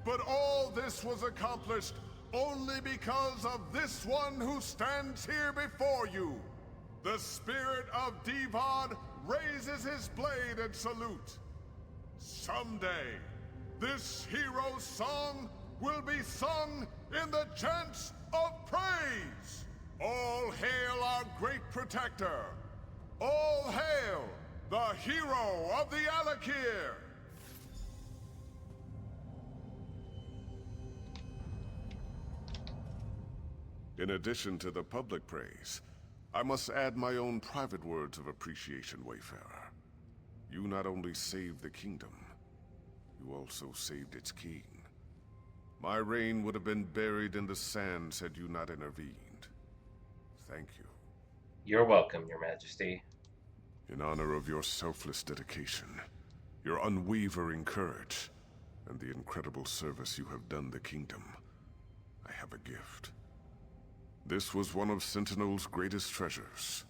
But all this was accomplished only because of this one who stands here before you. The spirit of Divad raises his blade in salute. Someday, this hero's song will be sung in the chants of praise. All hail our great protector. All hail the hero of the Alik'r. In addition to the public praise, I must add my own private words of appreciation, Wayfarer. You not only saved the kingdom, you also saved its king. My reign would have been buried in the sands had you not intervened. Thank you. You're welcome, Your Majesty. In honor of your selfless dedication, your unwavering courage, and the incredible service you have done the kingdom, I have a gift. This was one of Sentinel's greatest treasures.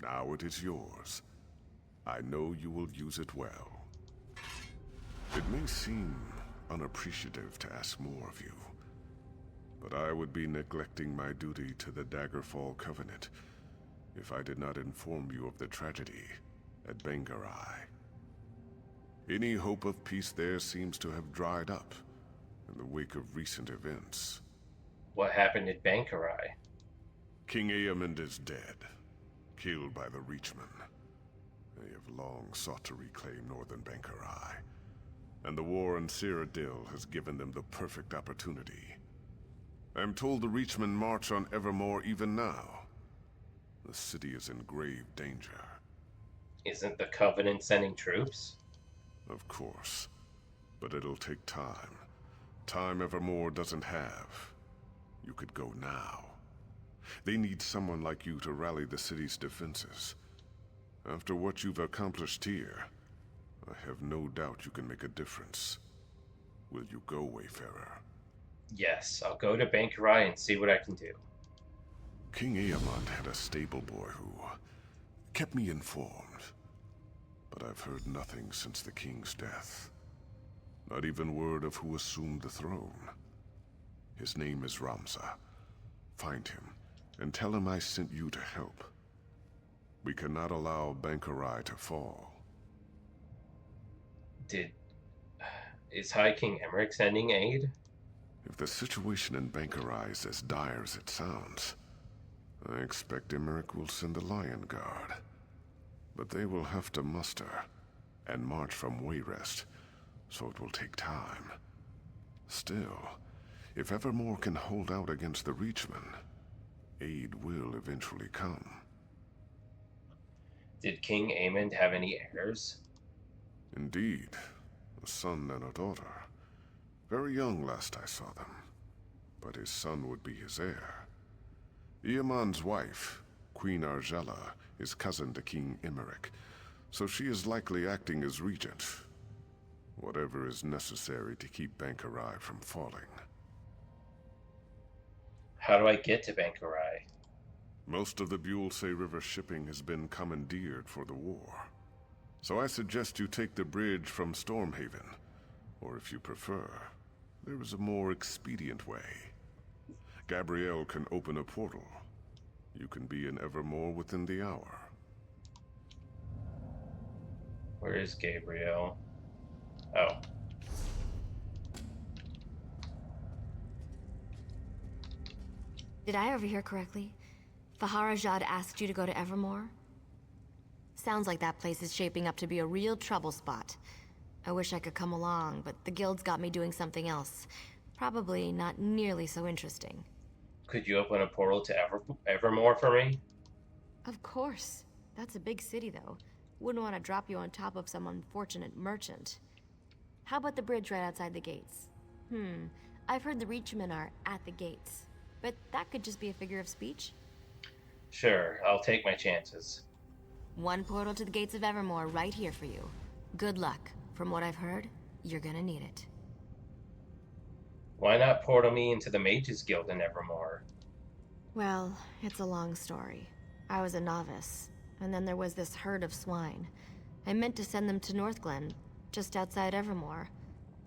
Now it is yours. I know you will use it well. It may seem unappreciative to ask more of you, but I would be neglecting my duty to the Daggerfall Covenant if I did not inform you of the tragedy at Bangarai. Any hope of peace there seems to have dried up in the wake of recent events. What happened at Bankarai? King Aemond is dead, killed by the Reachmen. They have long sought to reclaim northern Bankarai, and the war in Cyrodiil has given them the perfect opportunity. I'm told the Reachmen march on Evermore even now. The city is in grave danger. Isn't the Covenant sending troops? Of course, but it'll take time. Time Evermore doesn't have. You could go now. They need someone like you to rally the city's defenses. After what you've accomplished here, I have no doubt you can make a difference. Will you go, Wayfarer? Yes, I'll go to Bankarai and see what I can do. King Aemond had a stable boy who kept me informed. But I've heard nothing since the king's death. Not even word of who assumed the throne. His name is Ramza. Find him, and tell him I sent you to help. We cannot allow Bankarai to fall. Is High King Emmerich sending aid? If the situation in Bankarai is as dire as it sounds, I expect Emmerich will send the Lion Guard. But they will have to muster and march from Wayrest, so it will take time. Still, if Evermore can hold out against the Reachmen, aid will eventually come. Did King Aemond have any heirs? Indeed, a son and a daughter. Very young last I saw them, but his son would be his heir. Aemond's wife, Queen Argella, is cousin to King Emmerich, so she is likely acting as regent. Whatever is necessary to keep Bankarai from falling. How do I get to Bankarai? Most of the Buellsay River shipping has been commandeered for the war. So I suggest you take the bridge from Stormhaven. Or if you prefer, there is a more expedient way. Gabrielle can open a portal. You can be in Evermore within the hour. Where is Gabrielle? Oh. Did I overhear correctly? Faharajad asked you to go to Evermore? Sounds like that place is shaping up to be a real trouble spot. I wish I could come along, but the guild's got me doing something else. Probably not nearly so interesting. Could you open a portal to Evermore for me? Of course. That's a big city, though. Wouldn't want to drop you on top of some unfortunate merchant. How about the bridge right outside the gates? I've heard the Reachmen are at the gates. But that could just be a figure of speech. Sure, I'll take my chances. One portal to the gates of Evermore right here for you. Good luck. From what I've heard, you're gonna need it. Why not portal me into the Mages Guild in Evermore? Well, it's a long story. I was a novice, and then there was this herd of swine. I meant to send them to Northglen, just outside Evermore,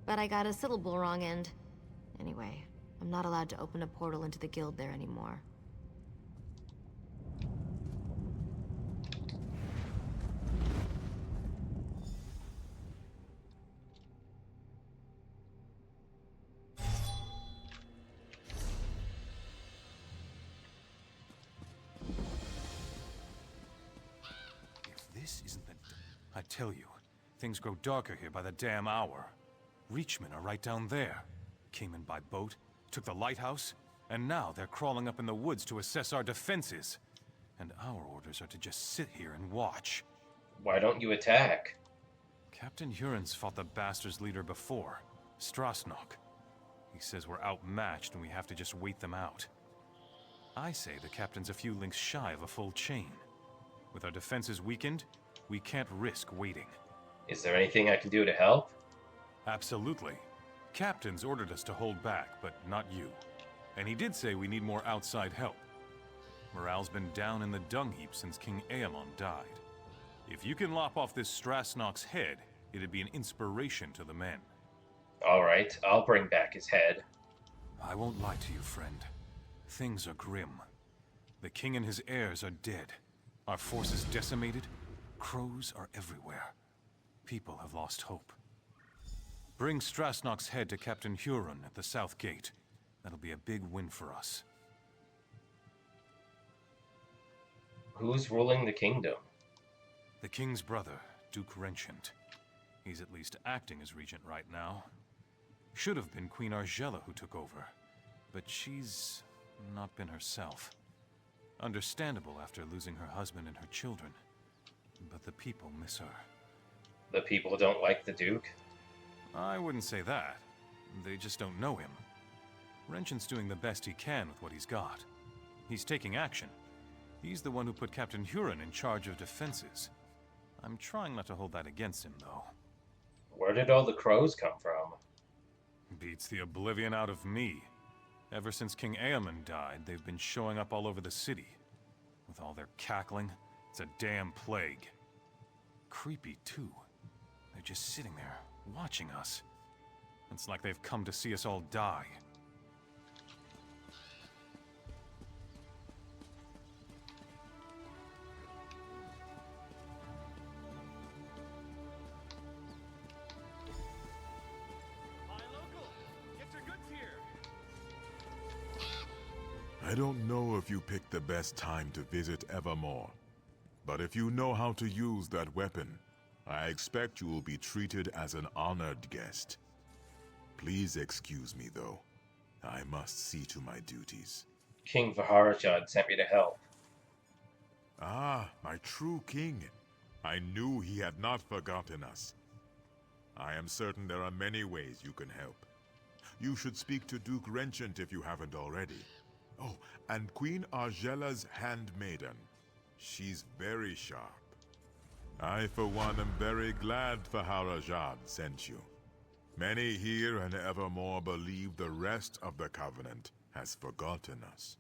but I got a syllable wrong and... Anyway, I'm not allowed to open a portal into the guild there anymore. This isn't the... I tell you, things grow darker here by the damn hour. Reachmen are right down there. Came in by boat, took the lighthouse, and now they're crawling up in the woods to assess our defenses. And our orders are to just sit here and watch. Why don't you attack? Captain Huron's fought the bastards' leader before, Strasnok. He says we're outmatched and we have to just wait them out. I say the captain's a few links shy of a full chain. With our defenses weakened, we can't risk waiting. Is there anything I can do to help? Absolutely. Captain's ordered us to hold back, but not you. And he did say we need more outside help. Morale's been down in the dung heap since King Aemon died. If you can lop off this Strasnok's head, it'd be an inspiration to the men. Alright, I'll bring back his head. I won't lie to you, friend. Things are grim. The king and his heirs are dead. Our forces decimated. Crows are everywhere. People have lost hope. Bring Strasnok's head to Captain Huron at the South Gate. That'll be a big win for us. Who's ruling the kingdom? The king's brother, Duke Renchant. He's at least acting as regent right now. Should have been Queen Argella who took over, but she's not been herself. Understandable after losing her husband and her children, but the people miss her. The people don't like the Duke? I wouldn't say that. They just don't know him. Renchant's doing the best he can with what he's got. He's taking action. He's the one who put Captain Huron in charge of defenses. I'm trying not to hold that against him, though. Where did all the crows come from? Beats the oblivion out of me. Ever since King Aemon died, they've been showing up all over the city. With all their cackling, it's a damn plague. Creepy, too. They're just sitting there, watching us. It's like they've come to see us all die. I don't know if you picked the best time to visit Evermore, but if you know how to use that weapon, I expect you will be treated as an honored guest. Please excuse me, though. I must see to my duties. King Vaharajad sent me to help. Ah, my true king. I knew he had not forgotten us. I am certain there are many ways you can help. You should speak to Duke Renchant if you haven't already. Oh, and Queen Argella's handmaiden. She's very sharp. I, for one, am very glad Faharajad sent you. Many here in Evermore believe the rest of the Covenant has forgotten us.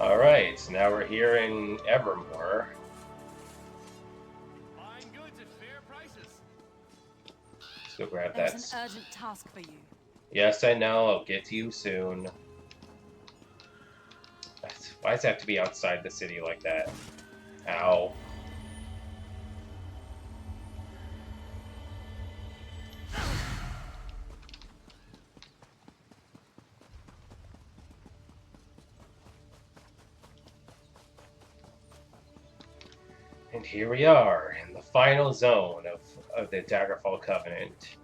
Alright, so now we're here in Evermore. Buying goods at fair prices. Let's go grab that. There's an urgent task for you. Yes, I know. I'll get to you soon. Why does it have to be outside the city like that? Ow. And here we are, in the final zone of the Daggerfall Covenant.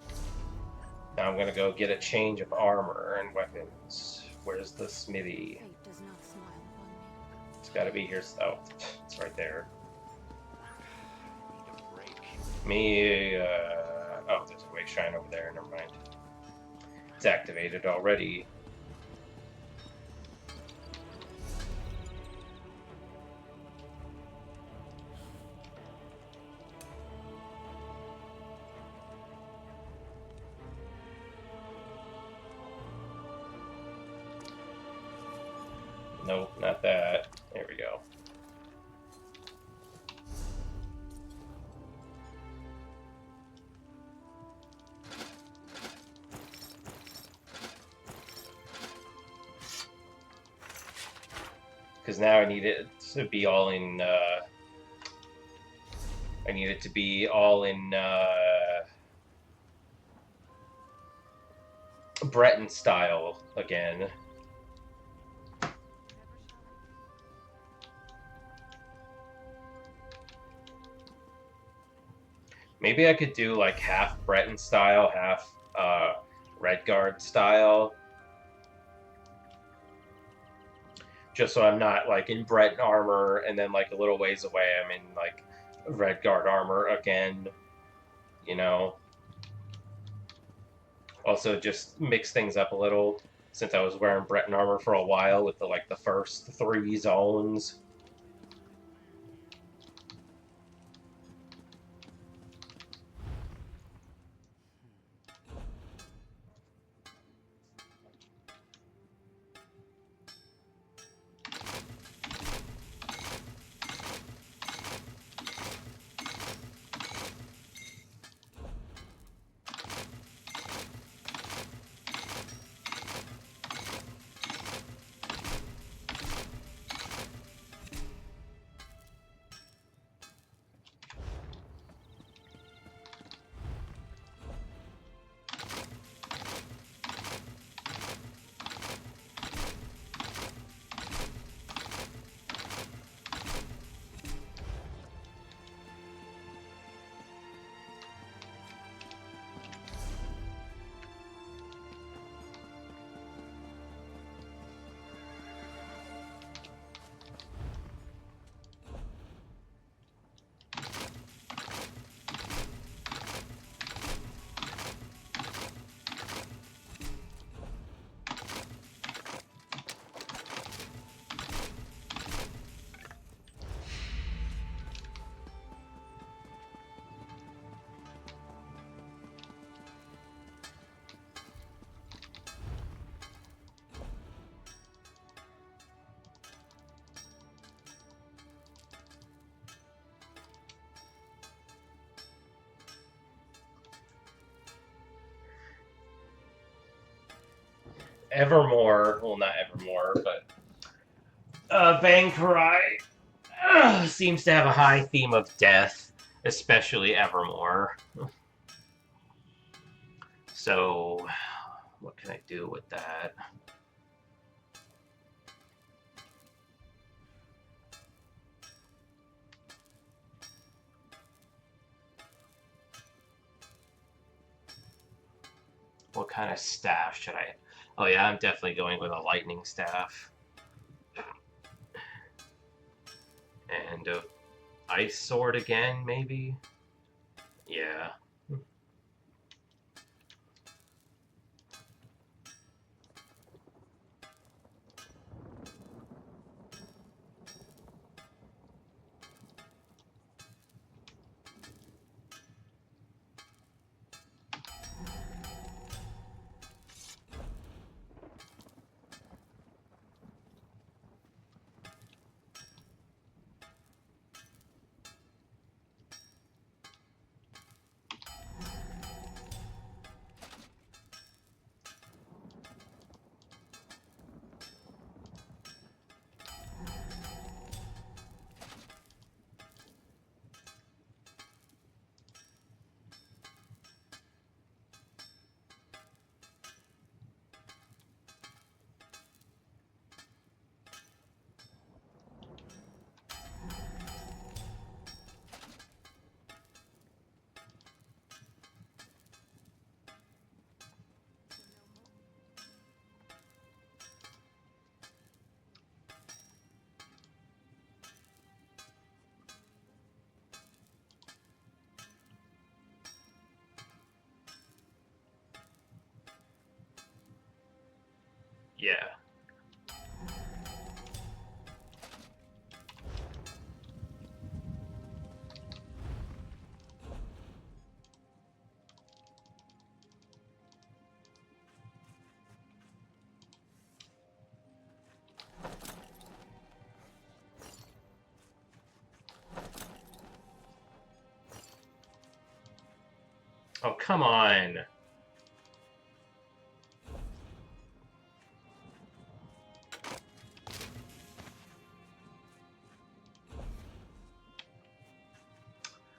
Now I'm gonna go get a change of armor and weapons. Where's the smithy? It's gotta be here. Oh, it's right there. Me, oh, there's a way shrine over there, never mind. It's activated already. Nope, not that. There we go. Because now I need it to be all in, I need it to be all in, Breton style again. Maybe I could do like half Breton style, half Redguard style. Just so I'm not like in Breton armor and then like a little ways away I'm in like Redguard armor again. You know? Also just mix things up a little since I was wearing Breton armor for a while with the like the first 3 zones. Evermore, well, not Evermore, but Bankarai seems to have a high theme of death, especially Evermore. So, what can I do with that? What kind of staff should I... Oh yeah, I'm definitely going with a lightning staff. And a ice sword again, maybe? Yeah. Yeah. Oh, come on.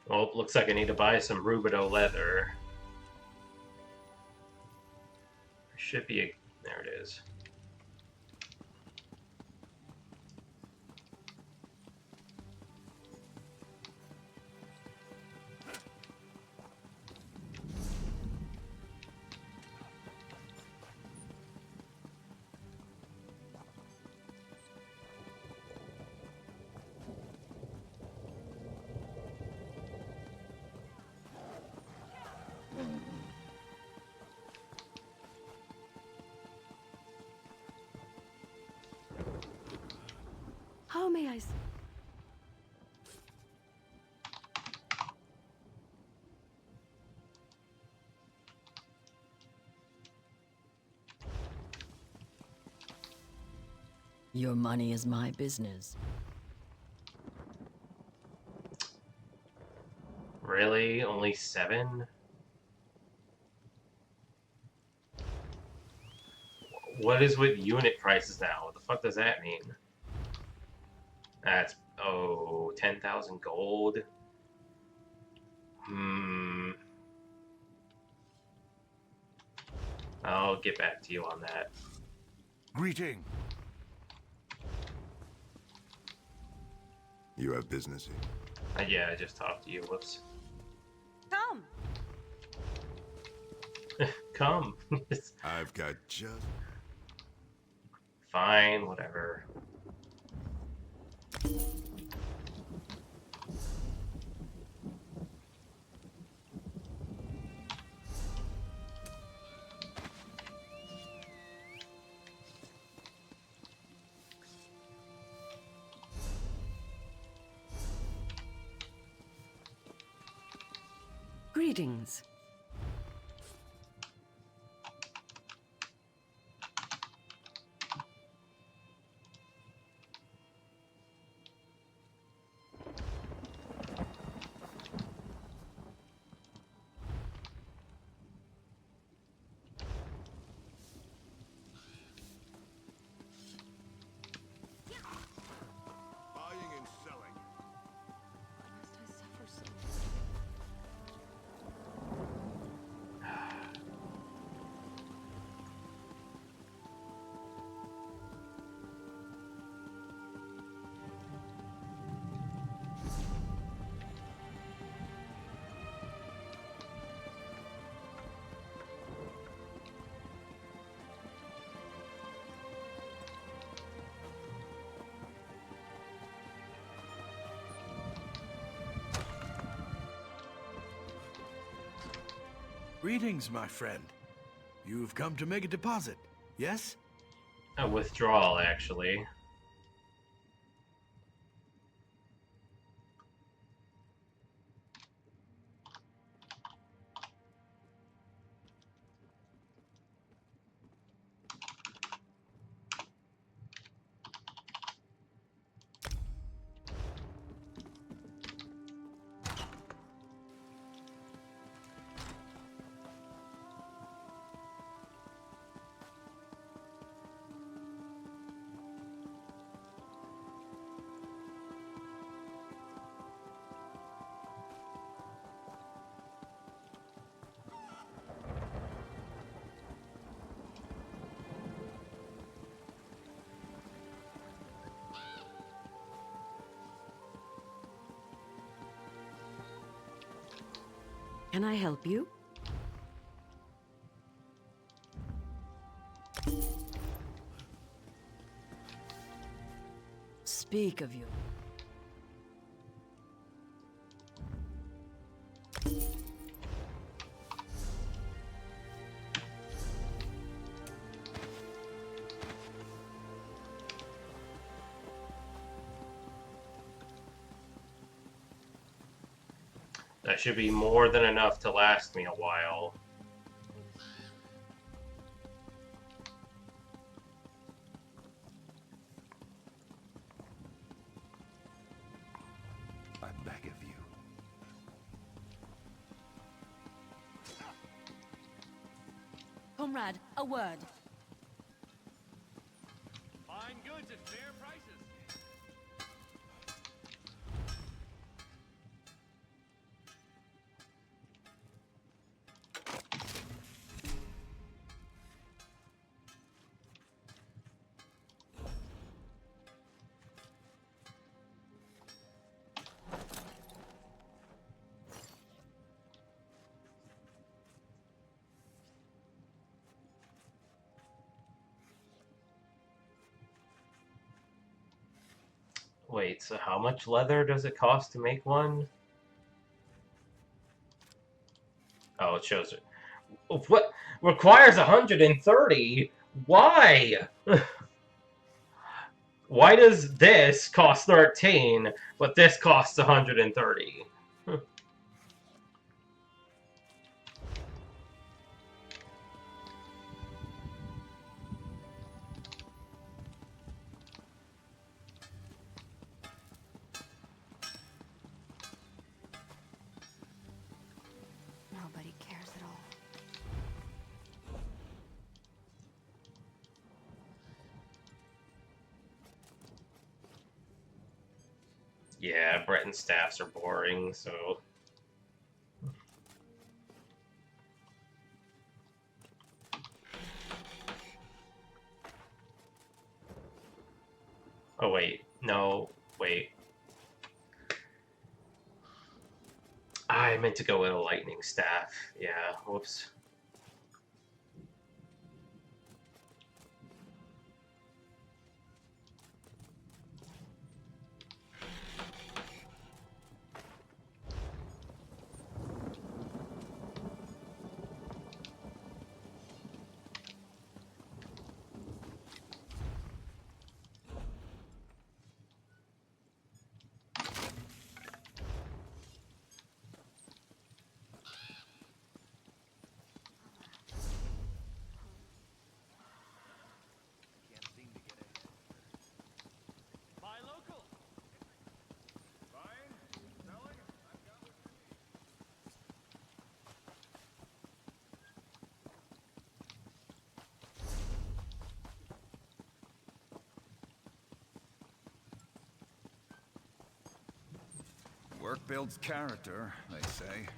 Well, looks like I need to buy some Rubido leather. Should be a... There it is. How may I... Your money is my business. Really? Only 7? What is with unit prices now? What the fuck does that mean? That's... Oh, 10,000 gold? I'll get back to you on that. Greeting. You have business here? Yeah, I just talked to you. Whoops. Come! Come. I've got just... Fine, whatever. Greetings. Buying and selling. Must I suffer so? Greetings, my friend. You've come to make a deposit, yes? A withdrawal, actually. Can I help you? Speak of you. That should be more than enough to last me a while. I beg of you. Comrade, a word. Fine goods at fair prices. Wait, so how much leather does it cost to make one? Oh, it shows it. What? Requires 130? Why? Why does this cost 13, but this costs 130? Nobody cares at all. Yeah, Breton staffs are boring, so... Oh, wait. No, wait. I meant to go with a lightning staff. Yeah, whoops. Buy local. Buying, selling, I've got what you need. Work builds character, they say.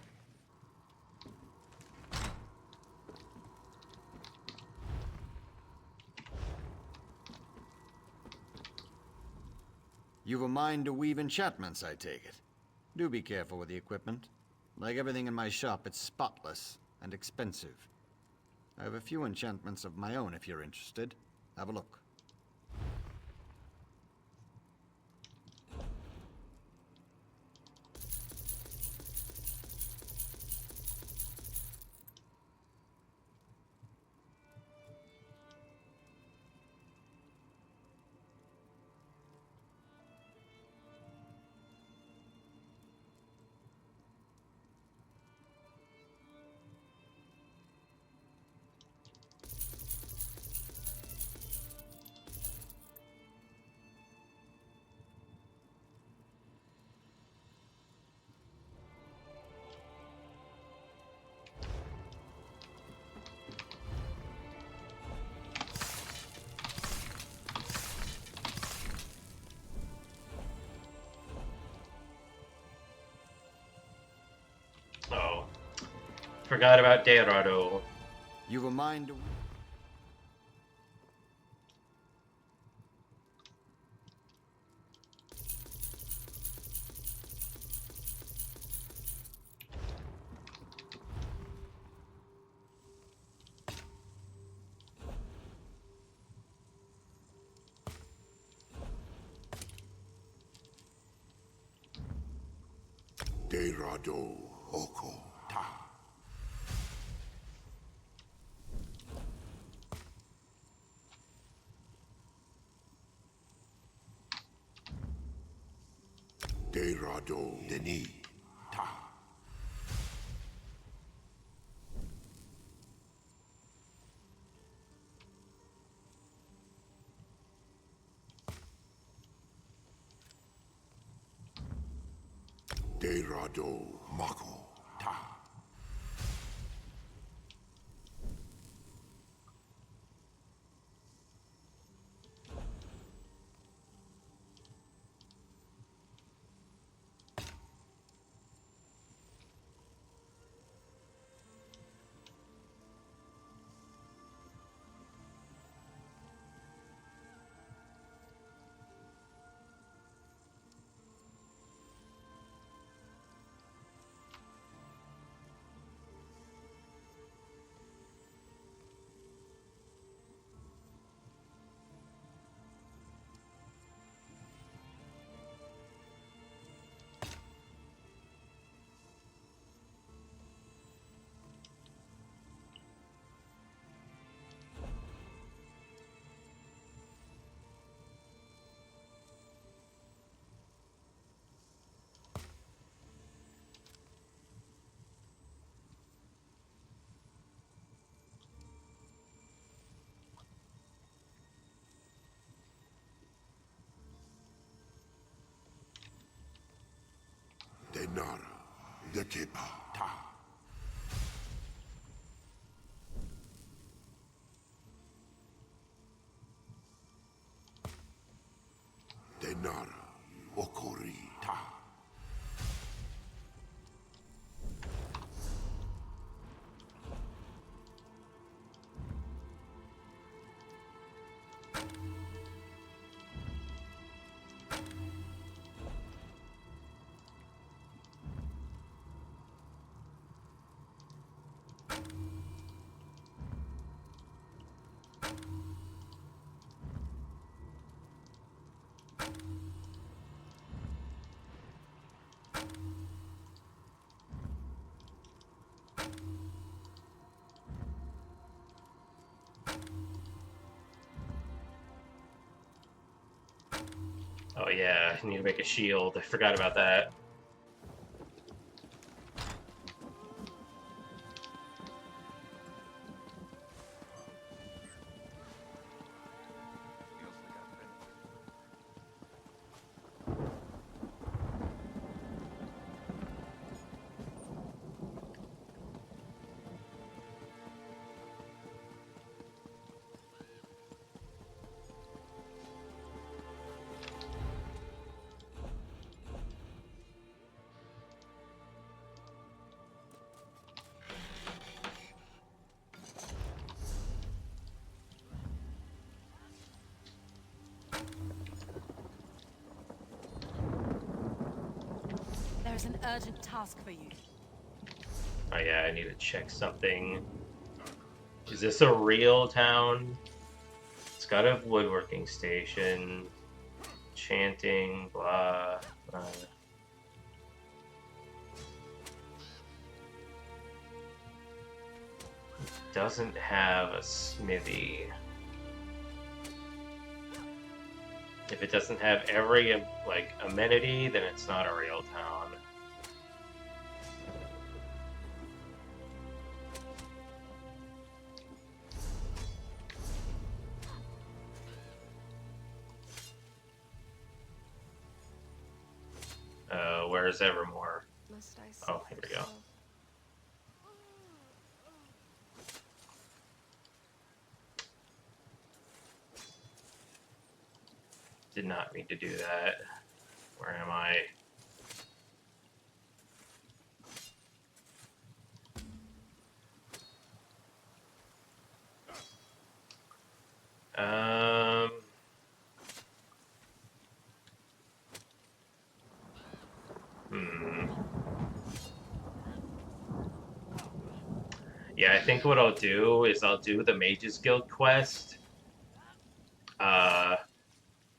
You've a mind to weave enchantments, I take it. Do be careful with the equipment. Like everything in my shop, it's spotless and expensive. I have a few enchantments of my own if you're interested. Have a look. Oh. Forgot about Derado. You've a mind to... Derado Oko Ta. Derado Deni Ta. De Rado Mako Ta. De Nara, de Kepa Ta. De Nara, Okori Ta. Oh yeah, I need to make a shield. I forgot about that. There's an urgent task for you. Oh yeah, I need to check something. Is this a real town? It's got a woodworking station, chanting, blah, blah. It doesn't have a smithy. If it doesn't have every like amenity, then it's not a real town. Where's Evermore? Must I see Oh, here we go. Did not mean to do that. Where am I? Um. Yeah, I think what I'll do is I'll do the Mages Guild quest.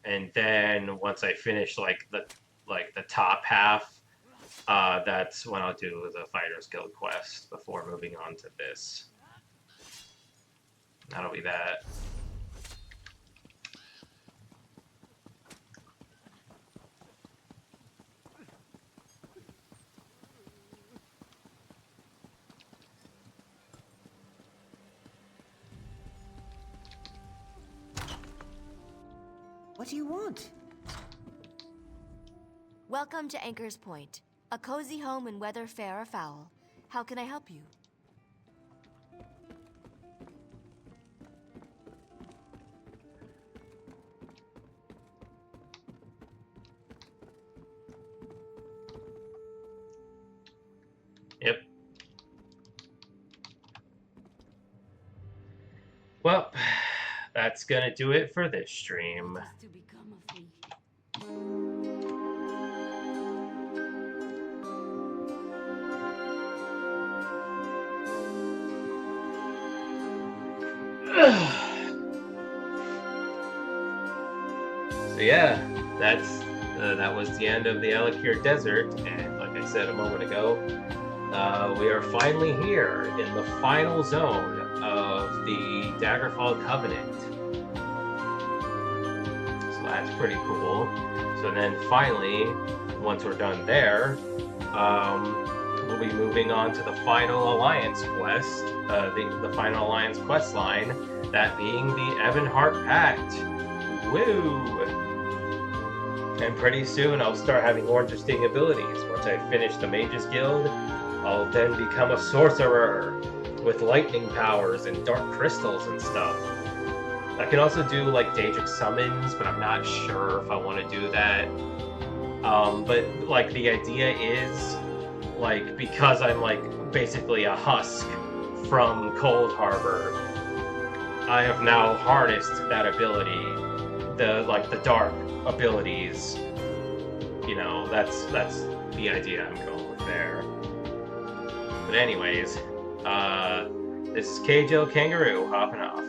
And then once I finish like the top half, that's when I'll do the Fighters Guild quest before moving on to this. That'll be that. What do you want? Welcome to Anchor's Point, A cozy home in weather fair or foul. How can I help you? Yep. Well, that's gonna do it for this stream. So yeah, that was the end of the Alik'r Desert, and like I said a moment ago, we are finally here in the final zone of the Daggerfall Covenant. So that's pretty cool. So then finally, once we're done there, we'll be moving on to the final Alliance quest, the final Alliance quest line, that being the Ebonheart Pact. Woo! And pretty soon I'll start having more interesting abilities. Once I finish the Mages Guild, I'll then become a sorcerer with lightning powers and dark crystals and stuff. I can also do like Daedric summons, but I'm not sure if I want to do that. But like the idea is, like, because I'm like basically a husk from Cold Harbor, I have now harnessed that ability, the dark abilities. You know, that's the idea I'm going with there. But anyways, this is KJ Kangaroo hopping off.